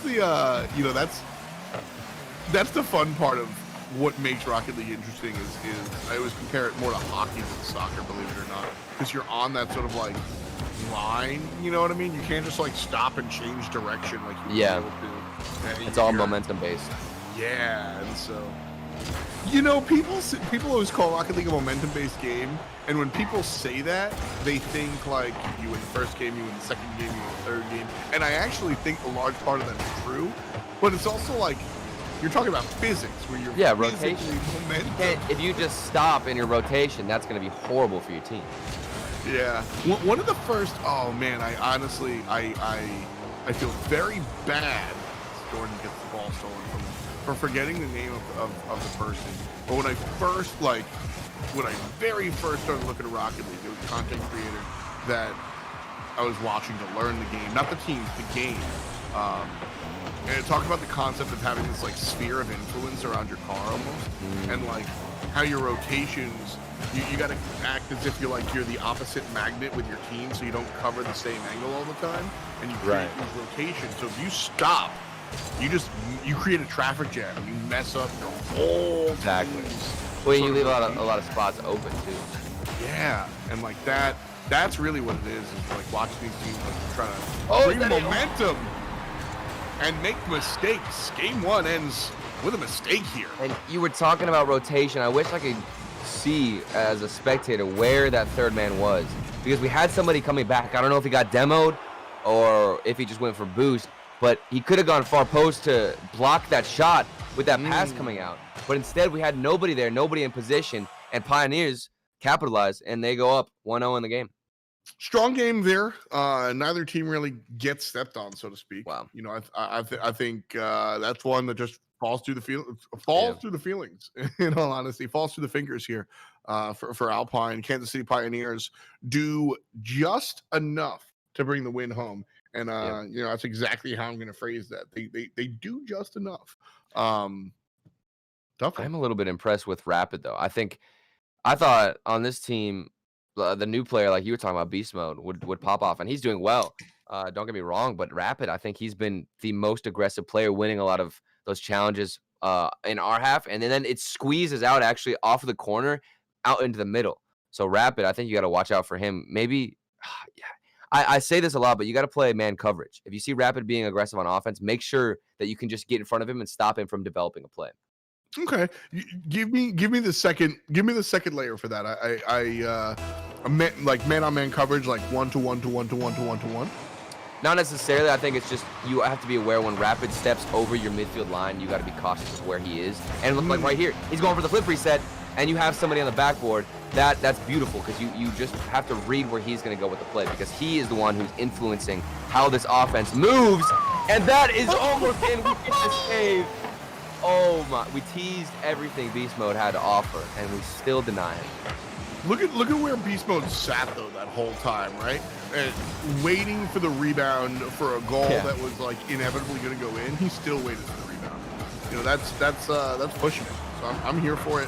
the you know, that's the fun part of what makes Rocket League interesting is I always compare it more to hockey than soccer, believe it or not, because you're on that sort of like line, you know what I mean? You can't just like stop and change direction like you Yeah. do. It's all momentum based. Yeah, and so you know, people always call Rocket League a momentum-based game, and when people say that, they think like you win the first game, you win the second game, you win the third game, and I actually think a large part of that is true, but it's also like you're talking about physics, where you're rotation. Momentum. If you just stop in your rotation, that's going to be horrible for your team. Yeah, one of the first. Oh man, I honestly I feel very bad. Jordan gets the ball stolen from him. For forgetting the name of the person. But when I very first started looking at Rocket League, there was a content creator that I was watching to learn the game, not the teams, the game. And it talked about the concept of having this like sphere of influence around your car almost, and like how your rotations, you got to act as if you're the opposite magnet with your team, so you don't cover the same angle all the time, and you create these rotations. So if you stop, you create a traffic jam. You mess up your whole Exactly. team's Well, you sort leave of a lot of spots open too. Yeah, and like that's really what it is like watching these teams like try to bring momentum and make mistakes. Game 1 ends with a mistake here. And you were talking about rotation. I wish I could see as a spectator where that third man was, because we had somebody coming back. I don't know if he got demoed or if he just went for boost, but he could have gone far post to block that shot with that pass coming out. But instead, we had nobody there, nobody in position, and Pioneers capitalized, and they go up 1-0 in the game. Strong game there. Neither team really gets stepped on, so to speak. Wow. You know, I think that's one that just falls through the through the feelings. In all honesty, falls through the fingers here for Alpine. Kansas City Pioneers do just enough to bring the win home. And you know, that's exactly how I'm going to phrase that. They do just enough. I'm a little bit impressed with Rapid though. I thought on this team, the new player like you were talking about, Beast Mode, would pop off, and he's doing well. Don't get me wrong, but Rapid, I think he's been the most aggressive player, winning a lot of those challenges in our half, and then it squeezes out actually off of the corner out into the middle. So Rapid, I think you got to watch out for him. Maybe, yeah. I say this a lot, but you got to play man coverage. If you see Rapid being aggressive on offense, make sure that you can just get in front of him and stop him from developing a play. Okay, give me the second layer for that. I meant like man-on-man coverage, like 1-to-1. Not necessarily. I think it's just you have to be aware when Rapid steps over your midfield line. You got to be cautious of where he is. And look like right here, he's going for the flip reset. and you have somebody on the backboard, that's beautiful because you just have to read where he's going to go with the play because he is the one who's influencing how this offense moves, and that is almost in. We get the save. Oh my! We teased everything Beast Mode had to offer, and we still deny it. Look at where Beast Mode sat though that whole time, right? And waiting for the rebound for a goal that was like inevitably going to go in. He still waited for the rebound. You know, that's pushing it. So I'm here for it.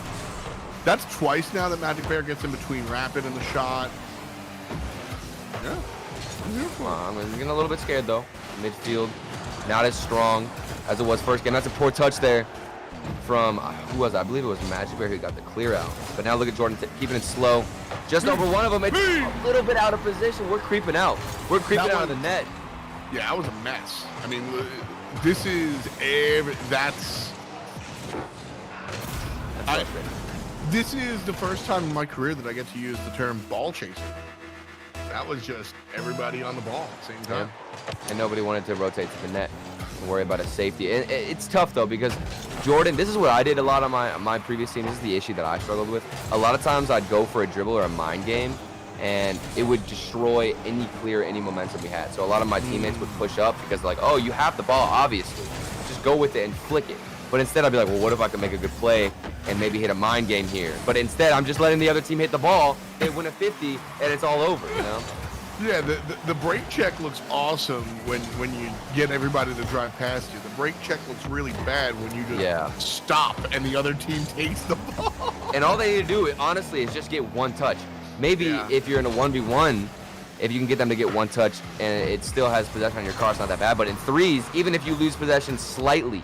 That's twice now that Majicbear gets in between Rapid and the shot. Yeah, I'm here for it. I'm getting a little bit scared though. Midfield, not as strong as it was first game. That's a poor touch there from, who was it? I believe it was Majicbear who got the clear out. But now look at Jordan keeping it slow. Just over one of them. It's a little bit out of position. We're creeping out. We're creeping out of the net. Yeah, that was a mess. I mean, this is this is the first time in my career that I get to use the term ball chasing. That was just everybody on the ball at the same time. Yeah. And nobody wanted to rotate to the net and worry about a safety. It's tough though because Jordan, this is what I did a lot on my previous team. This is the issue that I struggled with. A lot of times I'd go for a dribble or a mind game and it would destroy any clear, any momentum we had. So a lot of my teammates would push up because they're like, oh, you have the ball, obviously. Just go with it and flick it. But instead I'd be like, well, what if I can make a good play and maybe hit a mind game here? But instead I'm just letting the other team hit the ball, they win a 50, and it's all over, you know? Yeah, the break check looks awesome when you get everybody to drive past you. The break check looks really bad when you just stop and the other team takes the ball. And all they need to do, honestly, is just get one touch. Maybe if you're in a 1v1, if you can get them to get one touch and it still has possession on your car, it's not that bad. But in threes, even if you lose possession slightly,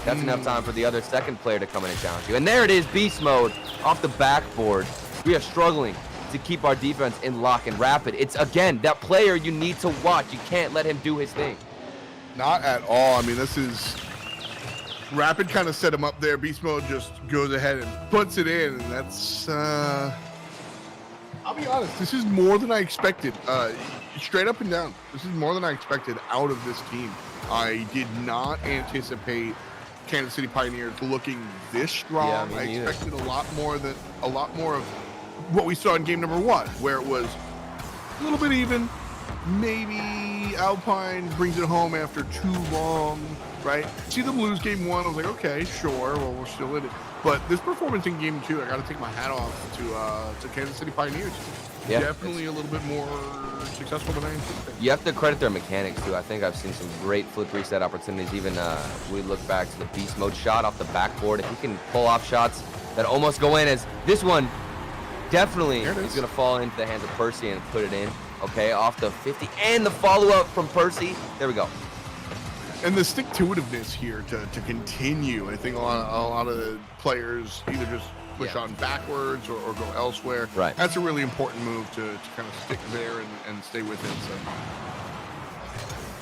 that's enough time for the other second player to come in and challenge you. And there it is, Beast Mode off the backboard. We are struggling to keep our defense in lock and Rapid. It's, again, that player you need to watch. You can't let him do his thing. Not at all. I mean, this is... Rapid kind of set him up there. Beast Mode just goes ahead and puts it in. And that's... I'll be honest. This is more than I expected. Straight up and down. This is more than I expected out of this team. I did not anticipate Kansas City Pioneers looking this strong. I expected a lot more of what we saw in game number 1, where it was a little bit even. Maybe Alpine brings it home after too long, right? See them lose game 1. I was like, okay, sure. Well, we're still in it. But this performance in game 2, I got to take my hat off to Kansas City Pioneers. Yeah, definitely a little bit more successful than I anticipated. You have to credit their mechanics too. I think I've seen some great flip reset opportunities. Even we look back to the Beast Mode shot off the backboard. If he can pull off shots that almost go in, as this one definitely is going to fall into the hands of Percy and put it in. Okay, off the 50 and the follow-up from Percy. There we go. And the stick-to-itiveness here to continue. I think a lot of the players either just push on backwards or go elsewhere. Right. That's a really important move to kind of stick there and stay with it.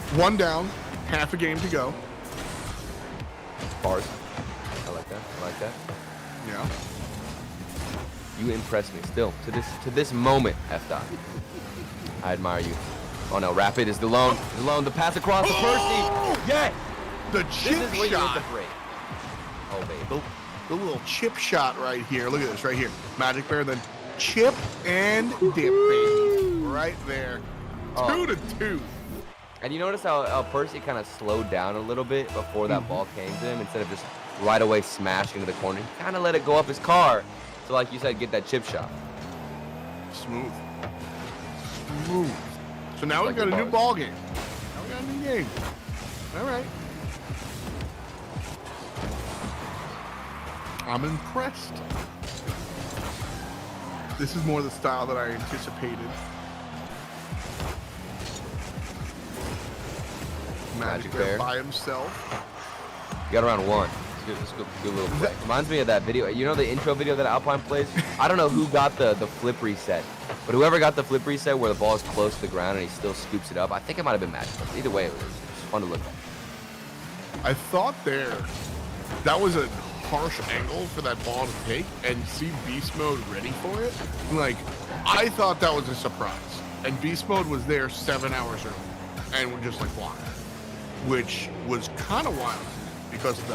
So 1 down, half a game to go. Bars. I like that. I like that. Yeah. You impress me still to this moment, F. Dot. I admire you. Oh no, Rapid is the lone. The pass across to Percy. Yeah. The chip this is where shot. You hit the break. Oh baby. The little chip shot right here. Look at this right here. Majicbear, then chip and dip, baby. Right there. 2-2. And you notice how Percy kind of slowed down a little bit before that ball came to him, instead of just right away smashing into the corner. He kind of let it go up his car. So like you said, get that chip shot. Smooth. So now we've got a new ball game. Now we got a new game. All right. I'm impressed. This is more the style that I anticipated. Majicbear by himself. You got around 1. Let's go do a little play. Reminds me of that video. You know the intro video that Alpine plays? I don't know who got the flip reset, but whoever got the flip reset where the ball is close to the ground and he still scoops it up, I think it might have been Majicbear. Either way, it was fun to look at. I thought that was a harsh angle for that ball to take, and see Beast Mode ready for it. Like, I thought that was a surprise, and Beast Mode was there 7 hours early and would just like block it, which was kind of wild. because of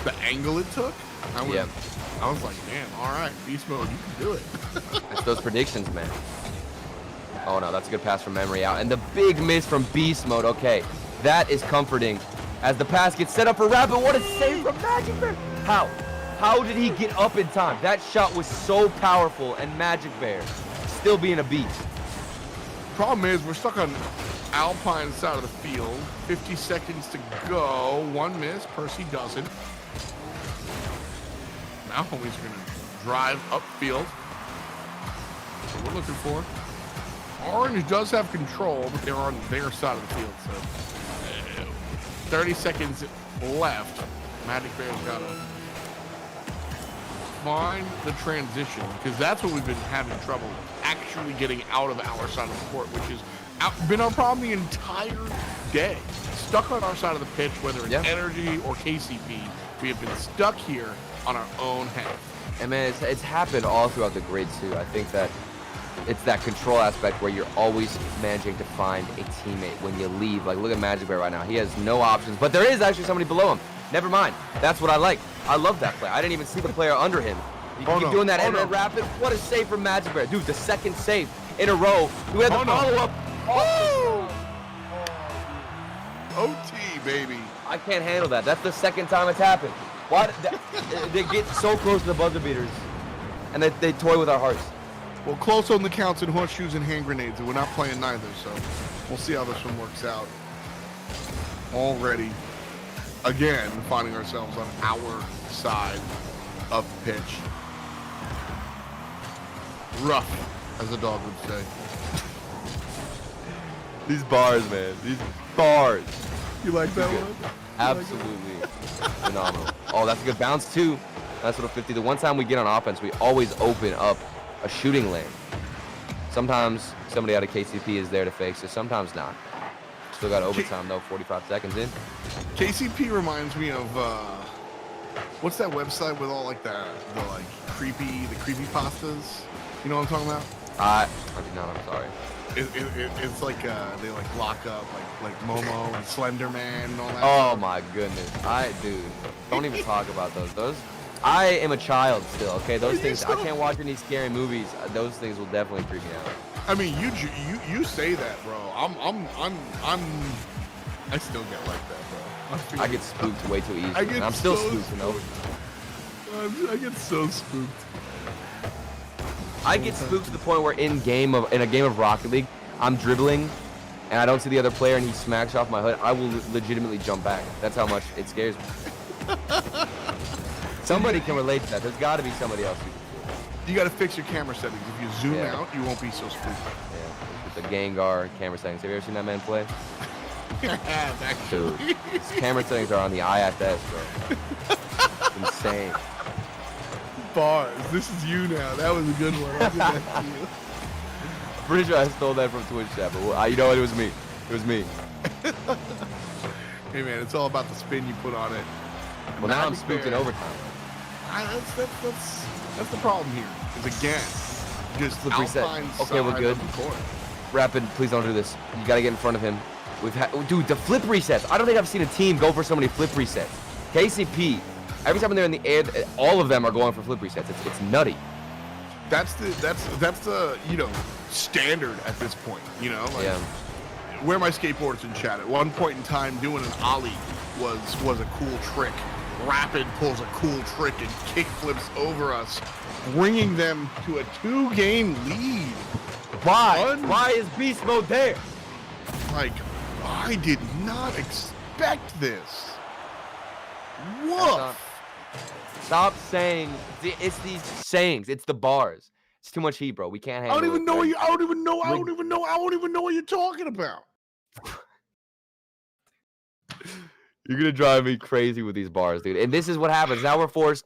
the angle it took. I was like, man, all right, beast mode, you can do it. It's those predictions, man. Oh no, that's a good pass from memory out. And the big miss from beast mode. Okay, that is comforting. As the pass gets set up for Rapid, what a save from Majicbear. How did he get up in time? That shot was so powerful, and Majicbear still being a beast. Problem is, we're stuck on Alpine's side of the field. 50 seconds to go. One miss. Percy doesn't. Now he's going to drive upfield. What we're looking for. Orange does have control, but they're on their side of the field. So 30 seconds left. Majicbear's got to find the transition, because that's what we've been having trouble actually getting out of our side of the court, which has been our problem the entire day. Stuck on our side of the pitch, whether it's Energy or KCP, we have been stuck here on our own half. And man, it's happened all throughout the grid too. I think that it's that control aspect where you're always managing to find a teammate when you leave. Like, look at Majicbear right now. He has no options, but there is actually somebody below him. Never mind. That's what I like. I love that play. I didn't even see the player under him. You keep doing that and then Rapid. What a save from Majicbear. Dude, the second save in a row. We had the follow-up. OT, baby. I can't handle that. That's the second time it's happened. Why they get so close to the buzzer beaters, and they toy with our hearts. Well, close on the counts and horseshoes and hand grenades, and we're not playing neither, so we'll see how this one works out. Already, again, finding ourselves on our side of the pitch. Rough, as a dog would say. These bars, man. These bars. You like that one? Absolutely phenomenal. Oh, that's a good bounce, too. Nice little 50. The one time we get on offense, we always open up a shooting lane. Sometimes somebody out of KCP is there to fix it, sometimes not. Still got overtime, though, 45 seconds in. KCP reminds me of, what's that website with all, like, the creepy pastas? You know what I'm talking about? I do not, I'm sorry. It's like they like lock up like Momo and Slender Man and all that. Oh my goodness, dude, don't even talk about those. I am a child still, okay? Those things I can't watch any scary movies. Those things will definitely freak me out. I mean, you say that, bro. I still get like that, bro. I get spooked way too easily. I'm still spooked, you know. I get so spooked. I get spooked to the point where in a game of Rocket League, I'm dribbling and I don't see the other player and he smacks off my hood. I will legitimately jump back. That's how much it scares me. Somebody can relate to that. There's got to be somebody else who can do it. You got to fix your camera settings. If you zoom out, you won't be so spooked. Yeah, with the Gengar camera settings. Have you ever seen that man play? Yeah, actually. Dude, his camera settings are on the IFS, bro. It's insane. Bars. This is you now. That was a good one. I'll give that to you. I'm pretty sure I stole that from Twitch chat, but you know what? It was me. It was me. Hey man, it's all about the spin you put on it. Well, now I'm spooked in overtime. That's the problem here. Is again, just Flip reset. Alpine's Okay, we're side good. of the court. Rapid, please don't do this. You gotta get in front of him. Dude, the flip resets. I don't think I've seen a team go for so many flip resets. KCP, every time they're in the air, all of them are going for flip resets. It's nutty. That's the standard at this point. Like, Yeah. where my skateboards in chat. At one point in time, doing an ollie was a cool trick. Rapid pulls a cool trick and kick flips over us, bringing them to a 2-game lead. Why? Why is beast mode there? Like, I did not expect this. Woof. Stop saying it's these sayings. It's the bars. It's too much heat, bro. We can't handle I don't even know. it. I don't even know what you're talking about. You're gonna drive me crazy with these bars, dude. And this is what happens. Now we're forced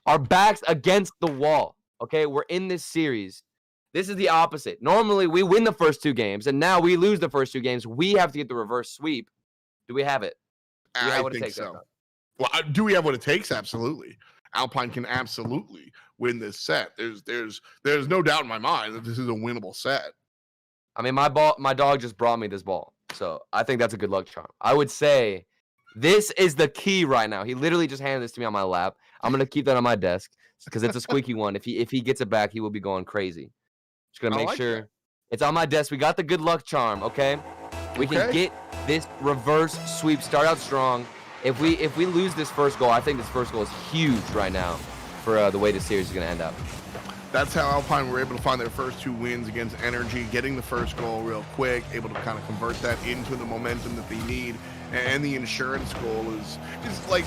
our backs against the wall. Okay, we're in this series. This is the opposite. Normally we win the first 2 games, and now we lose the first 2 games. We have to get the reverse sweep. Do we have it? Do we have what it think takes so. that time? Well, do we have what it takes? Absolutely. Alpine can absolutely win this set. There's no doubt in my mind that this is a winnable set. I mean, my dog just brought me this ball, so I think that's a good luck charm. I would say This is the key right now. He literally just handed this to me on my lap. I'm gonna keep that on my desk because it's a squeaky one. If he gets it back, he will be going crazy. Just gonna make sure it's on my desk. We got the good luck charm. Okay, we can get this reverse sweep. Start out strong. If we lose this first goal, I think this first goal is huge right now for the way the series is gonna end up. That's how Alpine were able to find their first 2 wins against Energy, getting the first goal real quick, able to kind of convert that into the momentum that they need. And the insurance goal is like,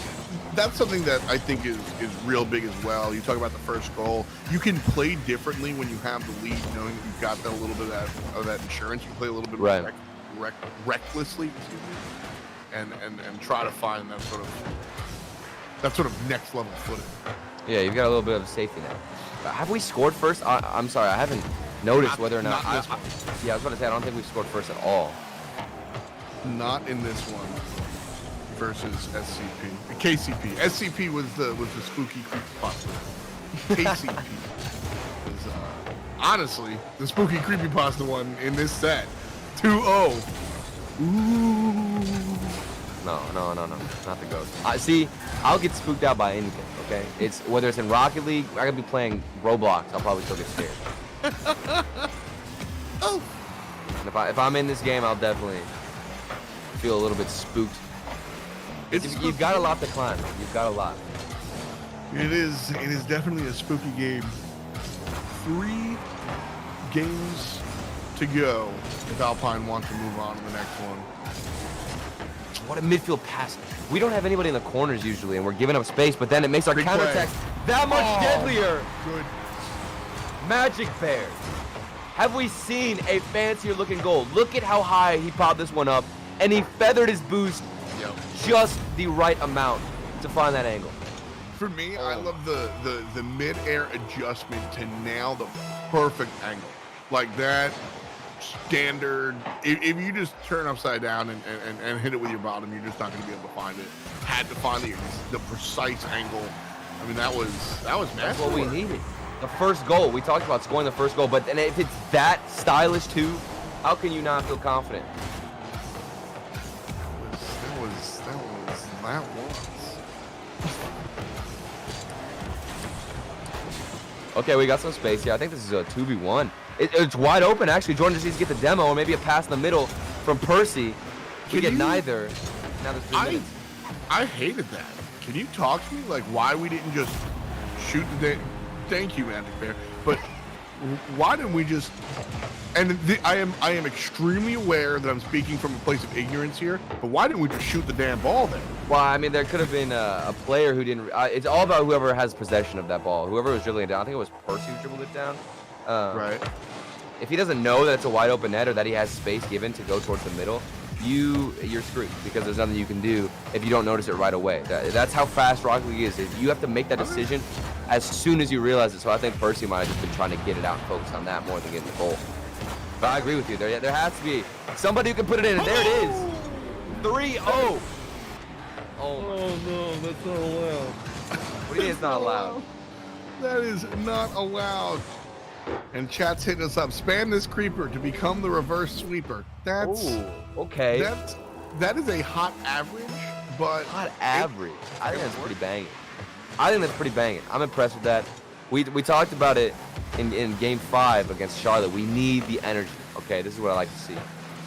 that's something that I think is real big as well. You talk about the first goal. You can play differently when you have the lead, knowing that you've got that, a little bit of that insurance. You can play a little bit recklessly, excuse me, and try to find that sort of next level footing. Yeah, you've got a little bit of safety net. Have we scored first? I'm sorry, I haven't noticed whether or not. Yeah, I was about to say I don't think we've scored first at all. Not in this one versus SCP. KCP. SCP was the spooky creepypasta. KCP is honestly the spooky creepypasta one in this set. 2-0. Ooh. No, not the ghost. See, I'll get spooked out by anything. Okay, it's whether it's in Rocket League, I could be playing Roblox. I'll probably still get scared. Oh. And if I'm in this game, I'll definitely feel a little bit spooked. You've got a lot to climb. You've got a lot. It is definitely a spooky game. 3 games to go if Alpine wants to move on to the next one. What a midfield pass. We don't have anybody in the corners usually, and we're giving up space, but then it makes our counterattacks that much deadlier. Good. Majicbear. Have we seen a fancier looking goal? Look at how high he popped this one up, and he feathered his boost just the right amount to find that angle. For me, I love the mid-air adjustment to nail the perfect angle. Like that standard, if you just turn upside down and hit it with your bottom, you're just not going to be able to find it. Had to find the precise angle. I mean, that was massive. That's what we needed. The first goal, we talked about scoring the first goal, but then if it's that stylish too, how can you not feel confident? That was. Okay, we got some space here. I think this is a 2v1. It's wide open, actually. Jordan just needs to get the demo, or maybe a pass in the middle from Percy. We get neither. Now there's 3 minutes. I hated that. Can you talk to me? Like, why we didn't just shoot the... Thank you, Majicbear. But why didn't we just... And I am extremely aware that I'm speaking from a place of ignorance here, but why didn't we just shoot the damn ball then? Well, I mean, there could have been a player who didn't... it's all about whoever has possession of that ball. Whoever was dribbling it down. I think it was Percy who dribbled it down. Right. If he doesn't know that it's a wide open net or that he has space given to go towards the middle, you're screwed because there's nothing you can do if you don't notice it right away. That's how fast Rocket League is. You have to make that decision as soon as you realize it. So I think Percy might have just been trying to get it out and focus on that more than getting the goal. But I agree with you. There has to be somebody who can put it in, and there it is. 3-0. Oh no, that's not allowed. What do you mean it's not allowed? That is not allowed. And chat's hitting us up. Spam this creeper to become the reverse sweeper. That's okay. That is a hot average, but hot average. I think that's pretty banging. I'm impressed with that. We talked about it in game 5 against Charlotte. We need the energy. Okay, this is what I like to see.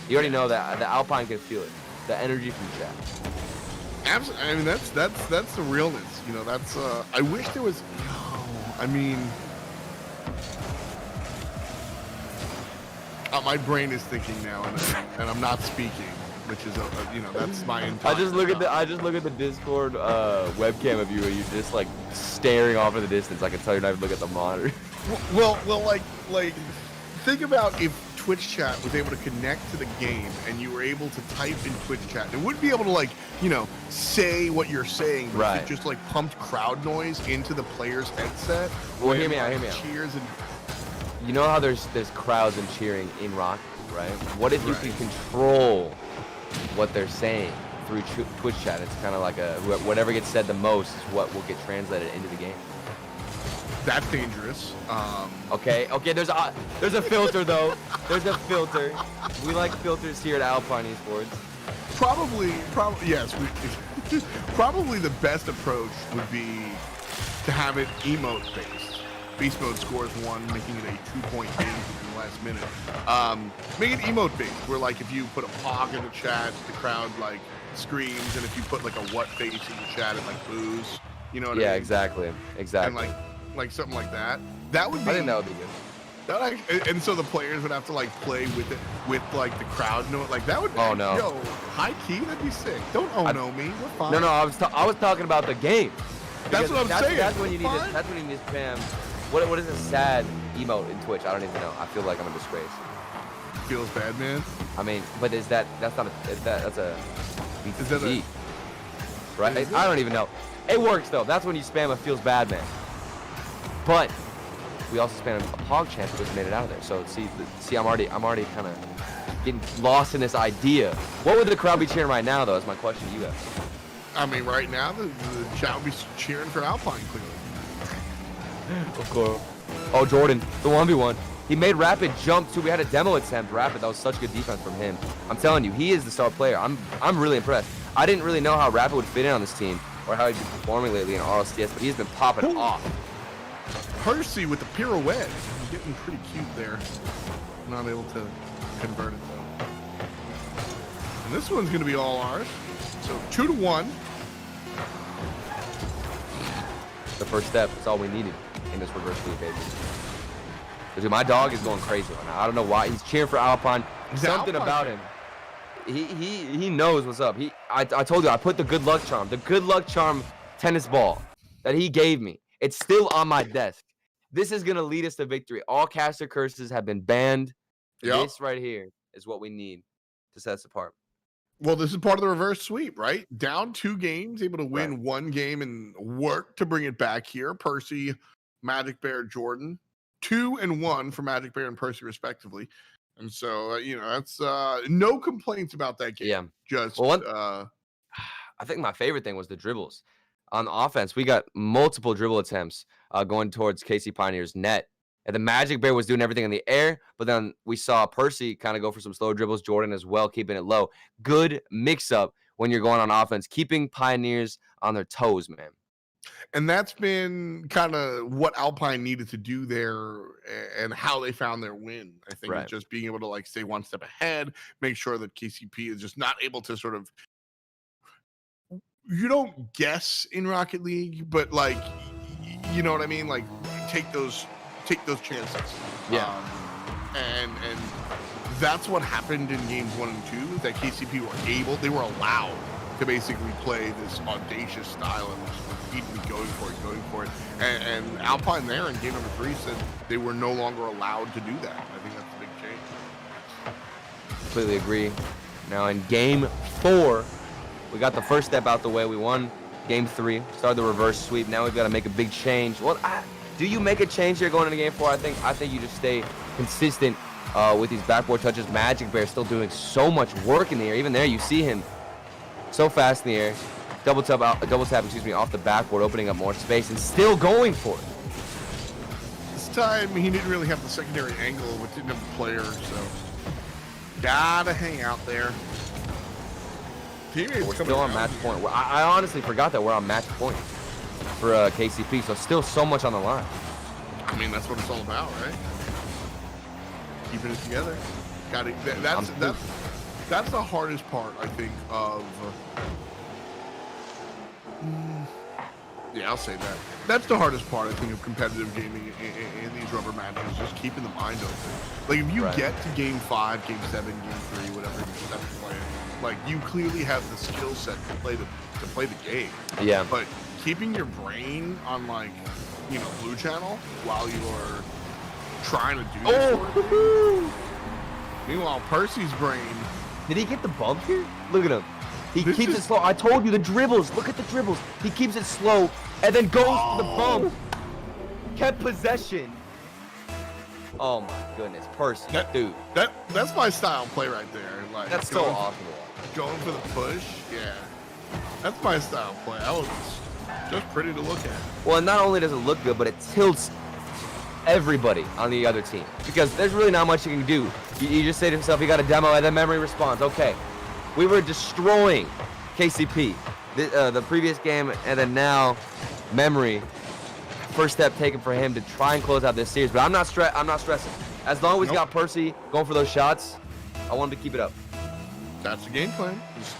You already know that the Alpine can feel it. The energy from chat. Absolutely. I mean, that's the realness. You know, that's. I wish there was. I mean. My brain is thinking now, and I'm not speaking, which is that's my entire. I just look at the Discord webcam of you, and you're just like staring off in the distance. I can tell you're not even looking at the monitor. Well, like think about if Twitch chat was able to connect to the game, and you were able to type in Twitch chat. It wouldn't be able to say what you're saying, but right. It just like pumped crowd noise into the player's headset. Well, hear me out. Cheers and. You know how there's crowds and cheering in Rocket, right? What if you can control what they're saying through Twitch chat? It's kind of like whatever gets said the most is what will get translated into the game. That's dangerous. Okay. There's a filter though. There's a filter. We like filters here at Alpine Esports. Probably, yes. Probably the best approach would be to have it emote based. Beast mode scores 1, making it a 2-point game in the last minute. Make it emote based, where like if you put a pog in the chat, the crowd like screams, and if you put like a what face in the chat, it like boos. You know what I mean? Yeah, exactly. And like something like that. That would be. I think that would be good. And so the players would have to like play with it, with like the crowd. No, like that would. Oh no. Yo, high key, that'd be sick. Don't no me. We're fine. No, I was talking about the game. That's what I'm saying. That's when you need to. That's when you need to spam. What is a sad emote in Twitch? I don't even know. I feel like I'm a disgrace. Feels bad, man. I mean, but that's not a that's a Is that a right? Is it? I don't even know. It works though. That's when you spam a feels bad man. But we also spam a pog chant because we made it out of there. So see, I'm already kind of getting lost in this idea. What would the crowd be cheering right now though? Is my question to you guys. I mean, right now the chat would be cheering for Alpine clearly. Of course. Oh, Jordan, the 1v1. He made Rapid jump too. We had a demo attempt. Rapid, that was such good defense from him. I'm telling you, he is the star player. I'm really impressed. I didn't really know how Rapid would fit in on this team or how he'd be performing lately in RLCS, but he's been popping off. Percy with the pirouette. He's getting pretty cute there. Not able to convert it though. And this one's gonna be all ours. So 2-1. The first step is all we needed in this reverse sweep, baby. Dude, my dog is going crazy right now. I don't know why. He's cheering for Alpine. Something about him. He knows what's up. I told you, I put the good luck charm tennis ball that he gave me. It's still on my desk. This is gonna lead us to victory. All caster curses have been banned. Yep. This right here is what we need to set us apart. Well, this is part of the reverse sweep, right? Down 2 games, able to win 1 game and work to bring it back here. Percy, Majicbear, Jordan. 2-1 for Majicbear and Percy, respectively. And so, that's no complaints about that game. Yeah. Just, I think my favorite thing was the dribbles. On offense, we got multiple dribble attempts going towards KC Pioneer's net. And the Majicbear was doing everything in the air, but then we saw Percy kind of go for some slow dribbles, Jordan as well, keeping it low. Good mix-up when you're going on offense, keeping Pioneers on their toes, man. And that's been kind of what Alpine needed to do there and how they found their win. I think it's just being able to like stay one step ahead, make sure that KCP is just not able to sort of, you don't guess in Rocket League, but like, you know what I mean? Like take those chances. Yeah. And that's what happened in games 1 and 2, that KCP they were allowed to basically play this audacious style and just repeatedly going for it. And Alpine there in game number 3 said they were no longer allowed to do that. I think that's a big change. Completely agree. Now in game 4, we got the first step out the way. We won game 3, started the reverse sweep. Now we've got to make a big change. Well, do you make a change here going into game 4? I think you just stay consistent with these backboard touches. Majicbear still doing so much work in the air. Even there, you see him so fast in the air. Double tap, off the backboard, opening up more space and still going for it. This time, he didn't really have the secondary angle, but didn't have a player, so gotta hang out there. We're still on match point. I honestly forgot that we're on match point for KCP, so still so much on the line. I mean, that's what it's all about, right? Keeping it together. That's the hardest part, I think, of... yeah, I'll say that. That's the hardest part, I think, of competitive gaming in these rubber matches, just keeping the mind open. Like, if you get to game 5, game 7, game 3, whatever you have to play, like, you clearly have the skill set to play the game. Yeah. But keeping your brain on, like, Blue Channel while you're trying to do this sort of thing. Meanwhile, Percy's brain... Did he get the bump here? Look at him. He keeps it slow. I told you, the dribbles. Look at the dribbles. He keeps it slow and then goes for the bump. Kept possession. Oh my goodness, Percy, dude. That's my style play right there. Like that's so awesome. Going for the push, yeah. That's my style play. I was just pretty to look at. Well, and not only does it look good, but it tilts everybody on the other team because there's really not much you can do. You just say to yourself, you got a demo and then memory response. Okay, We were destroying KCP the previous game, and then now Memory. First step taken for him to try and close out this series, but I'm not stressing. As long as we got Percy going for those shots, I want him to keep it up. That's the game plan. Just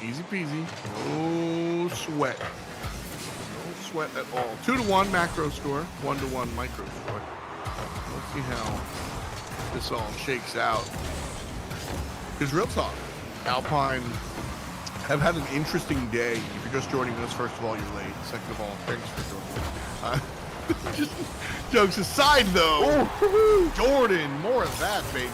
easy peasy. No sweat. No sweat at all. 2-1 macro score. 1-1 micro score. Let's see how this all shakes out. Because real talk, Alpine have had an interesting day. If you're just joining us, first of all, you're late. Second of all, thanks for joining us. Just jokes aside, though, Jordan, more of that, baby.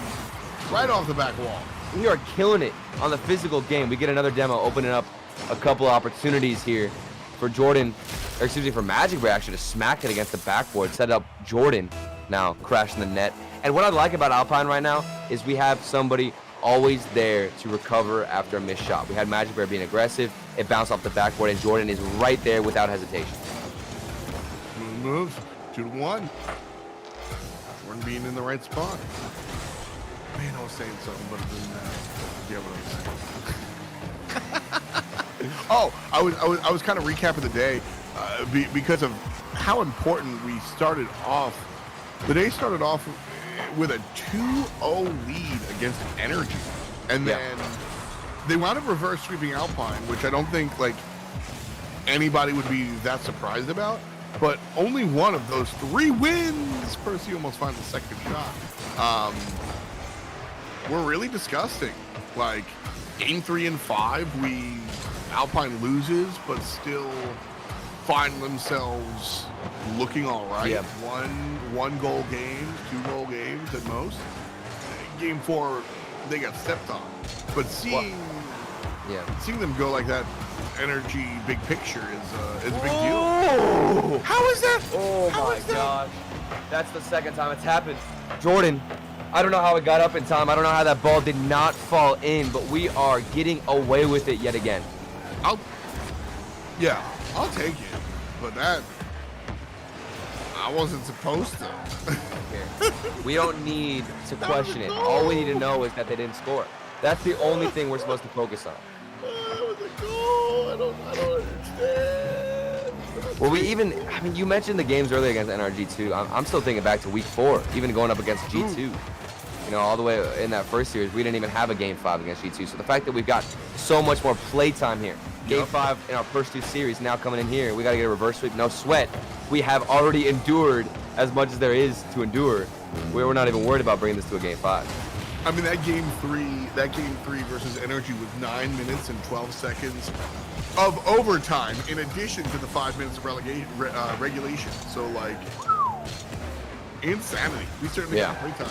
Right off the back wall. We are killing it on the physical game. We get another demo, opening up a couple of opportunities here for Jordan, or excuse me, for Majicbear actually to smack it against the backboard, set up Jordan now crashing the net. And what I like about Alpine right now is we have somebody always there to recover after a missed shot. We had Majicbear being aggressive. It bounced off the backboard, and Jordan is right there without hesitation. Moves 2-1. Jordan being in the right spot. Man, I was saying something, but other than that, I forget what I was saying. Oh, I was kind of recapping the day because of how important we started off. The day started off with a 2-0 lead against Energy, and then they wound up reverse sweeping Alpine, which I don't think like anybody would be that surprised about. But only one of those 3 wins, Percy almost finds a second shot. We're really disgusting. Like game 3 and 5, Alpine loses, but still find themselves looking all right. Yeah. One goal games, 2 goal games at most. Game 4, they got stepped on. But seeing them go like that, Energy big picture is a big deal. How is that? Oh my gosh. That's the second time it's happened. Jordan, I don't know how it got up in time. I don't know how that ball did not fall in, but we are getting away with it yet again. I'll take it. But that, I wasn't supposed to. We don't need to question it. All we need to know is that they didn't score. That's the only thing we're supposed to focus on. That was a goal. I don't understand. Well, I mean, you mentioned the games earlier against NRG too. I'm still thinking back to week 4, even going up against G2. You know, all the way in that first series, we didn't even have a game 5 against G2. So the fact that we've got so much more play time here, game 5 in our first 2 series, now coming in here, we got to get a reverse sweep, no sweat. We have already endured as much as there is to endure. We're not even worried about bringing this to a game 5. I mean, that game 3 versus Energy was 9 minutes and 12 seconds of overtime, in addition to the 5 minutes of regulation. So, like, insanity. We certainly got play time.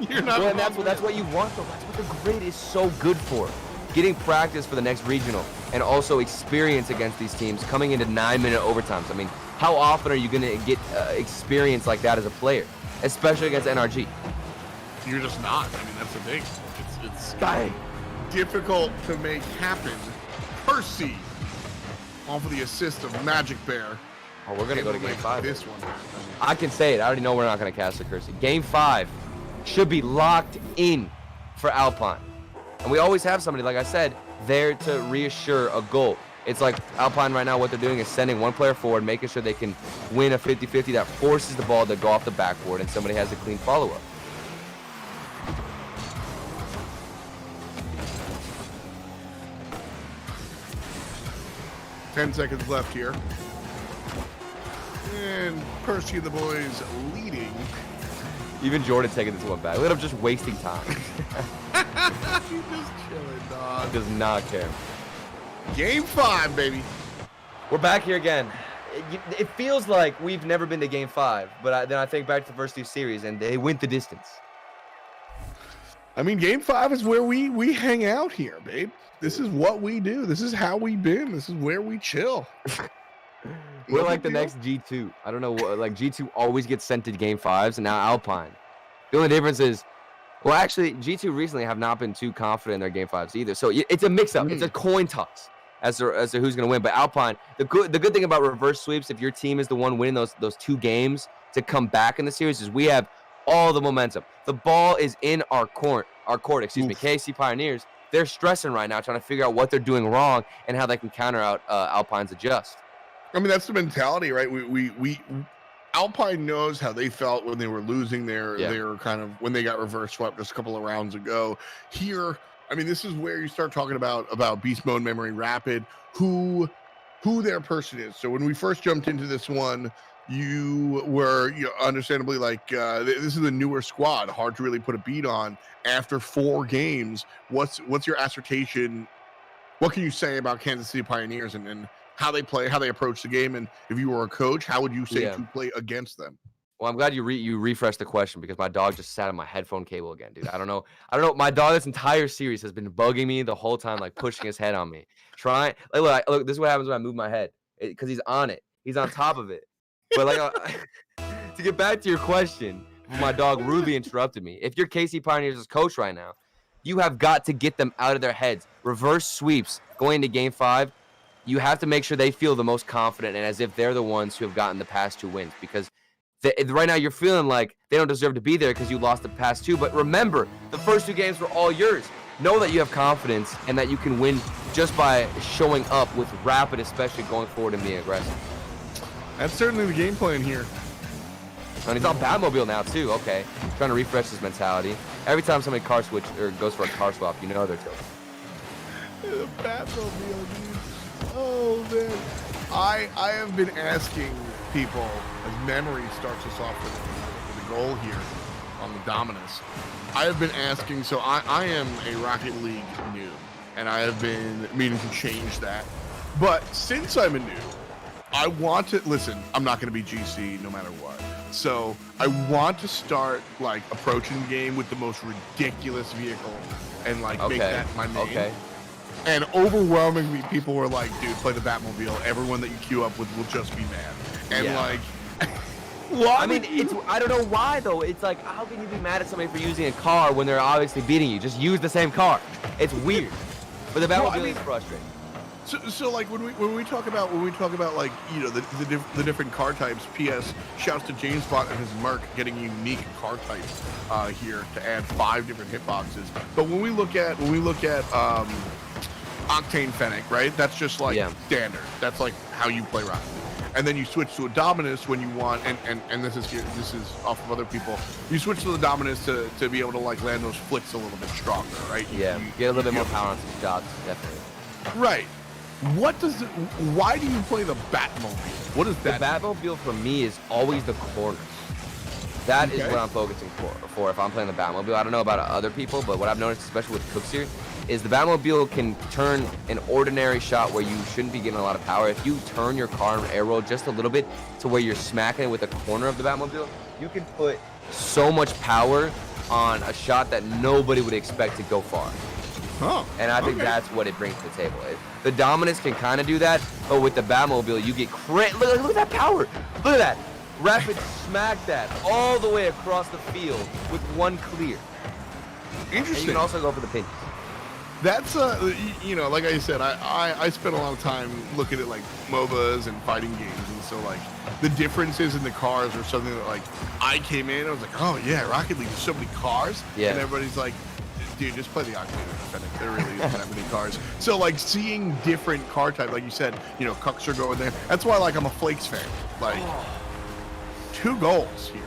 You're not. Well, and that's what you want, though. That's what the grid is so good for. Getting practice for the next regional, and also experience against these teams coming into 9-minute overtimes. I mean, how often are you going to get experience like that as a player, especially against NRG? You're just not. I mean, that's the thing. It's difficult to make happen. Percy off of the assist of Majicbear. Oh, we're going to go to game 5. This one. I can say it. I already know we're not going to cast the Percy. Game 5 should be locked in for Alpine. And we always have somebody, like I said, there to reassure a goal. It's like Alpine right now, what they're doing is sending one player forward, making sure they can win a 50-50 that forces the ball to go off the backboard, and somebody has a clean follow-up. Ten seconds left here. And Percy and the boys leading. Even Jordan taking this one back. Look at him just wasting time. He's just chilling, dog. Does not care. Game 5, baby. We're back here again. It feels like we've never been to game 5, but then I think back to the first 2 series, and they went the distance. I mean, game 5 is where we hang out here, babe. This is what we do. This is how we've been. This is where we chill. We're like the next G2. I don't know what, like G2 always gets sent to game 5s, and now Alpine. The only difference is, well, actually, G2 recently have not been too confident in their game 5s either. So it's a mix-up. It's a coin toss as to who's going to win. But Alpine, the good thing about reverse sweeps, if your team is the one winning those 2 games to come back in the series, is we have all the momentum. The ball is in our court. KC Pioneers, they're stressing right now, trying to figure out what they're doing wrong and how they can counter out Alpine's adjust. I mean, that's the mentality, right? We Alpine knows how they felt when they were losing their kind of when they got reverse swept just a couple of rounds ago. Here, I mean, this is where you start talking about beast mode, memory rapid, who their person is. So when we first jumped into this one, you were understandably like this is a newer squad, hard to really put a beat on after 4 games. What's your assertion? What can you say about Kansas City Pioneers and how they play, how they approach the game, and if you were a coach, how would you say to play against them? Well, I'm glad you refreshed the question because my dog just sat on my headphone cable again, dude. I don't know. My dog this entire series has been bugging me the whole time, like pushing his head on me. Look, this is what happens when I move my head because he's on it. He's on top of it. But to get back to your question, my dog rudely interrupted me. If you're KC Pioneers' coach right now, you have got to get them out of their heads. Reverse sweeps going into Game 5. You have to make sure they feel the most confident and as if they're the ones who have gotten the past 2 wins because right now you're feeling like they don't deserve to be there because you lost the past 2. But remember, the first 2 games were all yours. Know that you have confidence and that you can win just by showing up with rapid, especially going forward and being aggressive. That's certainly the game plan here. And he's on Batmobile now too. Okay, trying to refresh his mentality. Every time somebody car switch or goes for a car swap, you know they're tilted. The Batmobile, dude. Oh man, I have been asking people as memory starts us off with the goal here on the Dominus. I have been asking. So I am a Rocket League noob, and I have been meaning to change that. But since I'm a noob, I want to listen. I'm not going to be GC no matter what. So I want to start like approaching the game with the most ridiculous vehicle and like make that my main. Okay. And overwhelmingly, people were like, "Dude, play the Batmobile. Everyone that you queue up with will just be mad." And like, I mean, I don't know why though. It's like, how can you be mad at somebody for using a car when they're obviously beating you? Just use the same car. It's weird. But the Batmobile is frustrating. So like when we talk about like the different car types, PS shouts to James Bond and his Merc getting unique car types here to add 5 different hitboxes. But when we look at Octane Fennec, right? That's just like standard. That's like how you play Rocket League. And then you switch to a Dominus when you want, and this is off of other people. You switch to the Dominus to be able to like land those flicks a little bit stronger, right? You get a little bit more power on some shots, definitely. Right. Why do you play the Batmobile? What is that? The Batmobile for me is always the corners. That is what I'm focusing for if I'm playing the Batmobile. I don't know about other people, but what I've noticed, especially with Cooks here, is the Batmobile can turn an ordinary shot where you shouldn't be getting a lot of power. If you turn your car and air roll just a little bit to where you're smacking it with the corner of the Batmobile, you can put so much power on a shot that nobody would expect to go far. Oh, and I think that's what it brings to the table. The Dominus can kind of do that, but with the Batmobile, you get look at that power. Look at that. Rapid smack that all the way across the field with one clear. Interesting. And you can also go for the pins. That's like I said, I spent a lot of time looking at like MOBAs and fighting games, and so like the differences in the cars are something that like I came in, I was like, oh yeah, Rocket League, there's so many cars, and everybody's like, dude, just play the Octane. There really isn't that many cars. So like seeing different car types, like you said, Cucks are going there. That's why like I'm a Flakes fan. Like 2 goals here.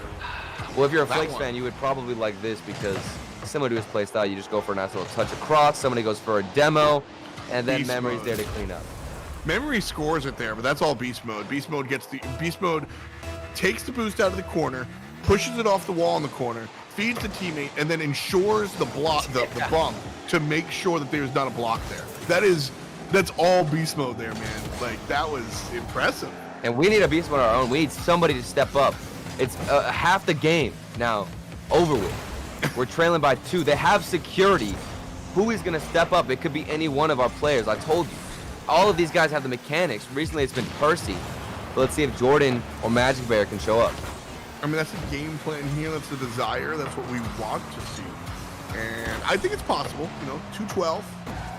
Well, if you're a Flakes fan, you would probably like this because similar to his play style, you just go for a nice little touch across. Somebody goes for a demo, and then Memory's there to clean up. Memory scores it there, but that's all Beast Mode. Beast Mode takes the boost out of the corner, pushes it off the wall in the corner, feeds the teammate, and then ensures the bump to make sure that there's not a block there. That's all Beast Mode there, man. Like, that was impressive. And we need a Beast Mode of our own. We need somebody to step up. It's half the game now over with. We're trailing by 2. They have security. Who is going to step up? It could be any one of our players. I told you. All of these guys have the mechanics. Recently, it's been Percy. But let's see if Jordan or Majicbear can show up. I mean, that's the game plan here. That's the desire. That's what we want to see. And I think it's possible. 212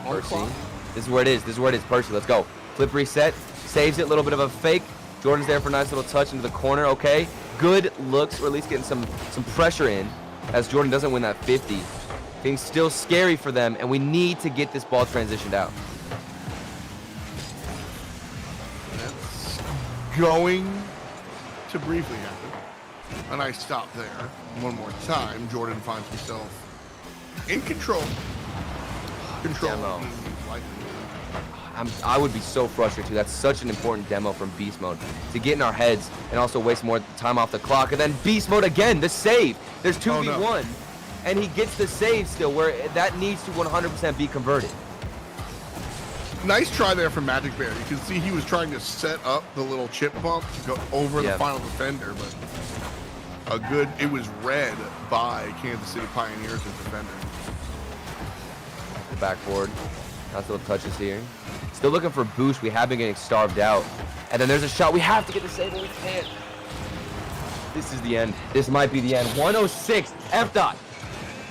on the clock. This is where it is. Percy, let's go. Flip reset. Saves it. A little bit of a fake. Jordan's there for a nice little touch into the corner. Okay. Good looks, or at least getting some pressure in, as Jordan doesn't win that 50. Things still scary for them, and we need to get this ball transitioned out. That's going to briefly happen. A nice stop there. One more time, Jordan finds himself in control. Demo. I would be so frustrated too. That's such an important demo from Beast Mode to get in our heads and also waste more time off the clock. And then Beast Mode again, the save. There's 2v1, and he gets the save still, where that needs to 100% be converted. Nice try there from Majicbear. You can see he was trying to set up the little chip bump to go over the final defender, but it was read by Kansas City Pioneers' defender. The backboard. Nice little touches here. Still looking for boost. We have been getting starved out. And then there's a shot. We have to get the save, but we can't. This is the end. This might be the end. 106. F dot.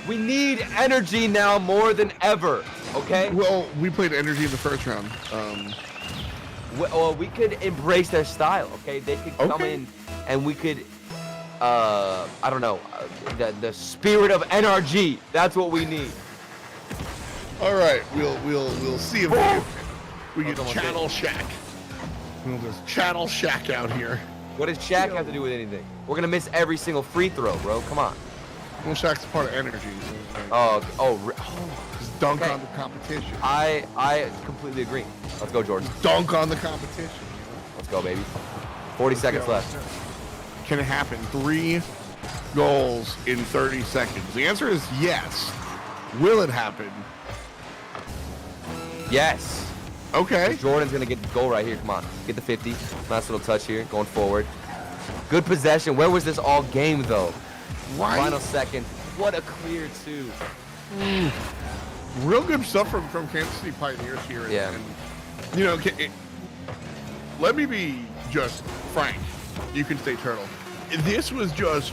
We need energy now more than ever. Okay? Well, we played energy in the first round. We could embrace their style. Okay? They could come in and we could, I don't know, the spirit of NRG. That's what we need. All right, we'll see if we get Channel Shack. We'll just Channel Shack out here. What does Shaq have to do with anything? We're gonna miss every single free throw, bro. Come on. Well, Shack's part of energy. So just dunk on the competition. I completely agree. Let's go, Jordan. Dunk on the competition. Let's go, baby. 40 seconds left. Can it happen? 3 goals in 30 seconds. The answer is yes. Will it happen? Yes. Okay. Jordan's gonna get the goal right here. Come on, get the 50. Nice little touch here, going forward. Good possession. Where was this all game though? Right. Final second. What a clear 2. Real good stuff from Kansas City Pioneers here. And, you know, let me be just frank. You can stay turtle. This was just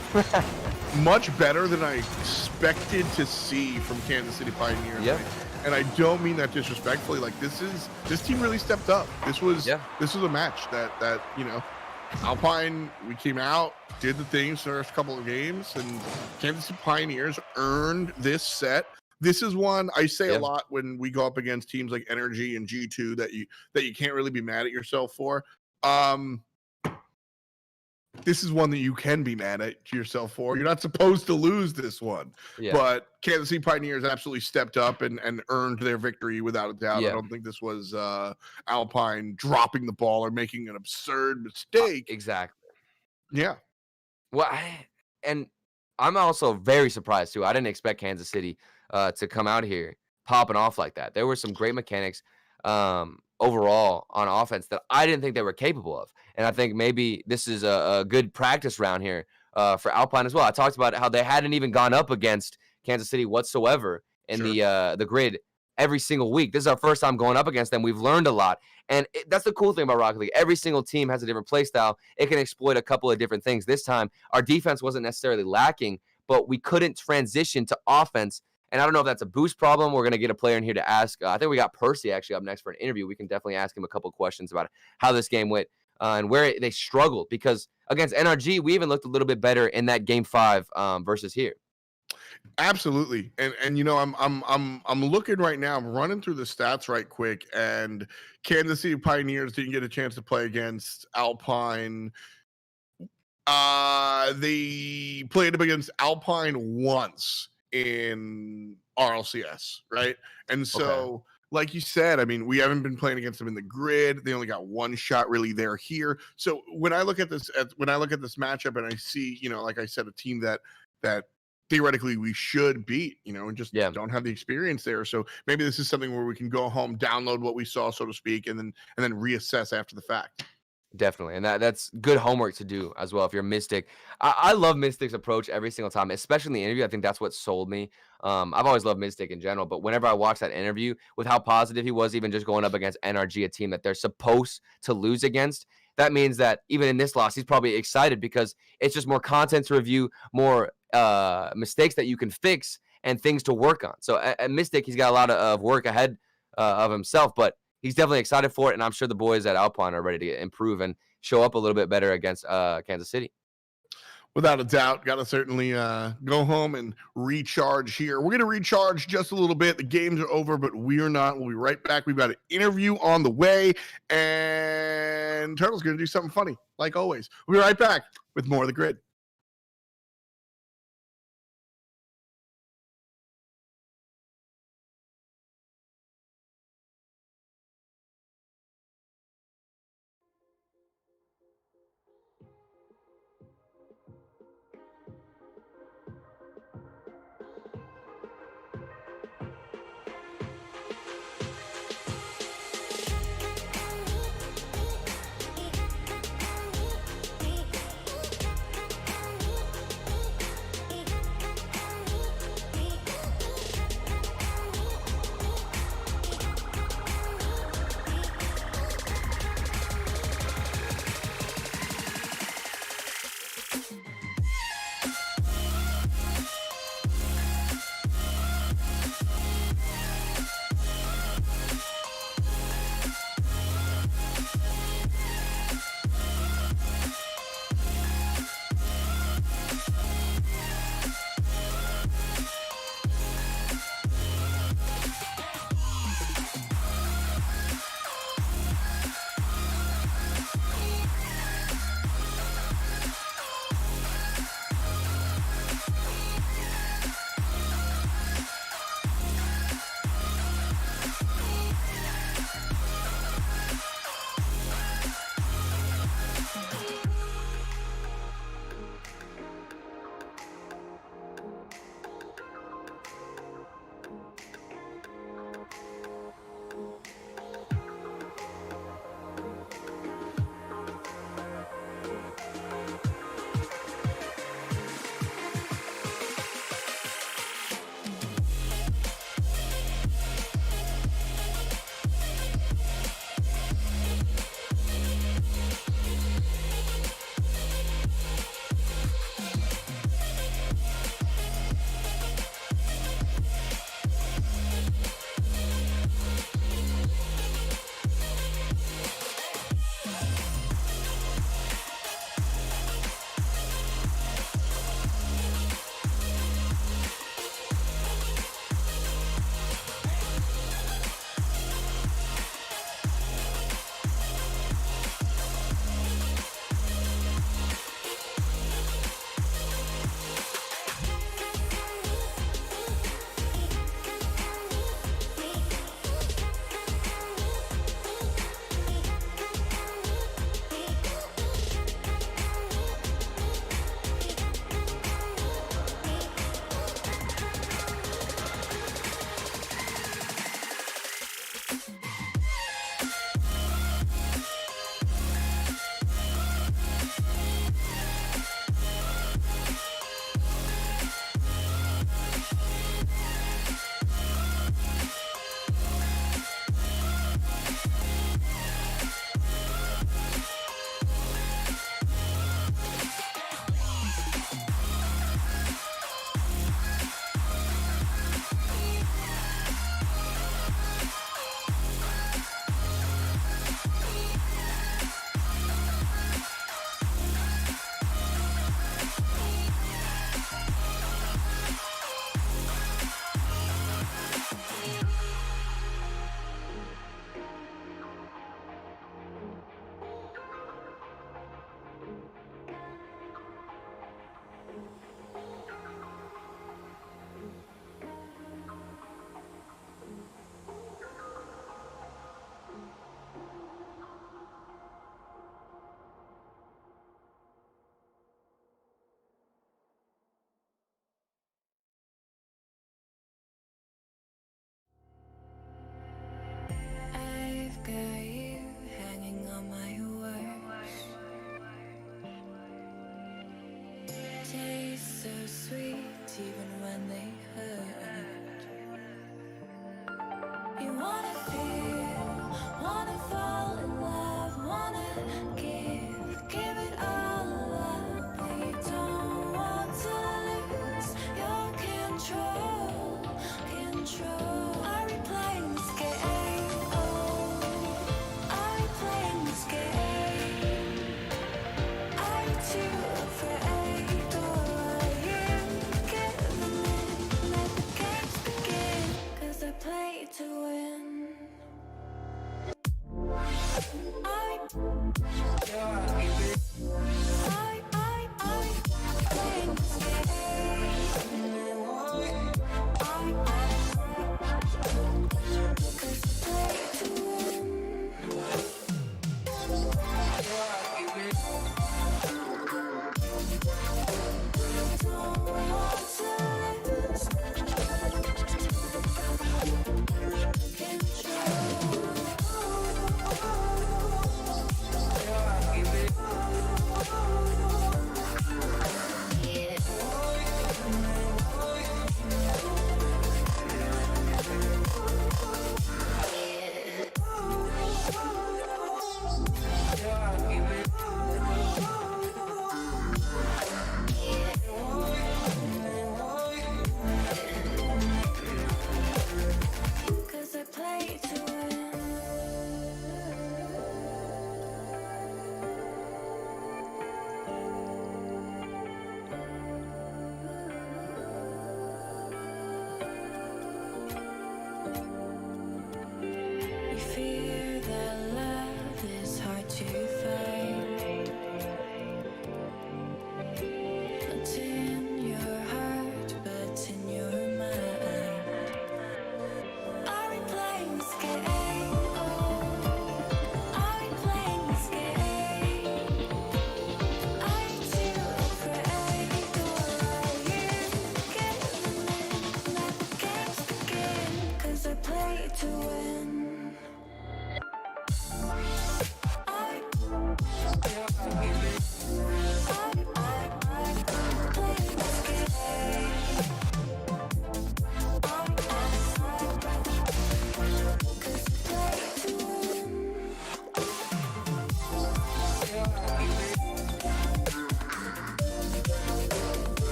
much better than I expected to see from Kansas City Pioneers. Yep. And I don't mean that disrespectfully. Like this team really stepped up. This was a match that you know, Alpine, we came out, did the things the first couple of games, and Kansas City Pioneers earned this set. This is one I say a lot when we go up against teams like Energy and G2 that you can't really be mad at yourself for. This is one that you can be mad at yourself for. You're not supposed to lose this one. But Kansas City Pioneers absolutely stepped up and earned their victory without a doubt. I don't think this was Alpine dropping the ball or making an absurd mistake. Exactly. Yeah. Well, and I'm also very surprised too. I didn't expect Kansas City to come out here popping off like that. There were some great mechanics overall on offense that I didn't think they were capable of. And I think maybe this is a good practice round here for Alpine as well. I talked about how they hadn't even gone up against Kansas City whatsoever in the grid every single week. This is our first time going up against them. We've learned a lot. And that's the cool thing about Rocket League. Every single team has a different play style. It can exploit a couple of different things. This time, our defense wasn't necessarily lacking, but we couldn't transition to offense. And I don't know if that's a boost problem. We're going to get a player in here to ask. I think we got Percy actually up next for an interview. We can definitely ask him a couple of questions about how this game went and where they struggled. Because against NRG, we even looked a little bit better in that game 5 versus here. Absolutely. And you know, I'm looking right now, I'm running through the stats right quick, and Kansas City Pioneers didn't get a chance to play against Alpine. They played up against Alpine once in RLCS, right? And so like you said, I mean, we haven't been playing against them in the grid. They only got one shot really there here. So when I look at this matchup and I see, you know, like I said, a team that theoretically we should beat, you know, and just don't have the experience there. So maybe this is something where we can go home, download what we saw, so to speak, and then reassess after the fact. Definitely. And that's good homework to do as well if you're Miztik. I love Miztik's approach every single time, especially in the interview. I think that's what sold me. I've always loved Miztik in general, but whenever I watch that interview with how positive he was, even just going up against NRG, a team that they're supposed to lose against, that means that even in this loss, he's probably excited because it's just more content to review, more mistakes that you can fix and things to work on. So at Miztik, he's got a lot of work ahead of himself, but he's definitely excited for it, and I'm sure the boys at Alpine are ready to improve and show up a little bit better against Kansas City. Without a doubt, got to certainly go home and recharge here. We're going to recharge just a little bit. The games are over, but we're not. We'll be right back. We've got an interview on the way, and Turtle's going to do something funny, like always. We'll be right back with more of the grid.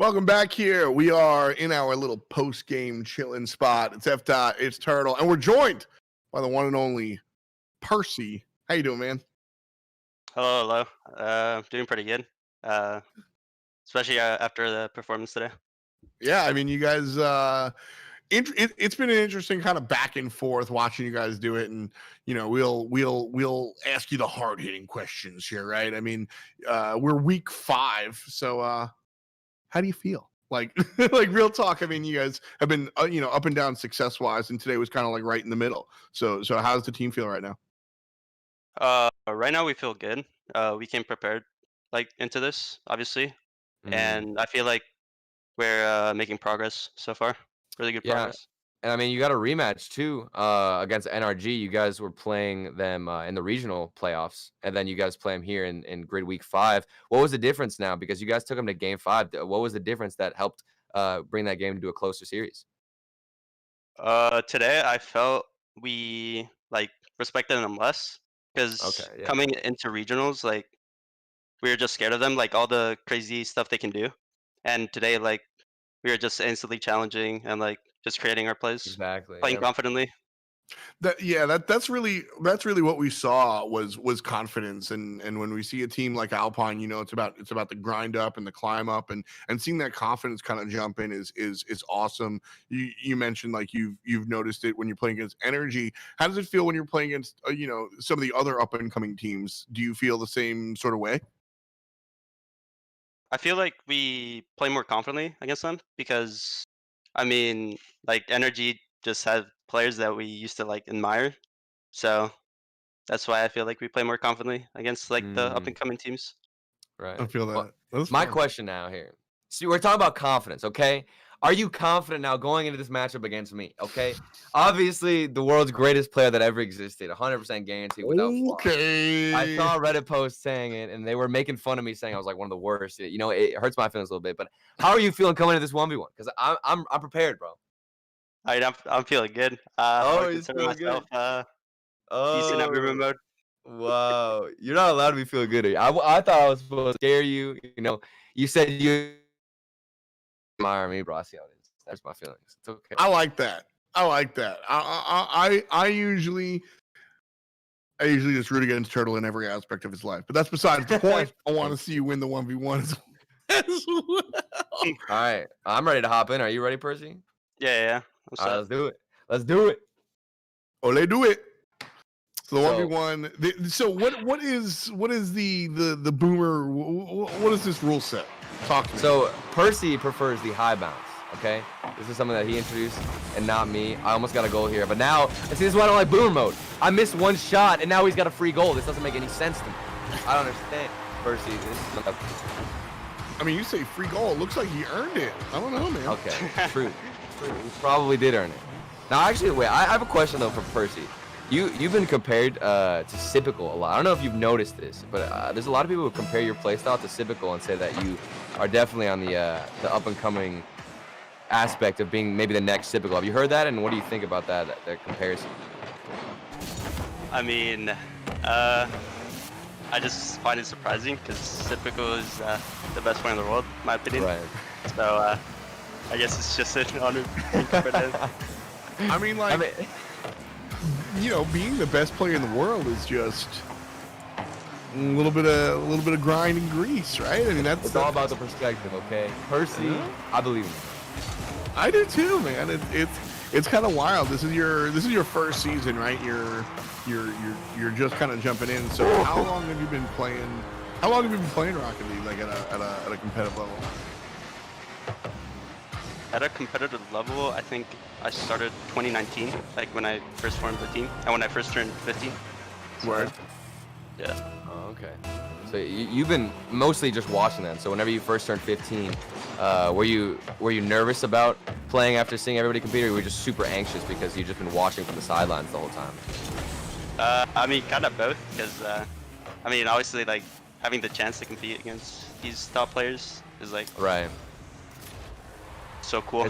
Welcome back here. We are in our little post-game chilling spot. It's F. It's Turtle, and we're joined by the one and only Percy. How you doing, man? Hello. Doing pretty good. Especially after the performance today. Yeah, I mean, you guys. It's been an interesting kind of back and forth watching you guys do it, and we'll ask you the hard-hitting questions here, right? I mean, we're week 5, so how do you feel? Like, like real talk. I mean, you guys have been, up and down success-wise, and today was kind of like right in the middle. So how does the team feel right now? Right now we feel good. We came prepared into this, obviously, and I feel like we're making progress so far. Really good progress. And I mean, you got a rematch too against NRG. You guys were playing them in the regional playoffs, and then you guys play them here in grid week 5. What was the difference now? Because you guys took them to game 5. What was the difference that helped bring that game to a closer series? Today I felt we respected them less because coming into regionals, we were just scared of them, all the crazy stuff they can do, and today we were just instantly challenging and just creating our plays, Exactly. playing confidently. That's really what we saw was confidence, and when we see a team like Alpine, it's about the grind up and the climb up, and seeing that confidence kind of jump in is awesome. You mentioned you've noticed it when you're playing against Energy. How does it feel when you're playing against some of the other up and coming teams? Do you feel the same sort of way? I feel like we play more confidently against them because, I mean, Energy just have players that we used to admire, so that's why I feel like we play more confidently against the up and coming teams. Right. I feel that. Well, my question now here. See, we're talking about confidence, okay? Are you confident now going into this matchup against me? Okay. Obviously, the world's greatest player that ever existed, 100% guaranteed without flaw. Okay. I saw a Reddit post saying it, and they were making fun of me, saying I was one of the worst. It hurts my feelings a little bit. But how are you feeling coming into this 1v1? Because I'm prepared, bro. I'm feeling good. He's feeling myself, good. Decent at movement mode. Wow, you're not allowed to be feeling good. I thought I was supposed to scare you. You said you admire me, bro. I see how it is. That's my feelings. It's okay. I like that. I usually just root against Turtle in every aspect of his life, but that's besides the point. I want to see you win the 1v1 as well. All right, I'm ready to hop in. Are you ready, Percy? Yeah. All right, let's do it. Ole, do it. So the 1v1. So what is the boomer? What is this rule set? Talk to me. So Percy prefers the high bounce. Okay, this is something that he introduced and not me. I almost got a goal here, but now this is why I don't like boomer mode. I missed one shot and now he's got a free goal. This doesn't make any sense to me. I don't understand, Percy. I mean, you say free goal. It looks like he earned it. I don't know, man. Okay, true. He probably did earn it. Now, actually, wait. I have a question though for Percy. You've been compared to Sypical a lot. I don't know if you've noticed this, but there's a lot of people who compare your playstyle to Sypical and say that you are definitely on the up and coming aspect of being maybe the next Sypical. Have you heard that, and what do you think about that comparison? I mean, I just find it surprising because Sypical is the best player in the world, in my opinion. Right. So I guess it's just an honor for them. I mean, being the best player in the world is just a little bit of grind and grease, right? I mean, it's all about the perspective, okay? Percy, I believe in you. I do too, man. It's kind of wild. This is your first season, right? You're just kind of jumping in. So how long have you been playing? How long have you been playing Rocket League, at a competitive level? At a competitive level, I think I started 2019, when I first formed the team, and when I first turned 15. Right. Yeah. Oh, okay. So you've been mostly just watching them. So whenever you first turned 15, were you nervous about playing after seeing everybody compete, or were you just super anxious because you've just been watching from the sidelines the whole time? I mean, kind of both, because obviously, having the chance to compete against these top players is right. So cool.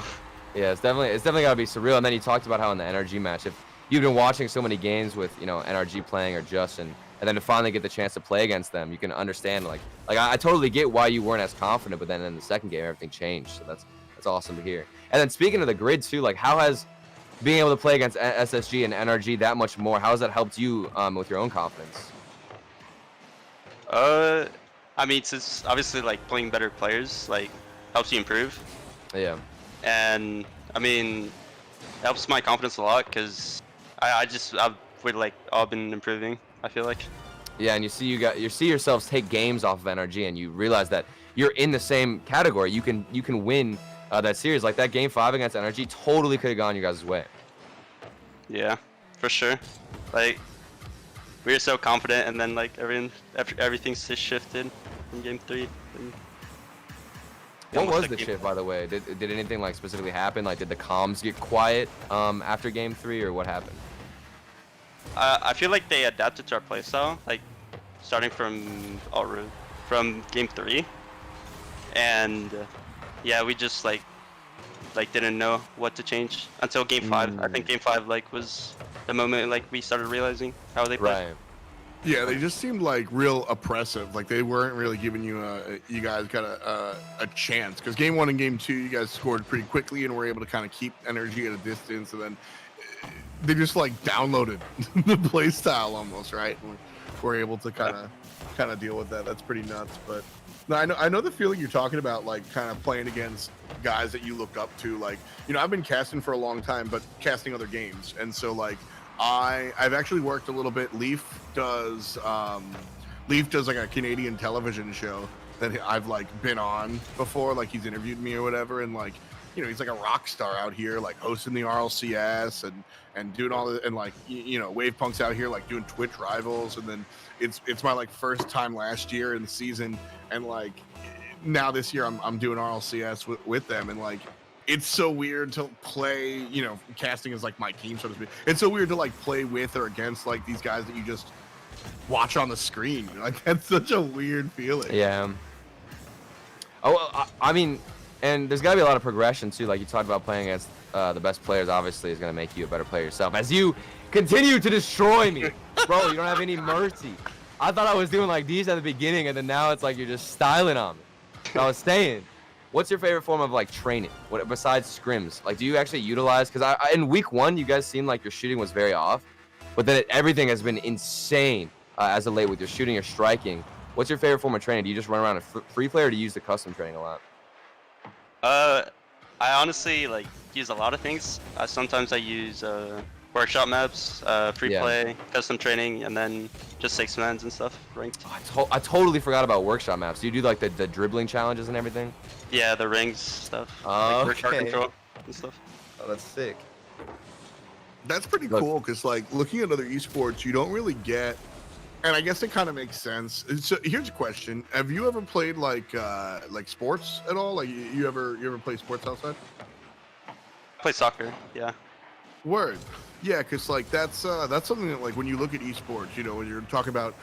It's definitely gotta be surreal. And then you talked about how in the NRG match, if you've been watching so many games with NRG playing or Justin, and then to finally get the chance to play against them, you can understand like I totally get why you weren't as confident, but then in the second game everything changed. So that's awesome to hear. And then speaking of the grid too, like how has being able to play against SSG and NRG that much more, how has that helped you with your own confidence? I mean, it's obviously like playing better players like helps you improve. Yeah. And I mean, it helps my confidence a lot because I've like all been improving, I feel like. Yeah, and you see yourselves take games off of NRG, and you realize that you're in the same category. You can win that series. Like that game 5 against NRG totally could have gone your guys' way. Yeah, for sure. Like we were so confident, and then like everything's just shifted from game 3. What was the shift, by the way? Did anything like specifically happen? Like, did the comms get quiet after game 3, or what happened? I feel like they adapted to our playstyle, like starting from game 3, and yeah, we just like didn't know what to change until game 5. I think game 5 like was the moment like we started realizing how they play. Right. Yeah, they just seemed like real oppressive. Like they weren't really giving you you guys got a chance, because game 1 and game 2 you guys scored pretty quickly and were able to kind of keep energy at a distance, and then they just like downloaded the play style almost, right? And we're able to kind of deal with that. That's pretty nuts. But no, I know the feeling you're talking about, like kind of playing against guys that you look up to. Like, you know, I've been casting for a long time, but casting other games, and so like I've actually worked a little bit. Leaf does like a Canadian television show that I've like been on before. Like he's interviewed me or whatever, and like, you know, he's like a rock star out here, like hosting the RLCS and doing all the, and like, you know, Wave Punk's out here like doing Twitch rivals, and then it's my like first time last year in the season, and like now this year I'm doing RLCS with them, and like it's so weird to play, you know, casting is like my team, so to speak. It's so weird to like play with or against like these guys that you just watch on the screen. Like that's such a weird feeling. Yeah. Oh, I mean, and there's got to be a lot of progression too. Like you talked about playing against the best players, obviously is going to make you a better player yourself. As you continue to destroy me, bro, you don't have any mercy. I thought I was doing like these at the beginning, and then now it's like you're just styling on me. I was saying, what's your favorite form of like training? What besides scrims? Like, do you actually utilize? Because in week 1, you guys seemed like your shooting was very off, but then everything has been insane as of late with your shooting, your striking. What's your favorite form of training? Do you just run around and free play, or do you use the custom training a lot? I honestly like use a lot of things. Sometimes I use workshop maps, free play, custom training, and then just 6-mans and stuff, ranked. I totally forgot about workshop maps. Do you do like the dribbling challenges and everything? Yeah, the rings stuff. Oh, like okay. Control and stuff. Oh, that's sick. That's pretty cool, because like looking at other esports, you don't really get, and I guess it kind of makes sense. So here's a question: have you ever played like sports at all? Like you ever play sports outside? I play soccer. Yeah. Word. Yeah, because like that's something that like when you look at esports, you know, when you're talking about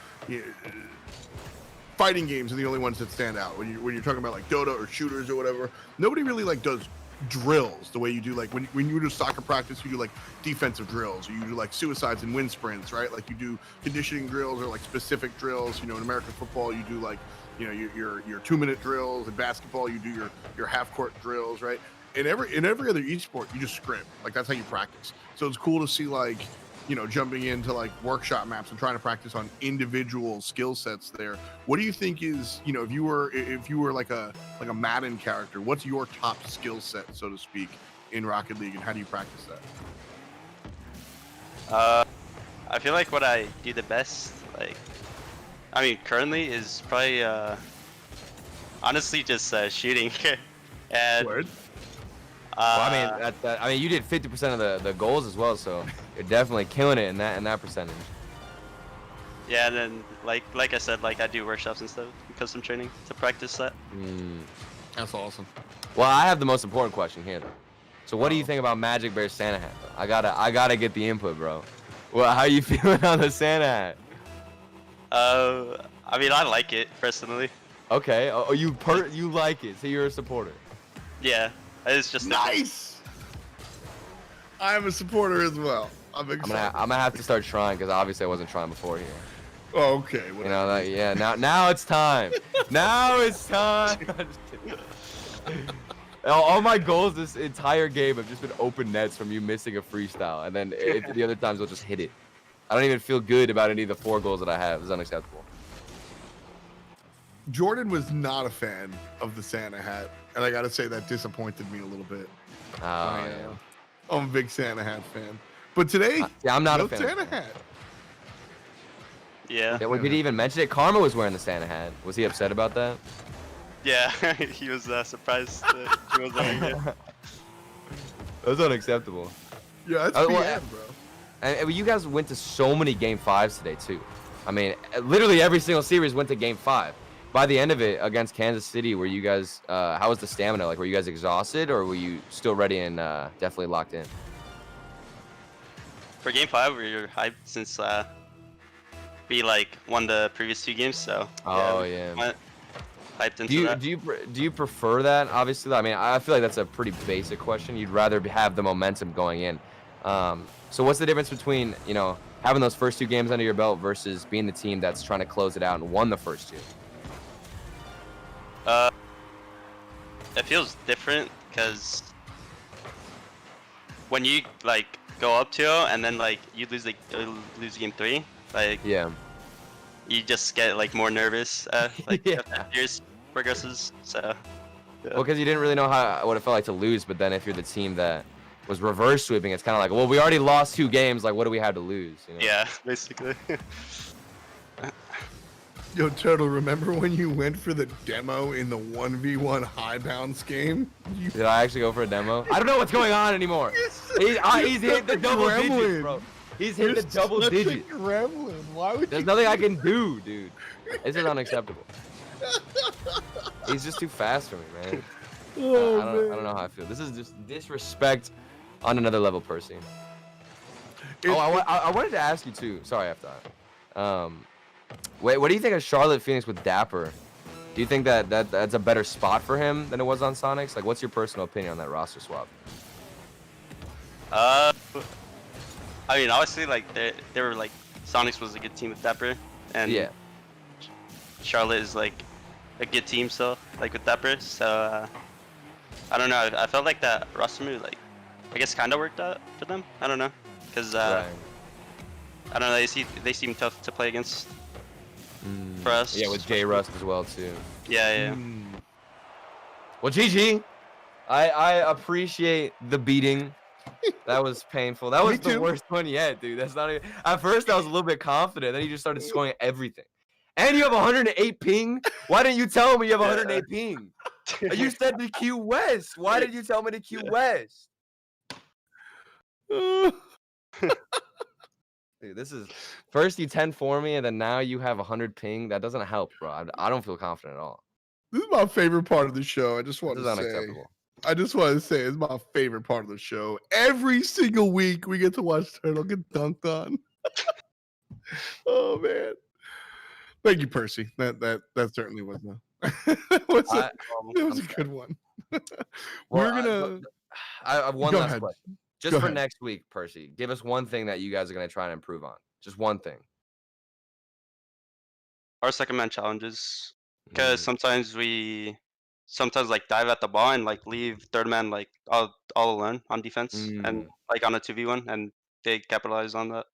fighting games are the only ones that stand out. When you're talking about like Dota or shooters or whatever, nobody really like does drills the way you do. Like when you do soccer practice, you do like defensive drills, or you do like suicides and wind sprints, right? Like you do conditioning drills or like specific drills. You know, in American football, you do like, you know, your 2-minute drills. In basketball, you do your half court drills, right? In every other esport, you just scrim. Like that's how you practice. So it's cool to see like, you know, jumping into like workshop maps and trying to practice on individual skill sets there. What do you think is, you know, if you were like a Madden character, what's your top skill set, so to speak, in Rocket League, and how do you practice that? I feel like what I do the best, like, I mean, currently is probably honestly just shooting. And Word. Well, I mean, you did 50% of the goals as well, so you're definitely killing it in that percentage. Yeah, and then like I said, like I do workshops and stuff, custom training to practice that. That's awesome. Well, I have the most important question here, though. So, what do you think about Majicbear's Santa hat? Though? I gotta get the input, bro. Well, how you feeling on the Santa hat? I mean, I like it personally. Okay. Oh, you like it, so you're a supporter. Yeah. It's just nice. I'm a supporter as well. I'm excited. I'm gonna have to start trying, because obviously I wasn't trying before here. Oh, okay. You Whatever. know, like, yeah. Now it's time. Now it's time. I'm just kidding. All my goals this entire game have just been open nets from you missing a freestyle, and then the other times you'll just hit it. I don't even feel good about any of the 4 goals that I have. It's unacceptable. Jordan was not a fan of the Santa hat, and I gotta say that disappointed me a little bit. Yeah. I'm a big Santa hat fan, but today, yeah, I'm not no a fan. Santa hat. Yeah. Yeah, did he even mention it? Karma was wearing the Santa hat. Was he upset about that? Yeah, he was surprised that he was wearing it. That's unacceptable. Yeah, that's well, bro. And you guys went to so many game 5s today too. I mean, literally every single series went to game 5. By the end of it against Kansas City, were you guys? How was the stamina? Like, were you guys exhausted, or were you still ready and definitely locked in? For game 5, we were hyped since we won the previous 2 games. So yeah. Went hyped into that. Do you prefer that? Obviously, I mean, I feel like that's a pretty basic question. You'd rather have the momentum going in. So what's the difference between having those first 2 games under your belt versus being the team that's trying to close it out and won the first 2? It feels different because when you go up 2-0 and then you lose game 3, yeah, you just get more nervous yeah. as years progresses. So yeah. Well, because you didn't really know what it felt like to lose, but then if you're the team that was reverse sweeping, it's kind of like, well, we already lost 2 games. Like, what do we have to lose? Yeah, basically. Yo, Turtle, remember when you went for the demo in the 1v1 high bounce game? Did I actually go for a demo? I don't know what's going on anymore. He's hit the double digits, bro. He's hit the double digits. Gremlin. Why would There's nothing I can do, dude. This is unacceptable. He's just too fast for me, man. Oh, I don't know how I feel. This is just disrespect on another level, Percy. I wanted to ask you too. Sorry, after that. Wait, what do you think of Charlotte Phoenix with Dapper? Do you think that's a better spot for him than it was on Sonics? Like, what's your personal opinion on that roster swap? I mean, obviously, they were Sonics was a good team with Dapper, and yeah, Charlotte is a good team still, with Dapper. So I don't know. I felt like that roster move, I guess, kind of worked out for them. I don't know, because right. I don't know. They seem tough to play against for us. Yeah, with J Rust as well too. Yeah. Well, GG. I appreciate the beating. That was painful. That was the worst one yet, dude. That's not even. At first, I was a little bit confident. Then you just started scoring everything. And you have 108 ping. Why didn't you tell me you have 108 ping? You said the Q West. Why did you tell me the Q West? Dude, this is first you 10 for me, and then now you have 100 ping. That doesn't help, bro. I don't feel confident at all. This is my favorite part of the show. I just want to say. Unacceptable. I just want to say it's my favorite part of the show. Every single week we get to watch Turtle get dunked on. Oh man. Thank you, Percy. That certainly was it was a good one. We're gonna I have one Go last ahead. question. Just Go for ahead. next week, Percy. Give us one thing that you guys are gonna try and improve on. Just one thing. Our second man challenges, because sometimes dive at the ball and leave third man all alone on defense and on a 2v1, and they capitalize on that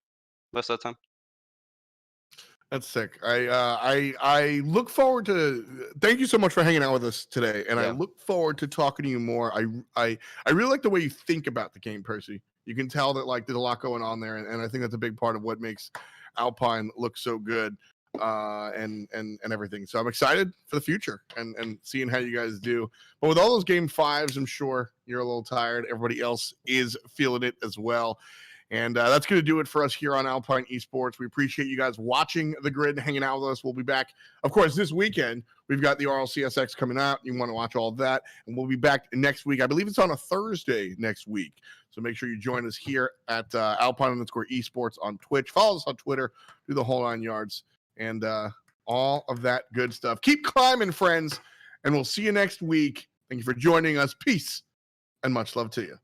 most of the time. That's sick. I look forward to. Thank you so much for hanging out with us today, and I look forward to talking to you more. I really like the way you think about the game, Percy. You can tell that there's a lot going on there, and I think that's a big part of what makes Alpine look so good, and everything. So I'm excited for the future and seeing how you guys do. But with all those game 5s, I'm sure you're a little tired. Everybody else is feeling it as well. And that's going to do it for us here on Alpine Esports. We appreciate you guys watching the grid, hanging out with us. We'll be back, of course, this weekend. We've got the RLCS coming out. You want to watch all of that. And we'll be back next week. I believe it's on a Thursday next week. So make sure you join us here at Alpine_Esports on Twitch. Follow us on Twitter. Do the whole 9 yards. And all of that good stuff. Keep climbing, friends. And we'll see you next week. Thank you for joining us. Peace and much love to you.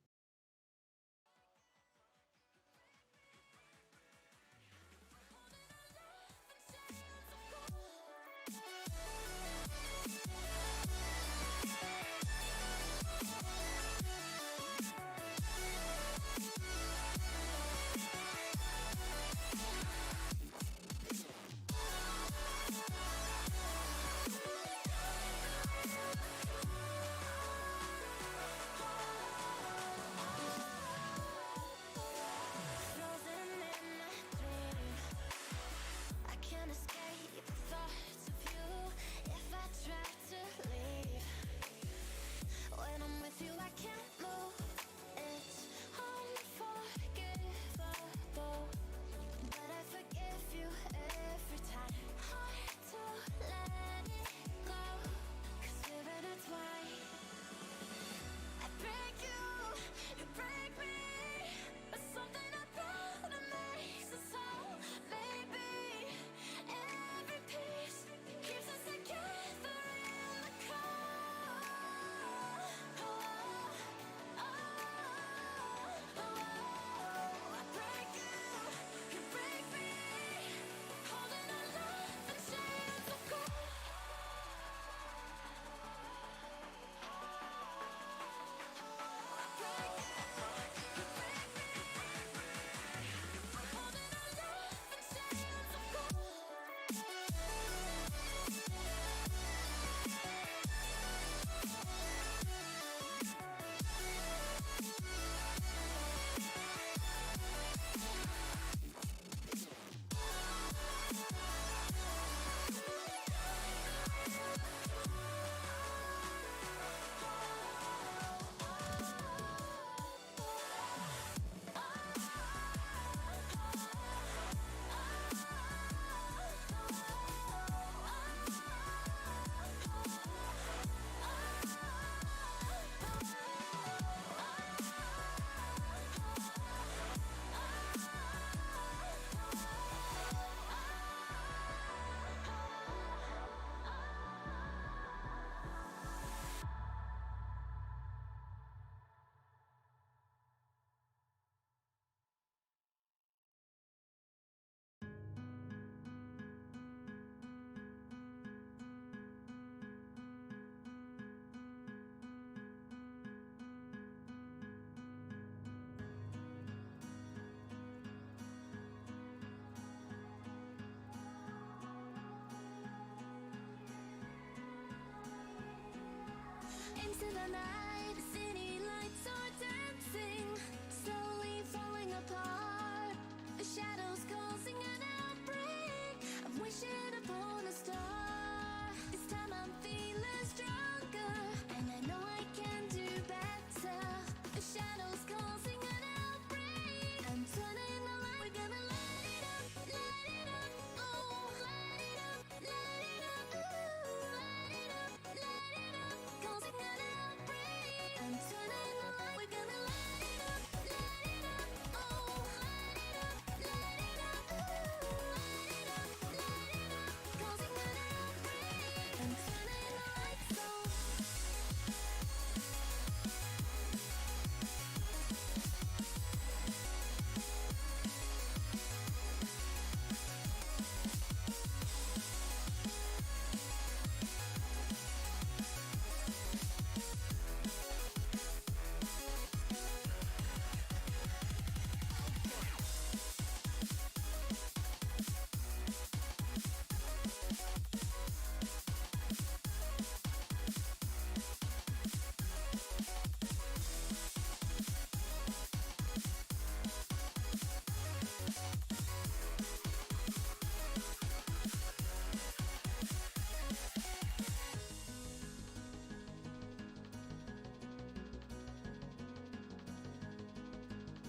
into the night.